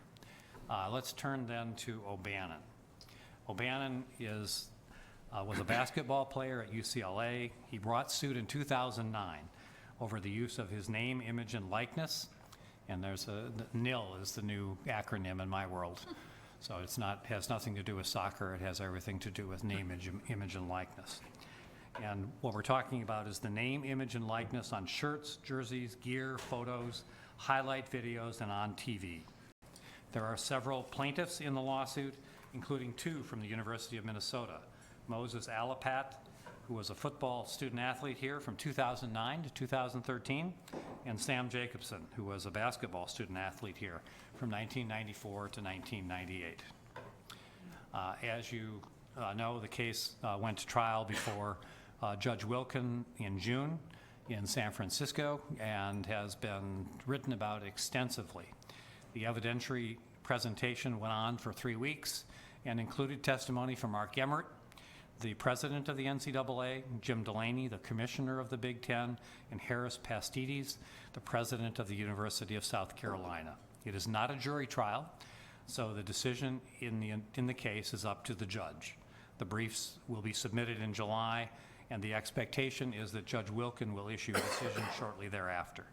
Let's turn then to O'Bannon. O'Bannon was a basketball player at UCLA. He brought suit in 2009 over the use of his name, image, and likeness, And there's NIL is the new acronym in my world. So it's not, has nothing to do with soccer, it has everything to do with name, image, and likeness. And what we're talking about is the name, image, and likeness on shirts, jerseys, gear, photos, highlight videos, and on TV. There are several plaintiffs in the lawsuit, including 2 from the University of Minnesota. Moses Alapat, who was a football student athlete here from 2009 to 2013, and Sam Jacobson, who was a basketball student athlete here from 1994 to 1998. As you know, the case went to trial before Judge Wilkin in June in San Francisco and has been written about extensively. The evidentiary presentation went on for 3 weeks and included testimony from Mark Emmert, the president of the NCAA, Jim Delaney, the commissioner of the Big Ten, and Harris Pastides, the president of the University of South Carolina. It is not a jury trial, so the decision in the case is up to the judge. The briefs will be submitted in July, and the expectation is that Judge Wilkin will issue a decision shortly thereafter.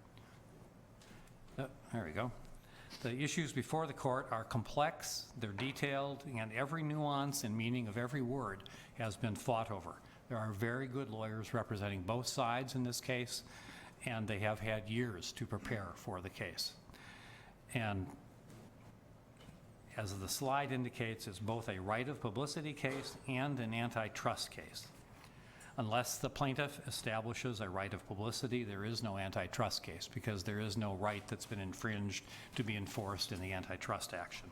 There we go. The issues before the court are complex, they're detailed, and every nuance and meaning of every word has been fought over. There are very good lawyers representing both sides in this case, and they have had years to prepare for the case. And as the slide indicates, it's both a right of publicity case and an antitrust case. Unless the plaintiff establishes a right of publicity, there is no antitrust case because there is no right that's been infringed to be enforced in the antitrust action.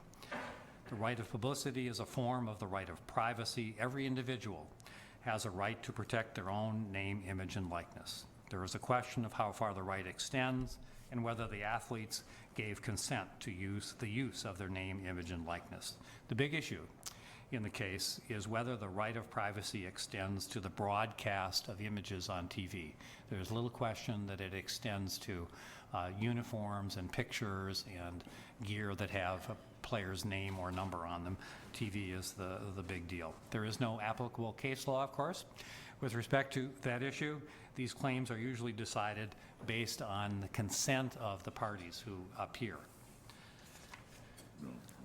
The right of publicity is a form of the right of privacy. Every individual has a right to protect their own name, image, and likeness. There is a question of how far the right extends and whether the athletes gave consent to the use of their name, image, and likeness. The big issue in the case is whether the right of privacy extends to the broadcast of images on TV. There's little question that it extends to uniforms and pictures and gear that have a player's name or number on them. TV is the big deal. There is no applicable case law, of course. With respect to that issue, these claims are usually decided based on the consent of the parties who appear.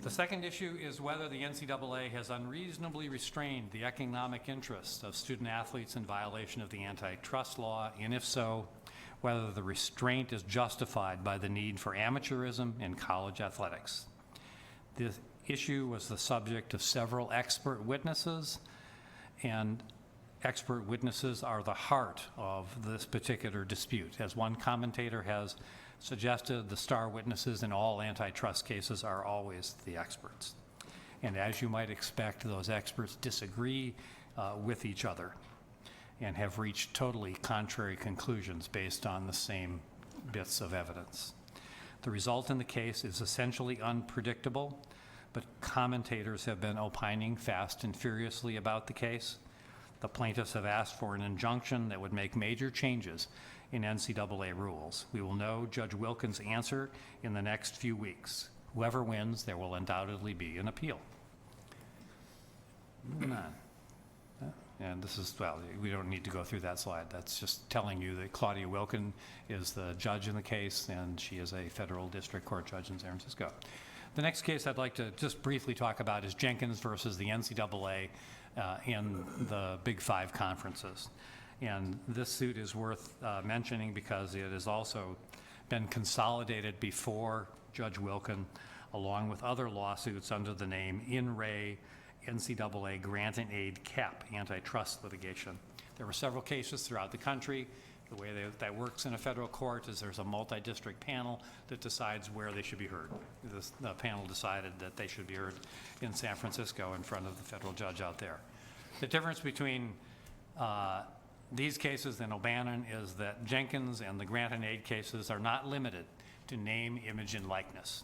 The second issue is whether the NCAA has unreasonably restrained the economic interests of student athletes in violation of the antitrust law, and if so, whether the restraint is justified by the need for amateurism in college athletics. This issue was the subject of several expert witnesses, and expert witnesses are the heart of this particular dispute. As one commentator has suggested, the star witnesses in all antitrust cases are always the experts. And as you might expect, those experts disagree with each other and have reached totally contrary conclusions based on the same bits of evidence. The result in the case is essentially unpredictable, but commentators have been opining fast and furiously about the case. The plaintiffs have asked for an injunction that would make major changes in NCAA rules. We will know Judge Wilkin's answer in the next few weeks. Whoever wins, there will undoubtedly be an appeal. Moving on. And this is, well, we don't need to go through that slide. That's just telling you that Claudia Wilkin is the judge in the case, and she is a federal district court judge in San Francisco. The next case I'd like to just briefly talk about is Jenkins versus the NCAA in the Big Five conferences. And this suit is worth mentioning because it has also been consolidated before Judge Wilkin, along with other lawsuits under the name In Re NCAA Grant and Aid Cap antitrust litigation. There were several cases throughout the country. The way that works in a federal court is there's a multi-district panel that decides where they should be heard. The panel decided that they should be heard in San Francisco in front of the federal judge out there. The difference between these cases and O'Bannon is that Jenkins and the Grant and Aid cases are not limited to name, image, and likeness.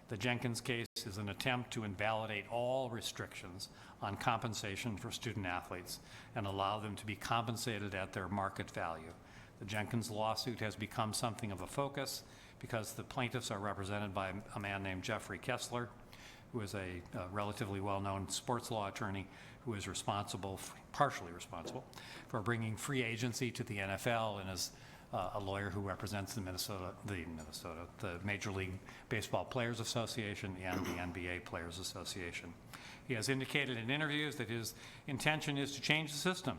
The Jenkins case is an attempt to invalidate all restrictions on compensation for student athletes and allow them to be compensated at their market value. The Jenkins lawsuit has become something of a focus because the plaintiffs are represented by a man named Jeffrey Kessler, who is a relatively well-known sports law attorney who is partially responsible, for bringing free agency to the NFL and is a lawyer who represents the Major League Baseball Players Association and the NBA Players Association. He has indicated in interviews that his intention is to change the system.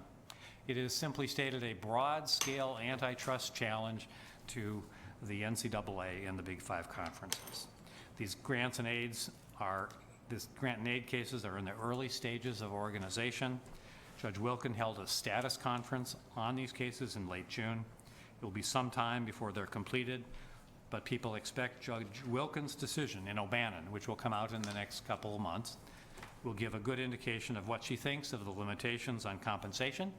It is simply stated a broad-scale antitrust challenge to the NCAA and the Big Five conferences. These grants and aids grant and aid cases are in the early stages of organization. Judge Wilkin held a status conference on these cases in late June. It will be some time before they're completed, but people expect Judge Wilkin's decision in O'Bannon, which will come out in the next couple of months, will give a good indication of what she thinks of the limitations on compensation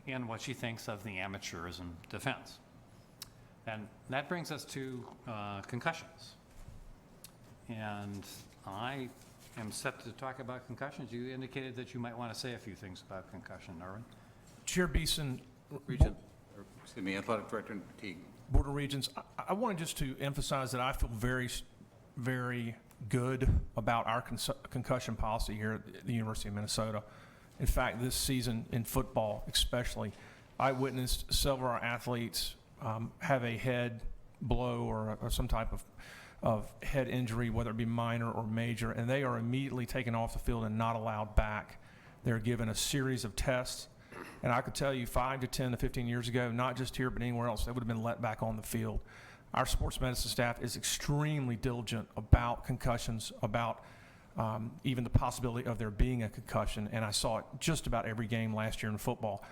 and what she thinks of the amateurism defense. And that brings us to concussions. And I am set to talk about concussions. You indicated that you might want to say a few things about concussion, Norman. Chair Beeson, Athletic Director Teague. Board of Regents, I wanted just to emphasize that I feel very, very good about our concussion policy here at the University of Minnesota. In fact, this season in football especially, I witnessed several of our athletes have a head blow or some type of head injury, whether it be minor or major, and they are immediately taken off the field and not allowed back. They're given a series of tests, and I could tell you 5 to 10 to 15 years ago, not just here but anywhere else, they would have been let back on the field. Our sports medicine staff is extremely diligent about concussions, about even the possibility of there being a concussion, and I saw it just about every game last year in football.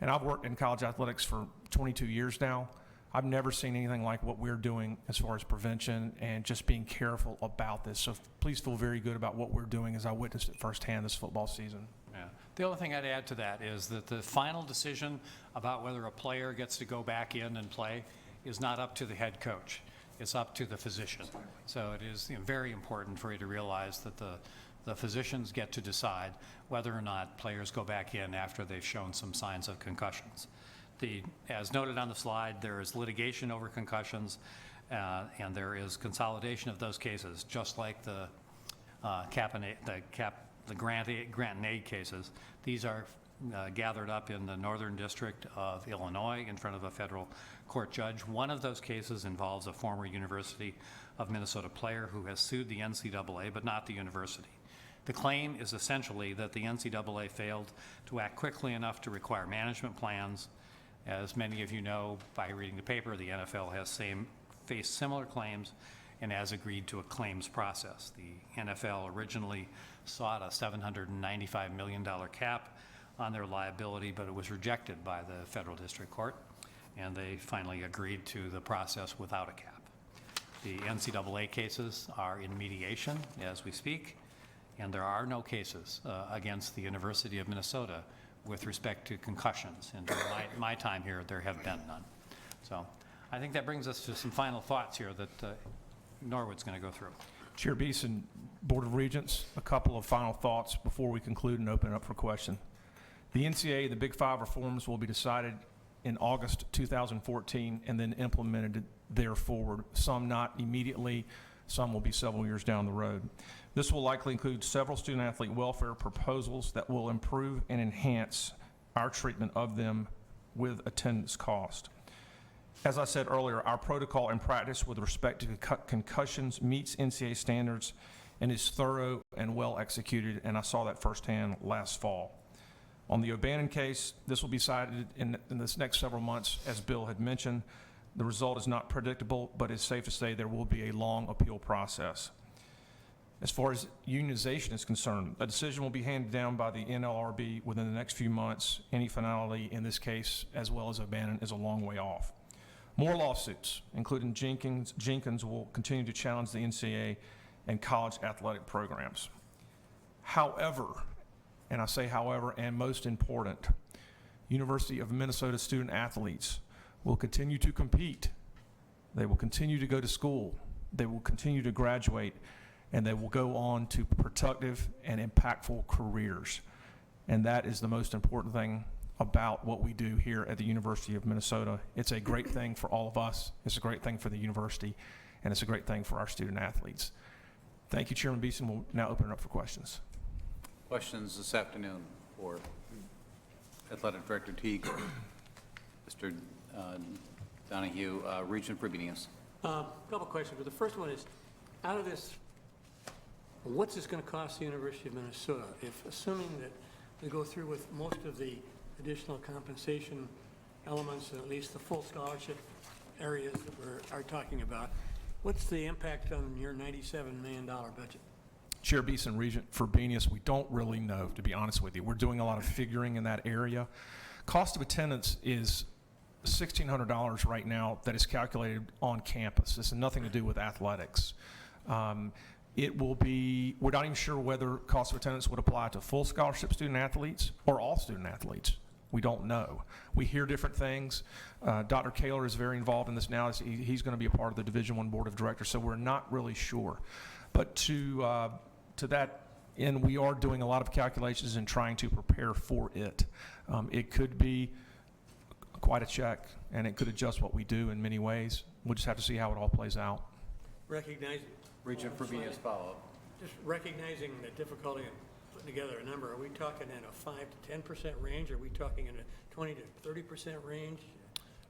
And I've worked in college athletics for 22 years now. I've never seen anything like what we're doing as far as prevention and just being careful about this. So please feel very good about what we're doing as I witnessed it firsthand this football season. Yeah. The only thing I'd add to that is that the final decision about whether a player gets to go back in and play is not up to the head coach. It's up to the physician. So it is very important for you to realize that the physicians get to decide whether or not players go back in after they've shown some signs of concussions. As noted on the slide, there is litigation over concussions, and there is consolidation of those cases, just like the grant and aid cases. These are gathered up in the Northern District of Illinois in front of a federal court judge. One of those cases involves a former University of Minnesota player who has sued the NCAA, but not the university. The claim is essentially that the NCAA failed to act quickly enough to require management plans. As many of you know by reading the paper, the NFL has faced similar claims and has agreed to a claims process. The NFL originally sought a $795 million cap on their liability, but it was rejected by the federal district court, and they finally agreed to the process without a cap. The NCAA cases are in mediation as we speak, and there are no cases against the University of Minnesota with respect to concussions. And during my time here, there have been none. So I think that brings us to some final thoughts here that Norwood's going to go through. Chair Beeson, Board of Regents, a couple of final thoughts before we conclude and open it up for question. The NCAA, the Big Five reforms will be decided in August 2014 and then implemented there forward. Some not immediately, some will be several years down the road. This will likely include several student-athlete welfare proposals that will improve and enhance our treatment of them with attendance cost. As I said earlier, our protocol and practice with respect to concussions meets NCAA standards and is thorough and well executed, and I saw that firsthand last fall. On the O'Bannon case, this will be decided in this next several months, as Bill had mentioned. The result is not predictable, but it's safe to say there will be a long appeal process. As far as unionization is concerned, a decision will be handed down by the NLRB within the next few months. Any finality in this case, as well as O'Bannon, is a long way off. More lawsuits, including Jenkins, will continue to challenge the NCAA and college athletic programs. However, and I say however, and most important, University of Minnesota student athletes will continue to compete. They will continue to go to school. They will continue to graduate, and they will go on to productive and impactful careers. And that is the most important thing about what we do here at the University of Minnesota. It's a great thing for all of us. It's a great thing for the university, and it's a great thing for our student athletes. Thank you, Chairman Beeson. We'll now open it up for questions. Questions this afternoon for Athletic Director Teague, Mr. Donahue, Regent Frobenius. Couple questions, but the first one is, out of this, what's this going to cost the University of Minnesota? If, assuming that we go through with most of the additional compensation elements, at least the full scholarship areas that we are talking about, what's the impact on your $97 million budget? Chair Beeson, Regent Frobenius, we don't really know, to be honest with you. We're doing a lot of figuring in that area. Cost of attendance is $1,600 right now that is calculated on campus. This has nothing to do with athletics. It will be, we're not even sure whether cost of attendance would apply to full scholarship student athletes or all student athletes. We don't know. We hear different things. Dr. Kaler is very involved in this now. He's going to be a part of the Division I Board of Directors, so we're not really sure. But to that end, we are doing a lot of calculations and trying to prepare for it. It could be quite a check, and it could adjust what we do in many ways. We'll just have to see how it all plays out. Recognizing. Regent Frobenius, follow-up. Just recognizing the difficulty in putting together a number, are we talking in a 5 to 10% range? Are we talking in a 20 to 30% range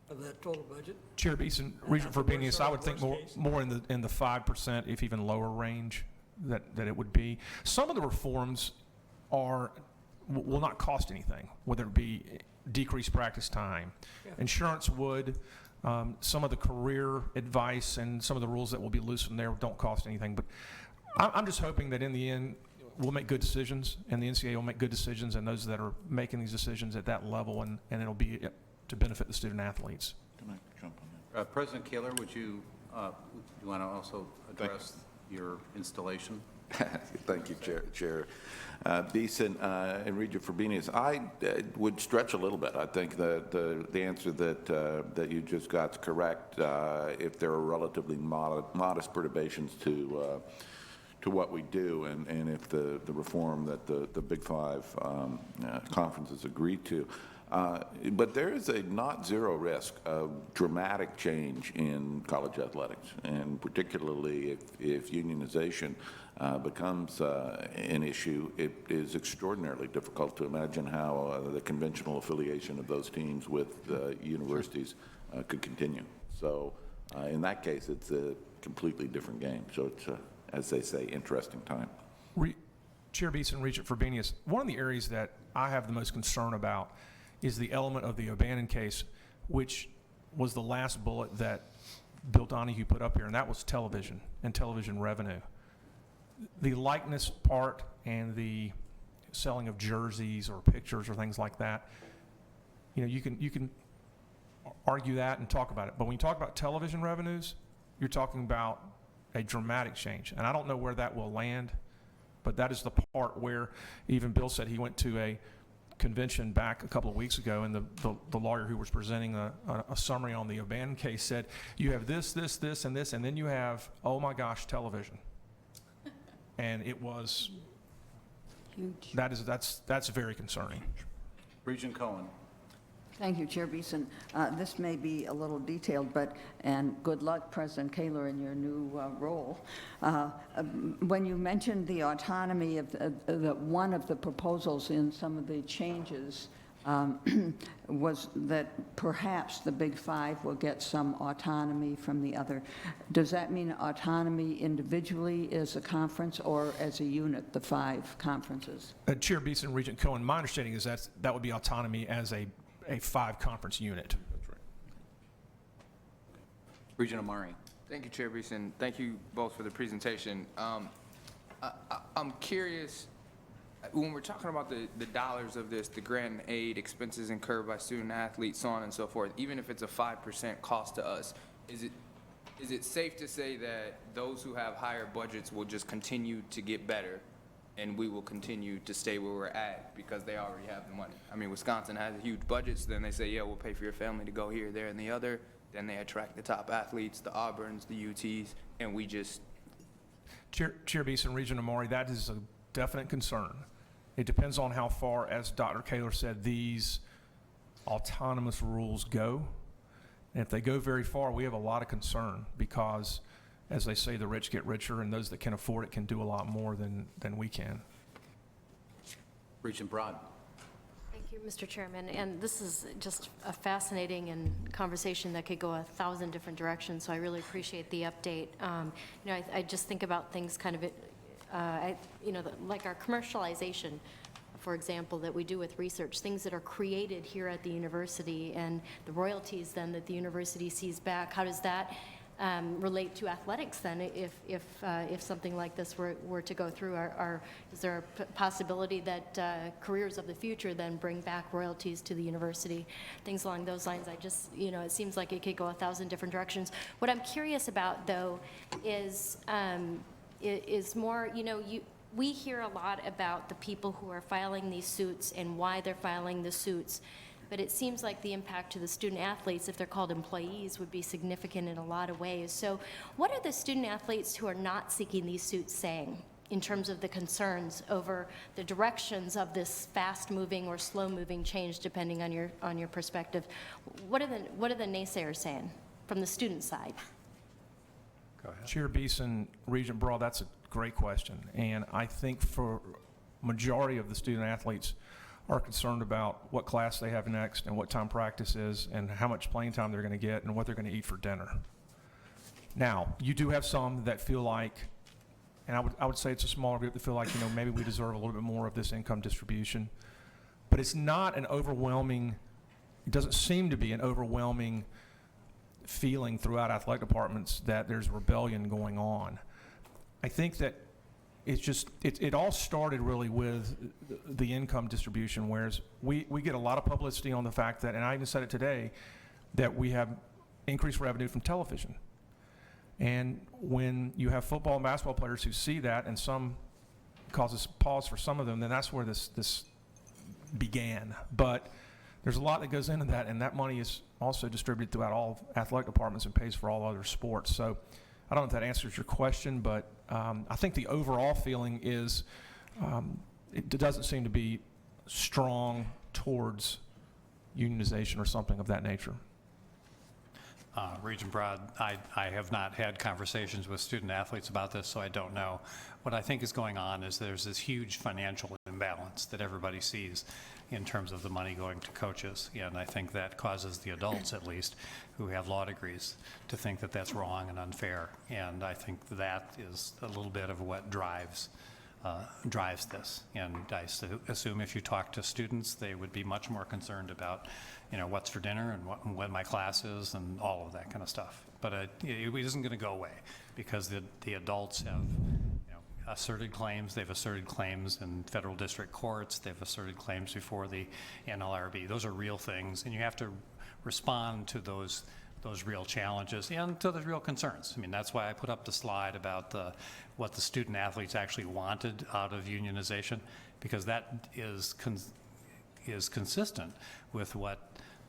of that total budget? Chair Beeson, Regent Frobenius, I would think more in the 5%, if even lower range, that it would be. Some of the reforms will not cost anything, whether it be decreased practice time. Yeah. Insurance would. Some of the career advice and some of the rules that will be loosened there don't cost anything. But I'm just hoping that in the end, we'll make good decisions, and the NCAA will make good decisions, and those that are making these decisions at that level, and it'll be to benefit the student athletes. Can I jump on that? President Kaler, would you want to also address your installation? Thank you, Chair Beeson and Regent Frobenius. I would stretch a little bit. I think that the answer that you just got is correct. If there are relatively modest perturbations to what we do, and if the reform that the Big Five conferences agreed to. But there is a not zero risk of dramatic change in college athletics, and particularly if unionization becomes an issue, it is extraordinarily difficult to imagine how the conventional affiliation of those teams with universities could continue. So in that case, it's a completely different game. So it's, as they say, interesting time. Chair Beeson, Regent Frobenius, one of the areas that I have the most concern about is the element of the O'Bannon case, which was the last bullet that Bill Donahue put up here, and that was television and television revenue. The likeness part and the selling of jerseys or pictures or things like that, you can argue that and talk about it. But when you talk about television revenues, you're talking about a dramatic change. And I don't know where that will land, but that is the part where even Bill said he went to a convention back a couple of weeks ago, and the lawyer who was presenting a summary on the O'Bannon case said, you have this, this, this, and this, and then you have, oh my gosh, television. And it was huge. That's very concerning. Regent Cohen. Thank you, Chair Beeson. This may be a little detailed, and good luck, President Kaler, in your new role. When you mentioned the autonomy of one of the proposals in some of the changes was that perhaps the Big Five will get some autonomy from the other. Does that mean autonomy individually as a conference or as a unit, the 5 conferences? Chair Beeson, Regent Cohen, my understanding is that would be autonomy as a 5-conference unit. That's right. Regent Amari. Thank you, Chair Beeson. Thank you both for the presentation. I'm curious, when we're talking about the dollars of this, the grant and aid, expenses incurred by student athletes, so on and so forth, even if it's a 5% cost to us, is it safe to say that those who have higher budgets will just continue to get better, and we will continue to stay where we're at because they already have the money? I mean, Wisconsin has a huge budget, so then they say, yeah, we'll pay for your family to go here, there, and the other. Then they attract the top athletes, the Auburns, the UTs, and we just... Chair Beeson, Regent Amari, that is a definite concern. It depends on how far, as Dr. Kaler said, these autonomous rules go. And if they go very far, we have a lot of concern because, as they say, the rich get richer, and those that can afford it can do a lot more than we can. Regent Broad. Thank you, Mr. Chairman, and this is just a fascinating and conversation that could go 1,000 different directions, so I really appreciate the update. You know, I just think about things kind of, you know, like our commercialization, for example, that we do with research, things that are created here at the university, and the royalties then that the university sees back. How does that relate to athletics then, if something like this were to go through? Is there a possibility that careers of the future then bring back royalties to the university? Things along those lines. I just, you know, it seems like it could go 1,000 different directions. What I'm curious about, though, is more, you know, we hear a lot about the people who are filing these suits and why they're filing the suits. But it seems like the impact to the student athletes, if they're called employees, would be significant in a lot of ways. So what are the student athletes who are not seeking these suits saying in terms of the concerns over the directions of this fast-moving or slow-moving change, depending on your perspective? What are the naysayers saying from the student side? Go ahead. Chair Beeson, Regent Broad, that's a great question. And I think for majority of the student athletes are concerned about what class they have next and what time practice is and how much playing time they're going to get and what they're going to eat for dinner. Now, you do have some that feel like, and I would say it's a smaller group that feel like, you know, maybe we deserve a little bit more of this income distribution. But it's not an overwhelming, it doesn't seem to be an overwhelming feeling throughout athletic departments that there's rebellion going on. I think that it's just, it all started really with the income distribution, whereas we get a lot of publicity on the fact that, and I even said it today, that we have increased revenue from television. And when you have football and basketball players who see that, and some causes pause for some of them, then that's where this began. But there's a lot that goes into that, and that money is also distributed throughout all athletic departments and pays for all other sports. So I don't know if that answers your question, but I think the overall feeling is it doesn't seem to be strong towards unionization or something of that nature. Regent Broad, I have not had conversations with student athletes about this, so I don't know. What I think is going on is there's this huge financial imbalance that everybody sees in terms of the money going to coaches, and I think that causes the adults, at least, who have law degrees, to think that that's wrong and unfair, and I think that is a little bit of what drives this. And I assume if you talk to students, they would be much more concerned about, you know, what's for dinner and when my class is and all of that kind of stuff. But it isn't going to go away because the adults have, you know, asserted claims. They've asserted claims in federal district courts. They've asserted claims before the NLRB. Those are real things, and you have to respond to those real challenges and to the real concerns. I mean, that's why I put up the slide about what the student athletes actually wanted out of unionization, because that is consistent with what,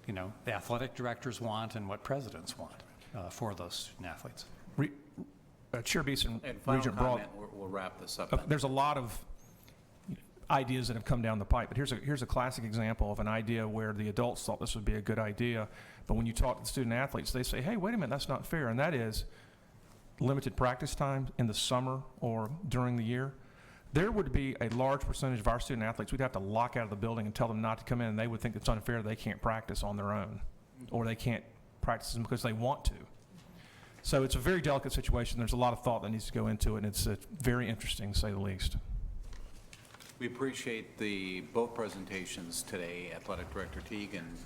you know, the athletic directors want and what presidents want for those student athletes. Chair Beeson, And final Regent Broad, comment, we'll wrap this up. there's a lot of ideas that have come down the pipe, but here's a classic example of an idea where the adults thought this would be a good idea, but when you talk to the student athletes, they say, hey, wait a minute, that's not fair, and that is limited practice time in the summer or during the year. There would be a large percentage of our student athletes we'd have to lock out of the building and tell them not to come in, and they would think it's unfair they can't practice on their own, or they can't practice them because they want to. So it's a very delicate situation. There's a lot of thought that needs to go into it, and it's very interesting, to say the least. We appreciate both presentations today, Athletic Director Teague and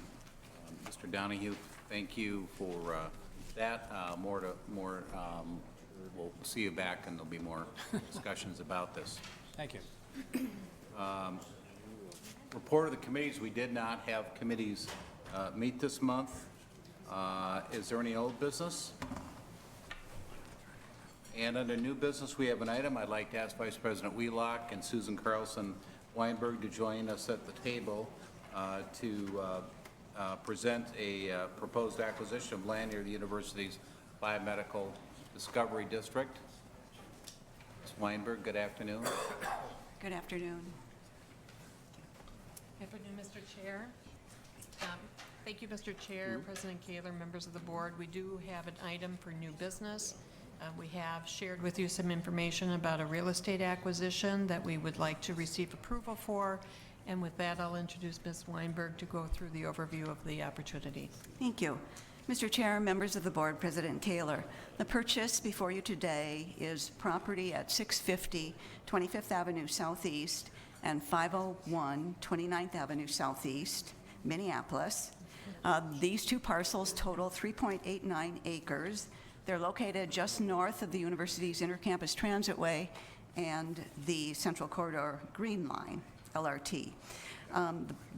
Mr. Donahue. Thank you for that. We'll see you back, and there'll be more discussions about this. Thank you. Report of the committees. We did not have committees meet this month. Is there any old business? And under new business, we have an item. I'd like to ask Vice President Wheelock and Susan Carlson Weinberg to join us at the table to present a proposed acquisition of land near the university's biomedical discovery district. Ms. Weinberg, good afternoon. Good afternoon. Good afternoon, Mr. Chair. Thank you, Mr. Chair, President Kaler, members of the board. We do have an item for new business. We have shared with you some information about a real estate acquisition that we would like to receive approval for, And with that, I'll introduce Ms. Weinberg to go through the overview of the opportunity. Thank you. Mr. Chair, members of the board, President Kaler, the purchase before you today is property at 650 25th Avenue Southeast and 501 29th Avenue Southeast, Minneapolis. These two parcels total 3.89 acres. They're located just north of the university's Intercampus Transitway and the Central Corridor Green Line, LRT.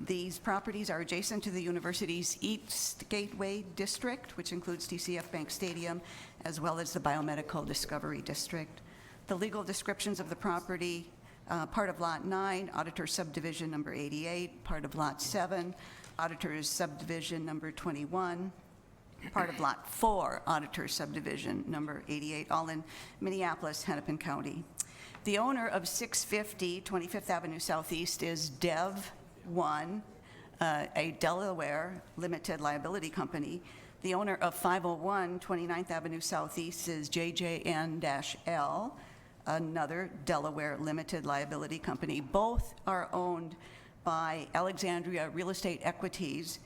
These properties are adjacent to the university's East Gateway District, which includes TCF Bank Stadium, as well as the Biomedical Discovery District. The legal descriptions of the property, part of Lot 9, Auditor Subdivision number 88, part of Lot 7, Auditor's Subdivision number 21, part of Lot 4, Auditor Subdivision number 88, all in Minneapolis, Hennepin County. The owner of 650 25th Avenue Southeast is Dev 1, a Delaware limited liability company. The owner of 501 29th Avenue Southeast is JJN-L, another Delaware limited liability company. Both are owned by Alexandria Real Estate Equities,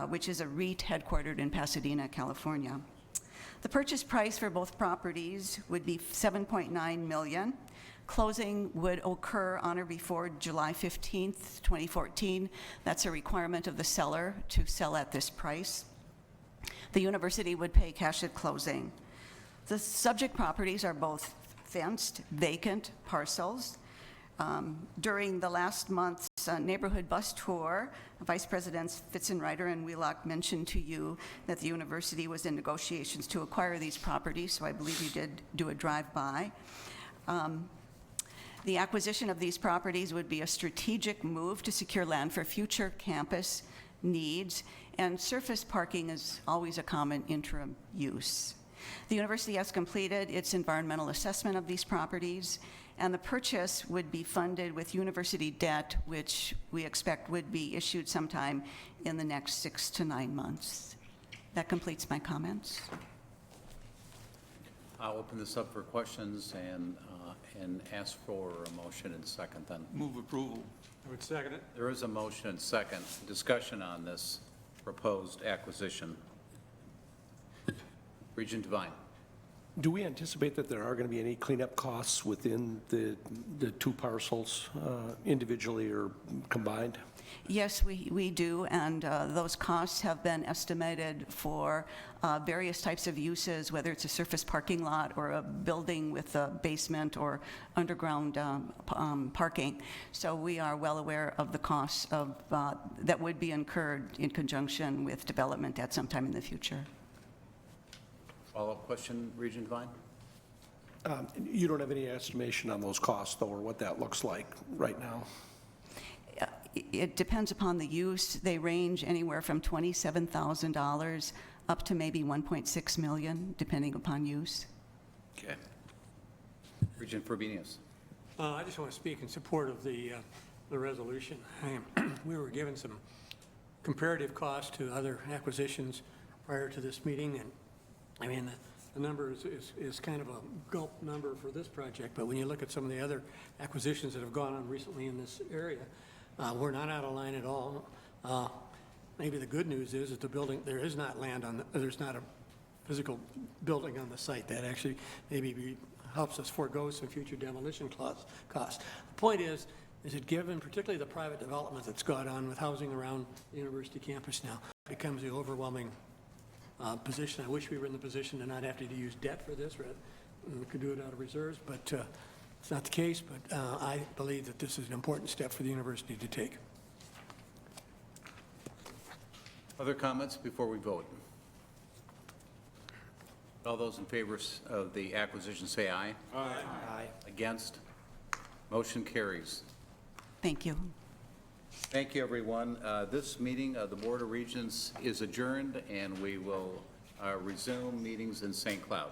which is a REIT headquartered in Pasadena, California. The purchase price for both properties would be $7.9 million. Closing would occur on or before July 15th, 2014. That's a requirement of the seller to sell at this price. The university would pay cash at closing. The subject properties are both fenced, vacant parcels. During the last month's neighborhood bus tour, Vice Presidents Fitzenreiter and Wheelock mentioned to you that the university was in negotiations to acquire these properties, so I believe you did do a drive-by. The acquisition of these properties would be a strategic move to secure land for future campus needs, and surface parking is always a common interim use. The university has completed its environmental assessment of these properties, and the purchase would be funded with university debt, which we expect would be issued sometime in the next 6 to 9 months. That completes my comments. I'll open this up for questions and ask for a motion and second then. Move approval. I would second it. There is a motion and second. Discussion on this proposed acquisition. Regent Devine. Do we anticipate that there are going to be any cleanup costs within the two parcels, individually or combined? Yes, we do, and those costs have been estimated for various types of uses, whether it's a surface parking lot or a building with a basement or underground parking. So we are well aware of the costs of that would be incurred in conjunction with development at some time in the future. Follow-up question, Regent Devine? You don't have any estimation on those costs, though, or what that looks like right now? It depends upon the use. They range anywhere from $27,000 up to maybe $1.6 million, depending upon use. Okay. Regent Frobenius. I just want to speak in support of the resolution. We were given some comparative costs to other acquisitions prior to this meeting, and I mean, the number is kind of a gulp number for this project, but when you look at some of the other acquisitions that have gone on recently in this area, we're not out of line at all. Maybe the good news is that the building, there is not land on, there's not a physical building on the site. That actually maybe helps us forego some future demolition costs. The point is it given, particularly the private development that's gone on with housing around the university campus now, becomes the overwhelming position. I wish we were in the position to not have to use debt for this. We could do it out of reserves, but it's not the case. But I believe that this is an important step for the university to take. Other comments before we vote? All those in favor of the acquisition say aye. Aye. Aye. Against? Motion carries. Thank you. Thank you, everyone. This meeting of the Board of Regents is adjourned, and we will resume meetings in St. Cloud.